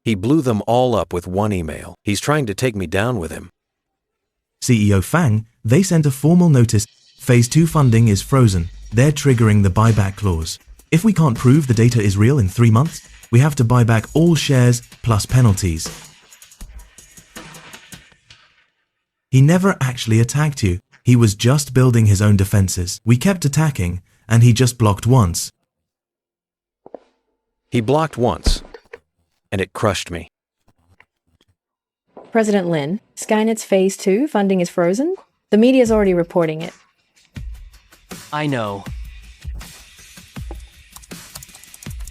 He blew them all up with 1 email. He's trying to take me down with him. CEO Fang, they sent a formal notice. Phase 2 funding is frozen. They're triggering the buyback clause. If we can't prove the data is real in 3 months, we have to buy back all shares plus penalties. He never actually attacked you. He was just building his own defenses. We kept attacking, and he just blocked once. He blocked once, and it crushed me. President Lin, Skynet's Phase 2 funding is frozen. The media's already reporting it. I know.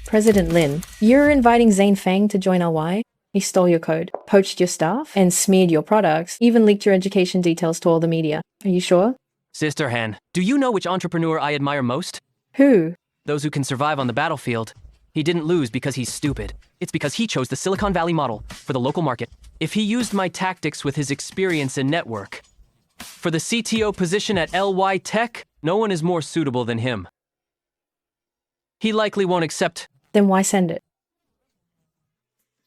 President Lin, you're inviting Zane Fang to join LY? He stole your code, poached your staff, and smeared your products, even leaked your education details to all the media. Are you sure? Sister Han, do you know which entrepreneur I admire most? Who? Those who can survive on the battlefield. He didn't lose because he's stupid. It's because he chose the Silicon Valley model for the local market. If he used my tactics with his experience and network, for the CTO position at LY Tech, no one is more suitable than him. He likely won't accept. Then why send it?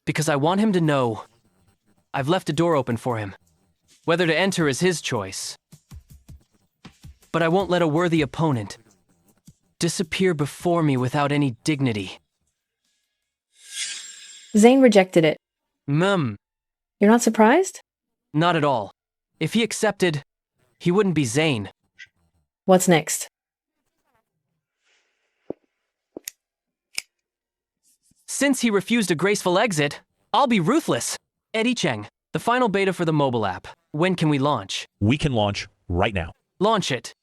Because I want him to know I've left a door open for him. Whether to enter is his choice. But I won't let a worthy opponent disappear before me without any dignity. Zane rejected it. You're not surprised? Not at all. If he accepted, he wouldn't be Zane. What's next? Since he refused a graceful exit, I'll be Ruthless. Eddie Cheng, the final beta for the mobile app. When can we launch? We can launch right now. Launch it.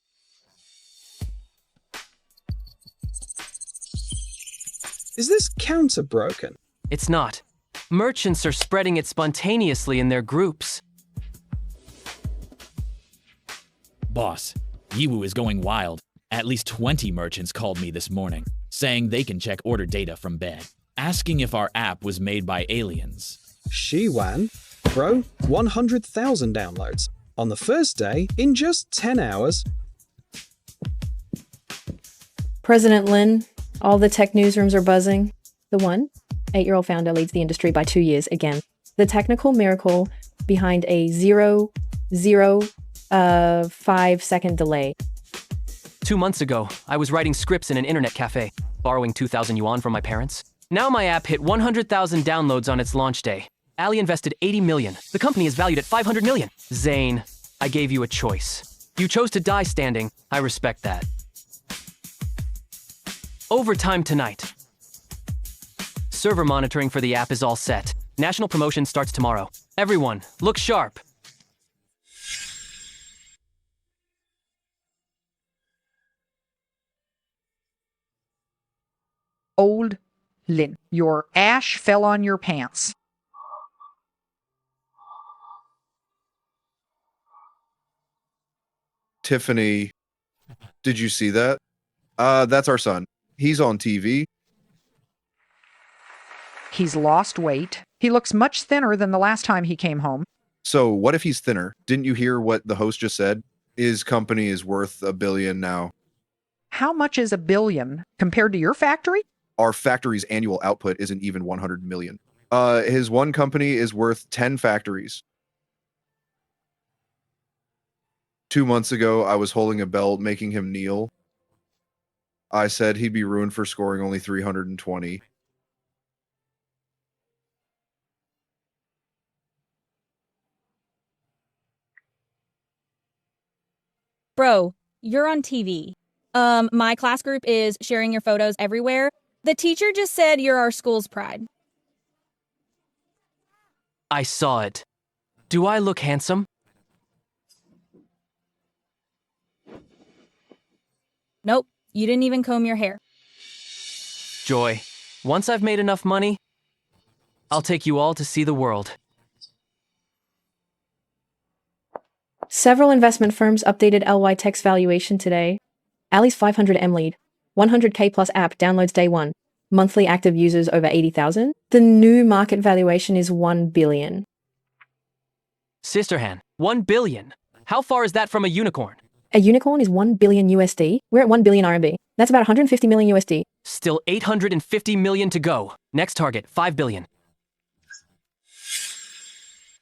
Is this counter broken? It's not. Merchants are spreading it spontaneously in their groups. Boss, Yiwu is going wild. At least 20 merchants called me this morning, saying they can check order data from bed, asking if our app was made by aliens. Shiwan? Bro, 100,000 downloads. On the first day, in just 10 hours. President Lin, all the tech newsrooms are buzzing. The 8-year-old founder leads the industry by 2 years again. The technical miracle behind a 5-second delay. 2 months ago, I was writing scripts in an internet cafe, borrowing 2,000 yuan from my parents. Now my app hit 100,000 downloads on its launch day. Ali invested 80 million. The company is valued at 500 million. Zane, I gave you a choice. You chose to die standing. I respect that. Overtime tonight. Server monitoring for the app is all set. National promotion starts tomorrow. Everyone, look sharp. Old Lin, your ash fell on your pants. Tiffany, did you see that? That's our son. He's on TV. He's lost weight. He looks much thinner than the last time he came home. So what if he's thinner? Didn't you hear what the host just said? His company is worth $1 billion now. How much is $1 billion compared to your factory? Our factory's annual output isn't even 100 million. His one company is worth 10 factories. 2 months ago, I was holding a belt, making him kneel. I said he'd be ruined for scoring only 320. Bro, you're on TV. My class group is sharing your photos everywhere. The teacher just said you're our school's pride. I saw it. Do I look handsome? Nope, you didn't even comb your hair. Joy, once I've made enough money, I'll take you all to see the world. Several investment firms updated LY Tech's valuation today. Ali's 500M lead, 100K plus app downloads day one, monthly active users over 80,000. The new market valuation is 1 billion. Sisterhan, 1 billion. How far is that from a unicorn? A unicorn is 1 billion USD. We're at 1 billion RMB. That's about 150 million USD. Still 850 million to go. Next target, 5 billion.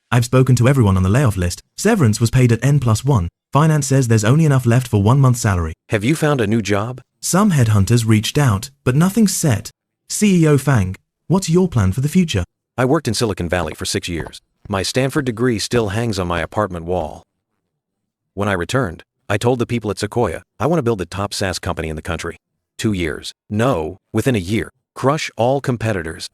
I've spoken to everyone on the layoff list. Severance was paid at N+1. Finance says there's only enough left for 1 month's salary. Have you found a new job? Some headhunters reached out, but nothing's set. CEO Fang, what's your plan for the future? I worked in Silicon Valley for 6 years. My Stanford degree still hangs on my apartment wall. When I returned, I told the people at Sequoia, I want to build the top SaaS company in the country. 2 years. No, within a year. Crush all competitors.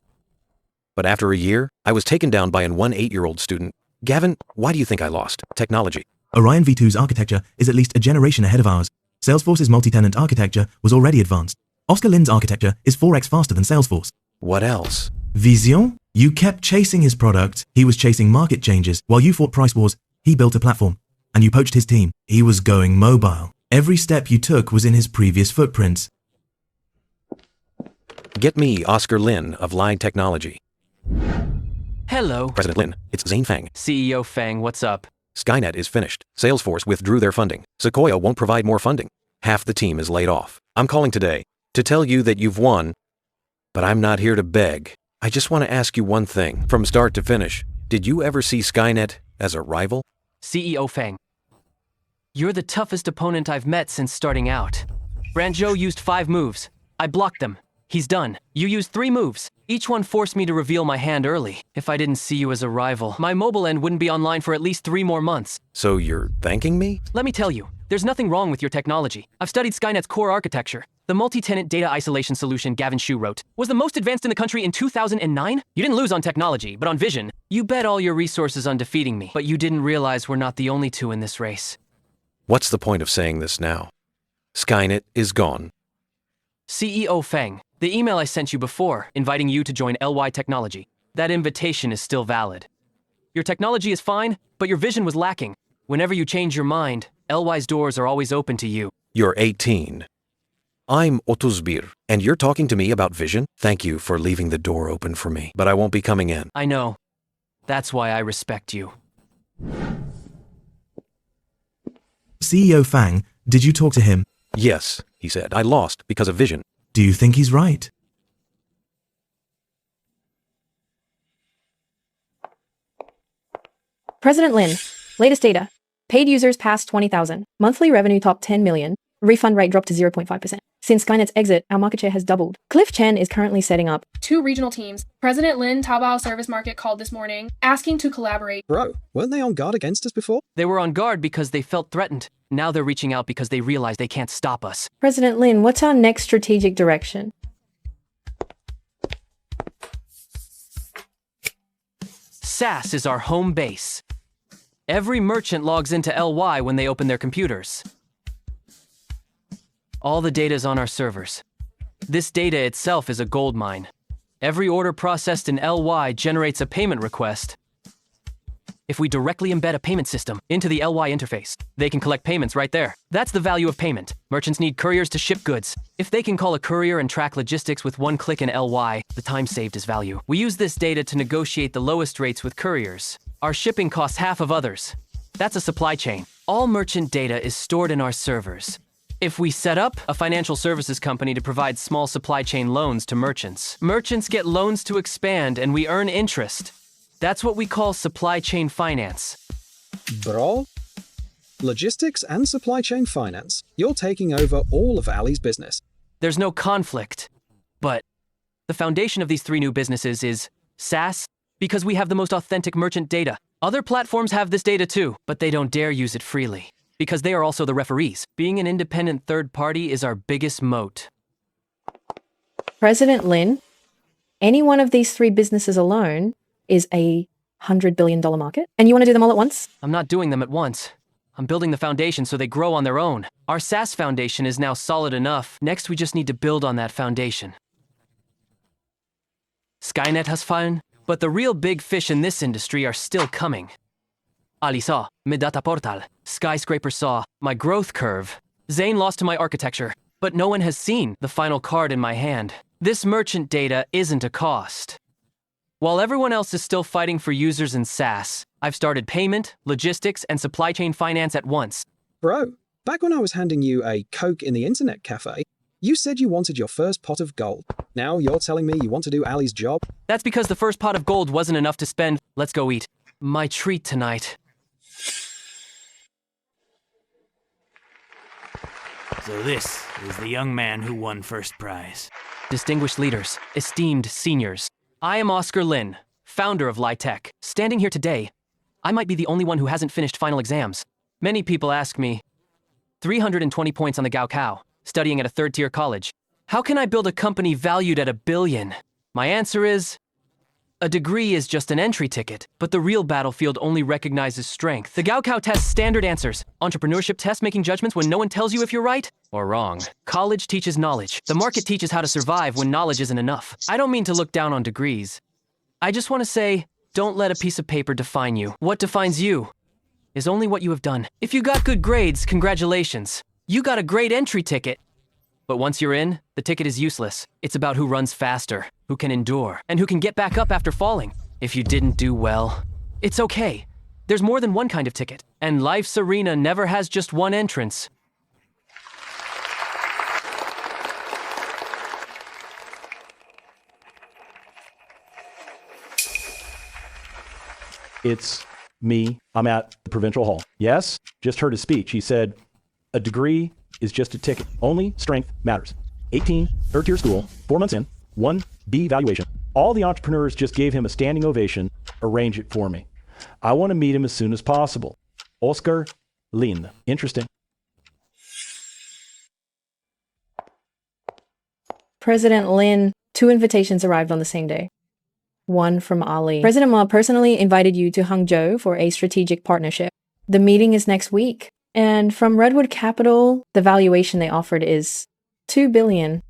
But after a year, I was taken down by an 8-year-old student. Gavin, why do you think I lost? Technology. Orion V2's architecture is at least a generation ahead of ours. Salesforce's multi-tenant architecture was already advanced. Oscar Lin's architecture is 4x faster than Salesforce. What else? Vision? You kept chasing his product, he was chasing market changes. While you fought price wars, he built a platform. And you poached his team. He was going mobile. Every step you took was in his previous footprints. Get me Oscar Lin of Line Technology. Hello. President Lin, it's Zane Fang. CEO Fang, what's up? Skynet is finished. Salesforce withdrew their funding. Sequoia won't provide more funding. Half the team is laid off. I'm calling today to tell you that you've won, but I'm not here to beg. I just want to ask you one thing. From start to finish, did you ever see Skynet as a rival? CEO Fang, you're the toughest opponent I've met since starting out. Branjo used 5 moves. I blocked them. He's done. You used 3 moves. Each one forced me to reveal my hand early. If I didn't see you as a rival, my mobile end wouldn't be online for at least 3 more months. So you're thanking me? Let me tell you, there's nothing wrong with your technology. I've studied Skynet's core architecture. The multi-tenant data isolation solution Gavin Shu wrote was the most advanced in the country in 2009. You didn't lose on technology, but on vision. You bet all your resources on defeating me, but you didn't realize we're not the only 2 in this race. What's the point of saying this now? Skynet is gone. CEO Fang, the email I sent you before, inviting you to join LY Technology, that invitation is still valid. Your technology is fine, but your vision was lacking. Whenever you change your mind, LY's doors are always open to you. You're 18. I'm Otuzbir, and you're talking to me about vision? Thank you for leaving the door open for me, but I won't be coming in. I know. That's why I respect you. CEO Fang, did you talk to him? Yes, he said. I lost because of vision. Do you think he's right? President Lin, latest data. Paid users passed 20,000. Monthly revenue topped 10 million. Refund rate dropped to 0.5%. Since Skynet's exit, our market share has doubled. Cliff Chen is currently setting up 2 regional teams. President Lin Taobao Service Market called this morning, asking to collaborate. Bro, weren't they on guard against us before? They were on guard because they felt threatened. Now they're reaching out because they realize they can't stop us. President Lin, what's our next strategic direction? SaaS is our home base. Every merchant logs into LY when they open their computers. All the data is on our servers. This data itself is a gold mine. Every order processed in LY generates a payment request. If we directly embed a payment system into the LY interface, they can collect payments right there. That's the value of payment. Merchants need couriers to ship goods. If they can call a courier and track logistics with 1 click in LY, the time saved is value. We use this data to negotiate the lowest rates with couriers. Our shipping costs half of others. That's a supply chain. All merchant data is stored in our servers. If we set up a financial services company to provide small supply chain loans to merchants, merchants get loans to expand and we earn interest. That's what we call supply chain finance. Bro? Logistics and supply chain finance. You're taking over all of Ali's business. There's no conflict. But the foundation of these 3 new businesses is SaaS, because we have the most authentic merchant data. Other platforms have this data too, but they don't dare use it freely, because they are also the referees. Being an independent third party is our biggest moat. President Lin, any one of these 3 businesses alone is a $100 billion market, and you want to do them all at once? I'm not doing them at once. I'm building the foundation so they grow on their own. Our SaaS foundation is now solid enough. Next, we just need to build on that foundation. Skynet has fallen, but the real big fish in this industry are still coming. Ali saw, mi data portal. Skyscraper saw, my growth curve. Zane lost to my architecture, but no one has seen the final card in my hand. This merchant data isn't a cost. While everyone else is still fighting for users in SaaS, I've started payment, logistics, and supply chain finance at once. Bro, back when I was handing you a Coke in the internet cafe, you said you wanted your first pot of gold. Now you're telling me you want to do Ali's job? That's because the first pot of gold wasn't enough to spend. Let's go eat. My treat tonight. So this is the young man who won first prize. Distinguished leaders, esteemed seniors. I am Oscar Lin, founder of Litech. Standing here today, I might be the only one who hasn't finished final exams. Many people ask me, 320 points on the Gaokao, studying at a third-tier college. How can I build a company valued at $1 billion? My answer is, a degree is just an entry ticket, but the real battlefield only recognizes strength. The Gaokao tests standard answers. Entrepreneurship tests making judgments when no one tells you if you're right or wrong. College teaches knowledge. The market teaches how to survive when knowledge isn't enough. I don't mean to look down on degrees. I just want to say, don't let a piece of paper define you. What defines you is only what you have done. If you got good grades, congratulations. You got a great entry ticket. But once you're in, the ticket is useless. It's about who runs faster, who can endure, and who can get back up after falling. If you didn't do well, it's okay. There's more than one kind of ticket, and life's arena never has just one entrance. It's me. I'm at the provincial hall. Yes, just heard his speech. He said, a degree is just a ticket. Only strength matters. 18, third-tier school, 4 months in, 1B valuation. All the entrepreneurs just gave him a standing ovation. Arrange it for me. I want to meet him as soon as possible. Oscar Lin. Interesting. President Lin, 2 invitations arrived on the same day. One from Ali. President Ma personally invited you to Hangzhou for a strategic partnership. The meeting is next week. And from Redwood Capital, the valuation they offered is $2 billion.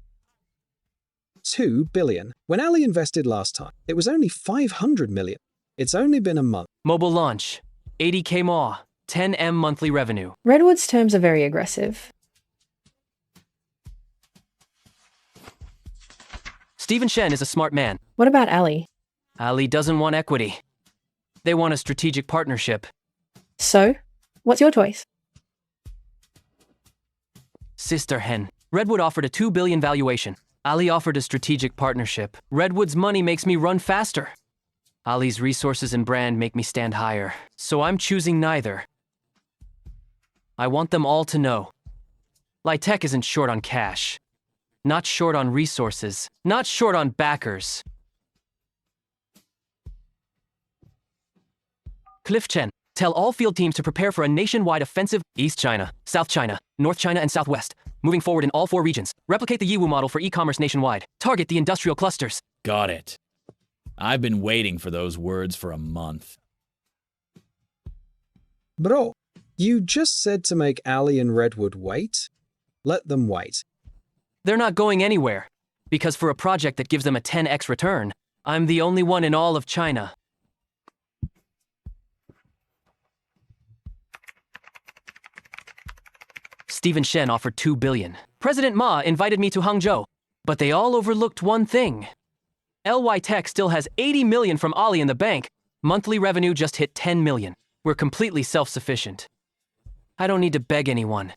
$2 billion. When Ali invested last time, it was only $500 million. It's only been a month. Mobile launch, 80K MAW, 10M monthly revenue. Redwood's terms are very aggressive. Stephen Shen is a smart man. What about Ali? Ali doesn't want equity. They want a strategic partnership. So, what's your choice? Sister Hen. Redwood offered a $2 billion valuation. Ali offered a strategic partnership. Redwood's money makes me run faster. Ali's resources and brand make me stand higher. So I'm choosing neither. I want them all to know. Litech isn't short on cash. Not short on resources. Not short on backers. Cliff Chen. Tell all field teams to prepare for a nationwide offensive. East China, South China, North China, and Southwest. Moving forward in all 4 regions. Replicate the Yiwu model for e-commerce nationwide. Target the industrial clusters. Got it. I've been waiting for those words for a month. Bro, you just said to make Ali and Redwood wait? Let them wait. They're not going anywhere. Because for a project that gives them a 10x return, I'm the only one in all of China. Stephen Shen offered $2 billion. President Ma invited me to Hangzhou, but they all overlooked one thing. LY Tech still has $80 million from Ali in the bank. Monthly revenue just hit $10 million. We're completely self-sufficient. I don't need to beg anyone.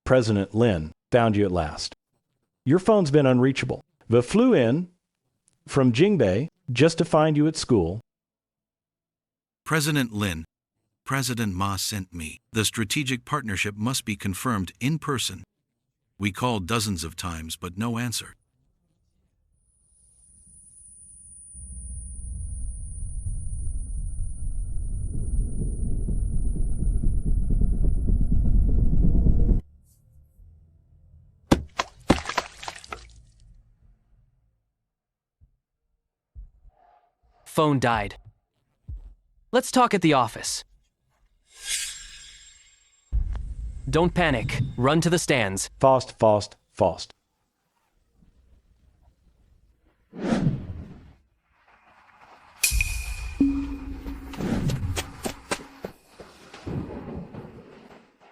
President Lin, found you at last. Your phone's been unreachable. We flew in from Jingbei just to find you at school. President Lin, President Ma sent me. The strategic partnership must be confirmed in person. We called dozens of times, but no answer. Phone died. Let's talk at the office. Don't panic. Run to the stands. Faust.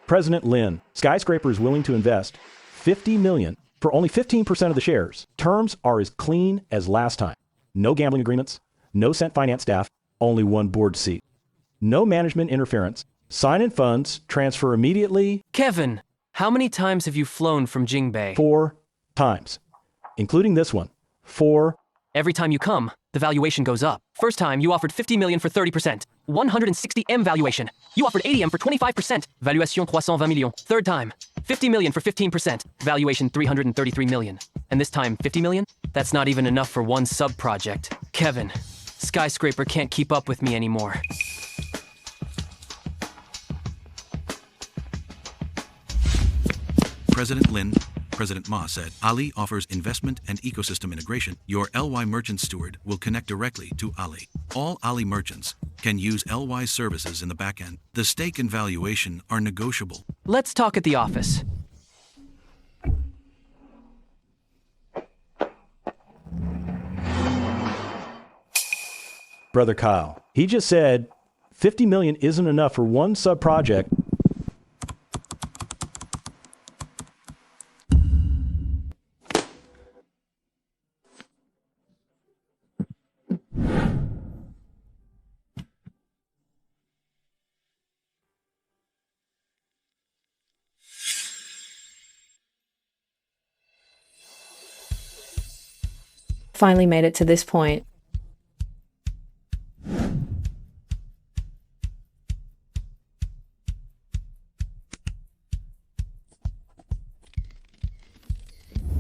President Lin, Skyscraper is willing to invest $50 million for only 15% of the shares. Terms are as clean as last time. No gambling agreements, no cent finance staff, only one board seat. No management interference. Sign in funds, transfer immediately. Kevin, how many times have you flown from Jingbei? 4 times, including this one. 4. Every time you come, the valuation goes up. First time, you offered 50 million for 30%. 160 M valuation. You offered 80 M for 25%. Valuation 320 millions. Third time, 50 million for 15%. Valuation 333 million. And this time, 50 million? That's not even enough for one sub-project. Kevin, Skyscraper can't keep up with me anymore. President Lin, President Ma said, Ali offers investment and ecosystem integration. Your LY merchant steward will connect directly to Ali. All Ali merchants can use LY services in the backend. The stake and valuation are negotiable. Let's talk at the office. Brother Kyle, he just said 50 million isn't enough for one sub-project. Finally made it to this point.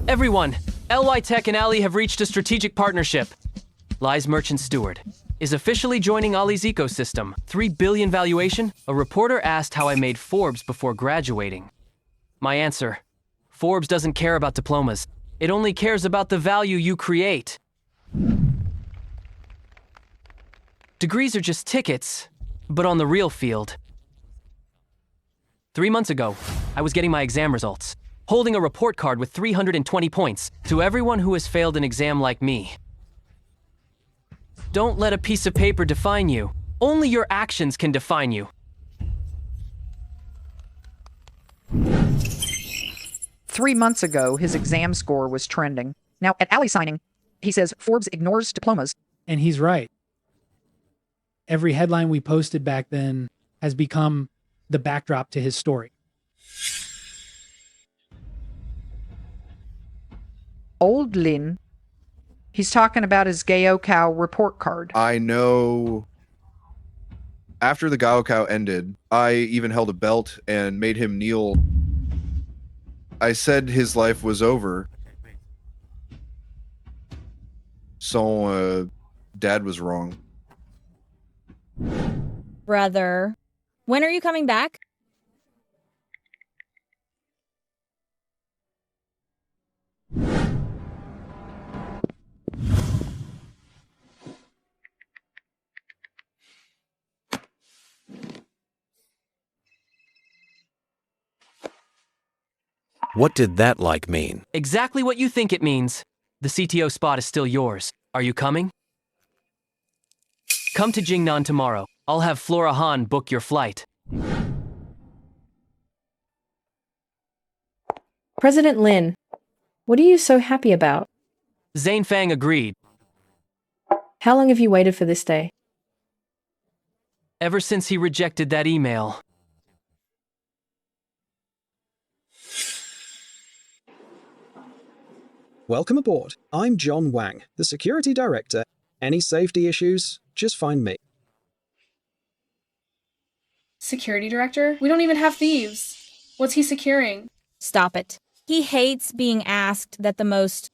Everyone, LY Tech and Ali have reached a strategic partnership. Lies Merchant Steward is officially joining Ali's ecosystem. 3 billion valuation? A reporter asked how I made Forbes before graduating. My answer, Forbes doesn't care about diplomas. It only cares about the value you create. Degrees are just tickets, but on the real field. 3 months ago, I was getting my exam results, holding a report card with 320 points to everyone who has failed an exam like me. Don't let a piece of paper define you. Only your actions can define you. Three months ago, his exam score was trending. Now, at Ali signing, he says Forbes ignores diplomas. And he's right. Every headline we posted back then has become the backdrop to his story. Old Lin, he's talking about his Gaokao report card. I know. After the Gaokao ended, I even held a belt and made him kneel. I said his life was over. So, Dad was wrong. Brother, when are you coming back? What did that like mean? Exactly what you think it means. The CTO spot is still yours. Are you coming? Come to Jingnan tomorrow. I'll have Flora Han book your flight. President Lin, what are you so happy about? Zane Fang agreed. How long have you waited for this day? Ever since he rejected that email. Welcome aboard. I'm John Wang, the security director. Any safety issues, just find me. Security director? We don't even have thieves. What's he securing? Stop it. He hates being asked that the most...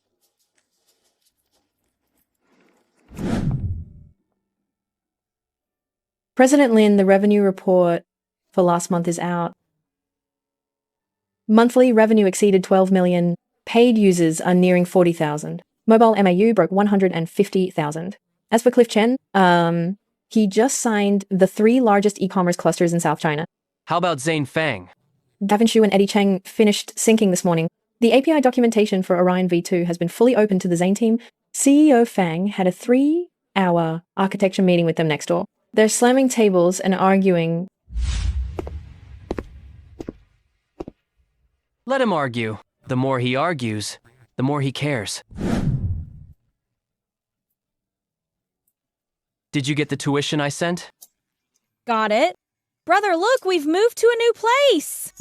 President Lin, the revenue report for last month is out. Monthly revenue exceeded 12 million. Paid users are nearing 40,000. Mobile MAU broke 150,000. As for Cliff Chen, he just signed the 3 largest e-commerce clusters in South China. How about Zane Fang? Gavin Xu and Eddie Cheng finished syncing this morning. The API documentation for Orion V2 has been fully opened to the Zane team. CEO Fang had a 3-hour architecture meeting with them next door. They're slamming tables and arguing. Let him argue. The more he argues, the more he cares. Did you get the tuition I sent? Got it. Brother, look, we've moved to a new place.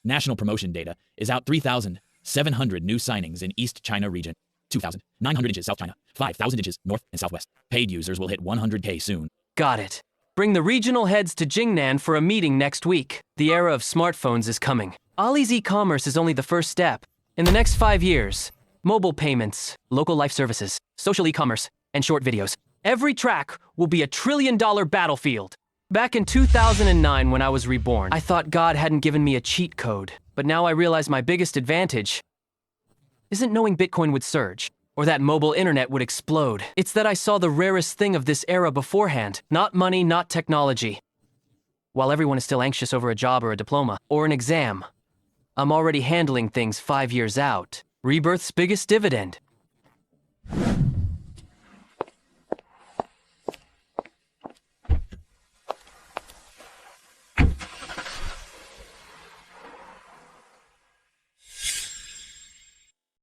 National promotion data is out 3,700 new signings in East China region, 2,900 inches South China, 5,000 inches North and Southwest. Paid users will hit 100K soon. Got it. Bring the regional heads to Jingnan for a meeting next week. The era of smartphones is coming. Ollie's e-commerce is only the first step. In the next 5 years, mobile payments, local life services, social e-commerce, and short videos. Every track will be $1 trillion battlefield. Back in 2009 when I was reborn, I thought God hadn't given me a cheat code. But now I realize my biggest advantage isn't knowing Bitcoin would surge, or that mobile internet would explode. It's that I saw the rarest thing of this era beforehand. Not money, not technology. While everyone is still anxious over a job or a diploma, or an exam, I'm already handling things 5 years out. Rebirth's biggest dividend.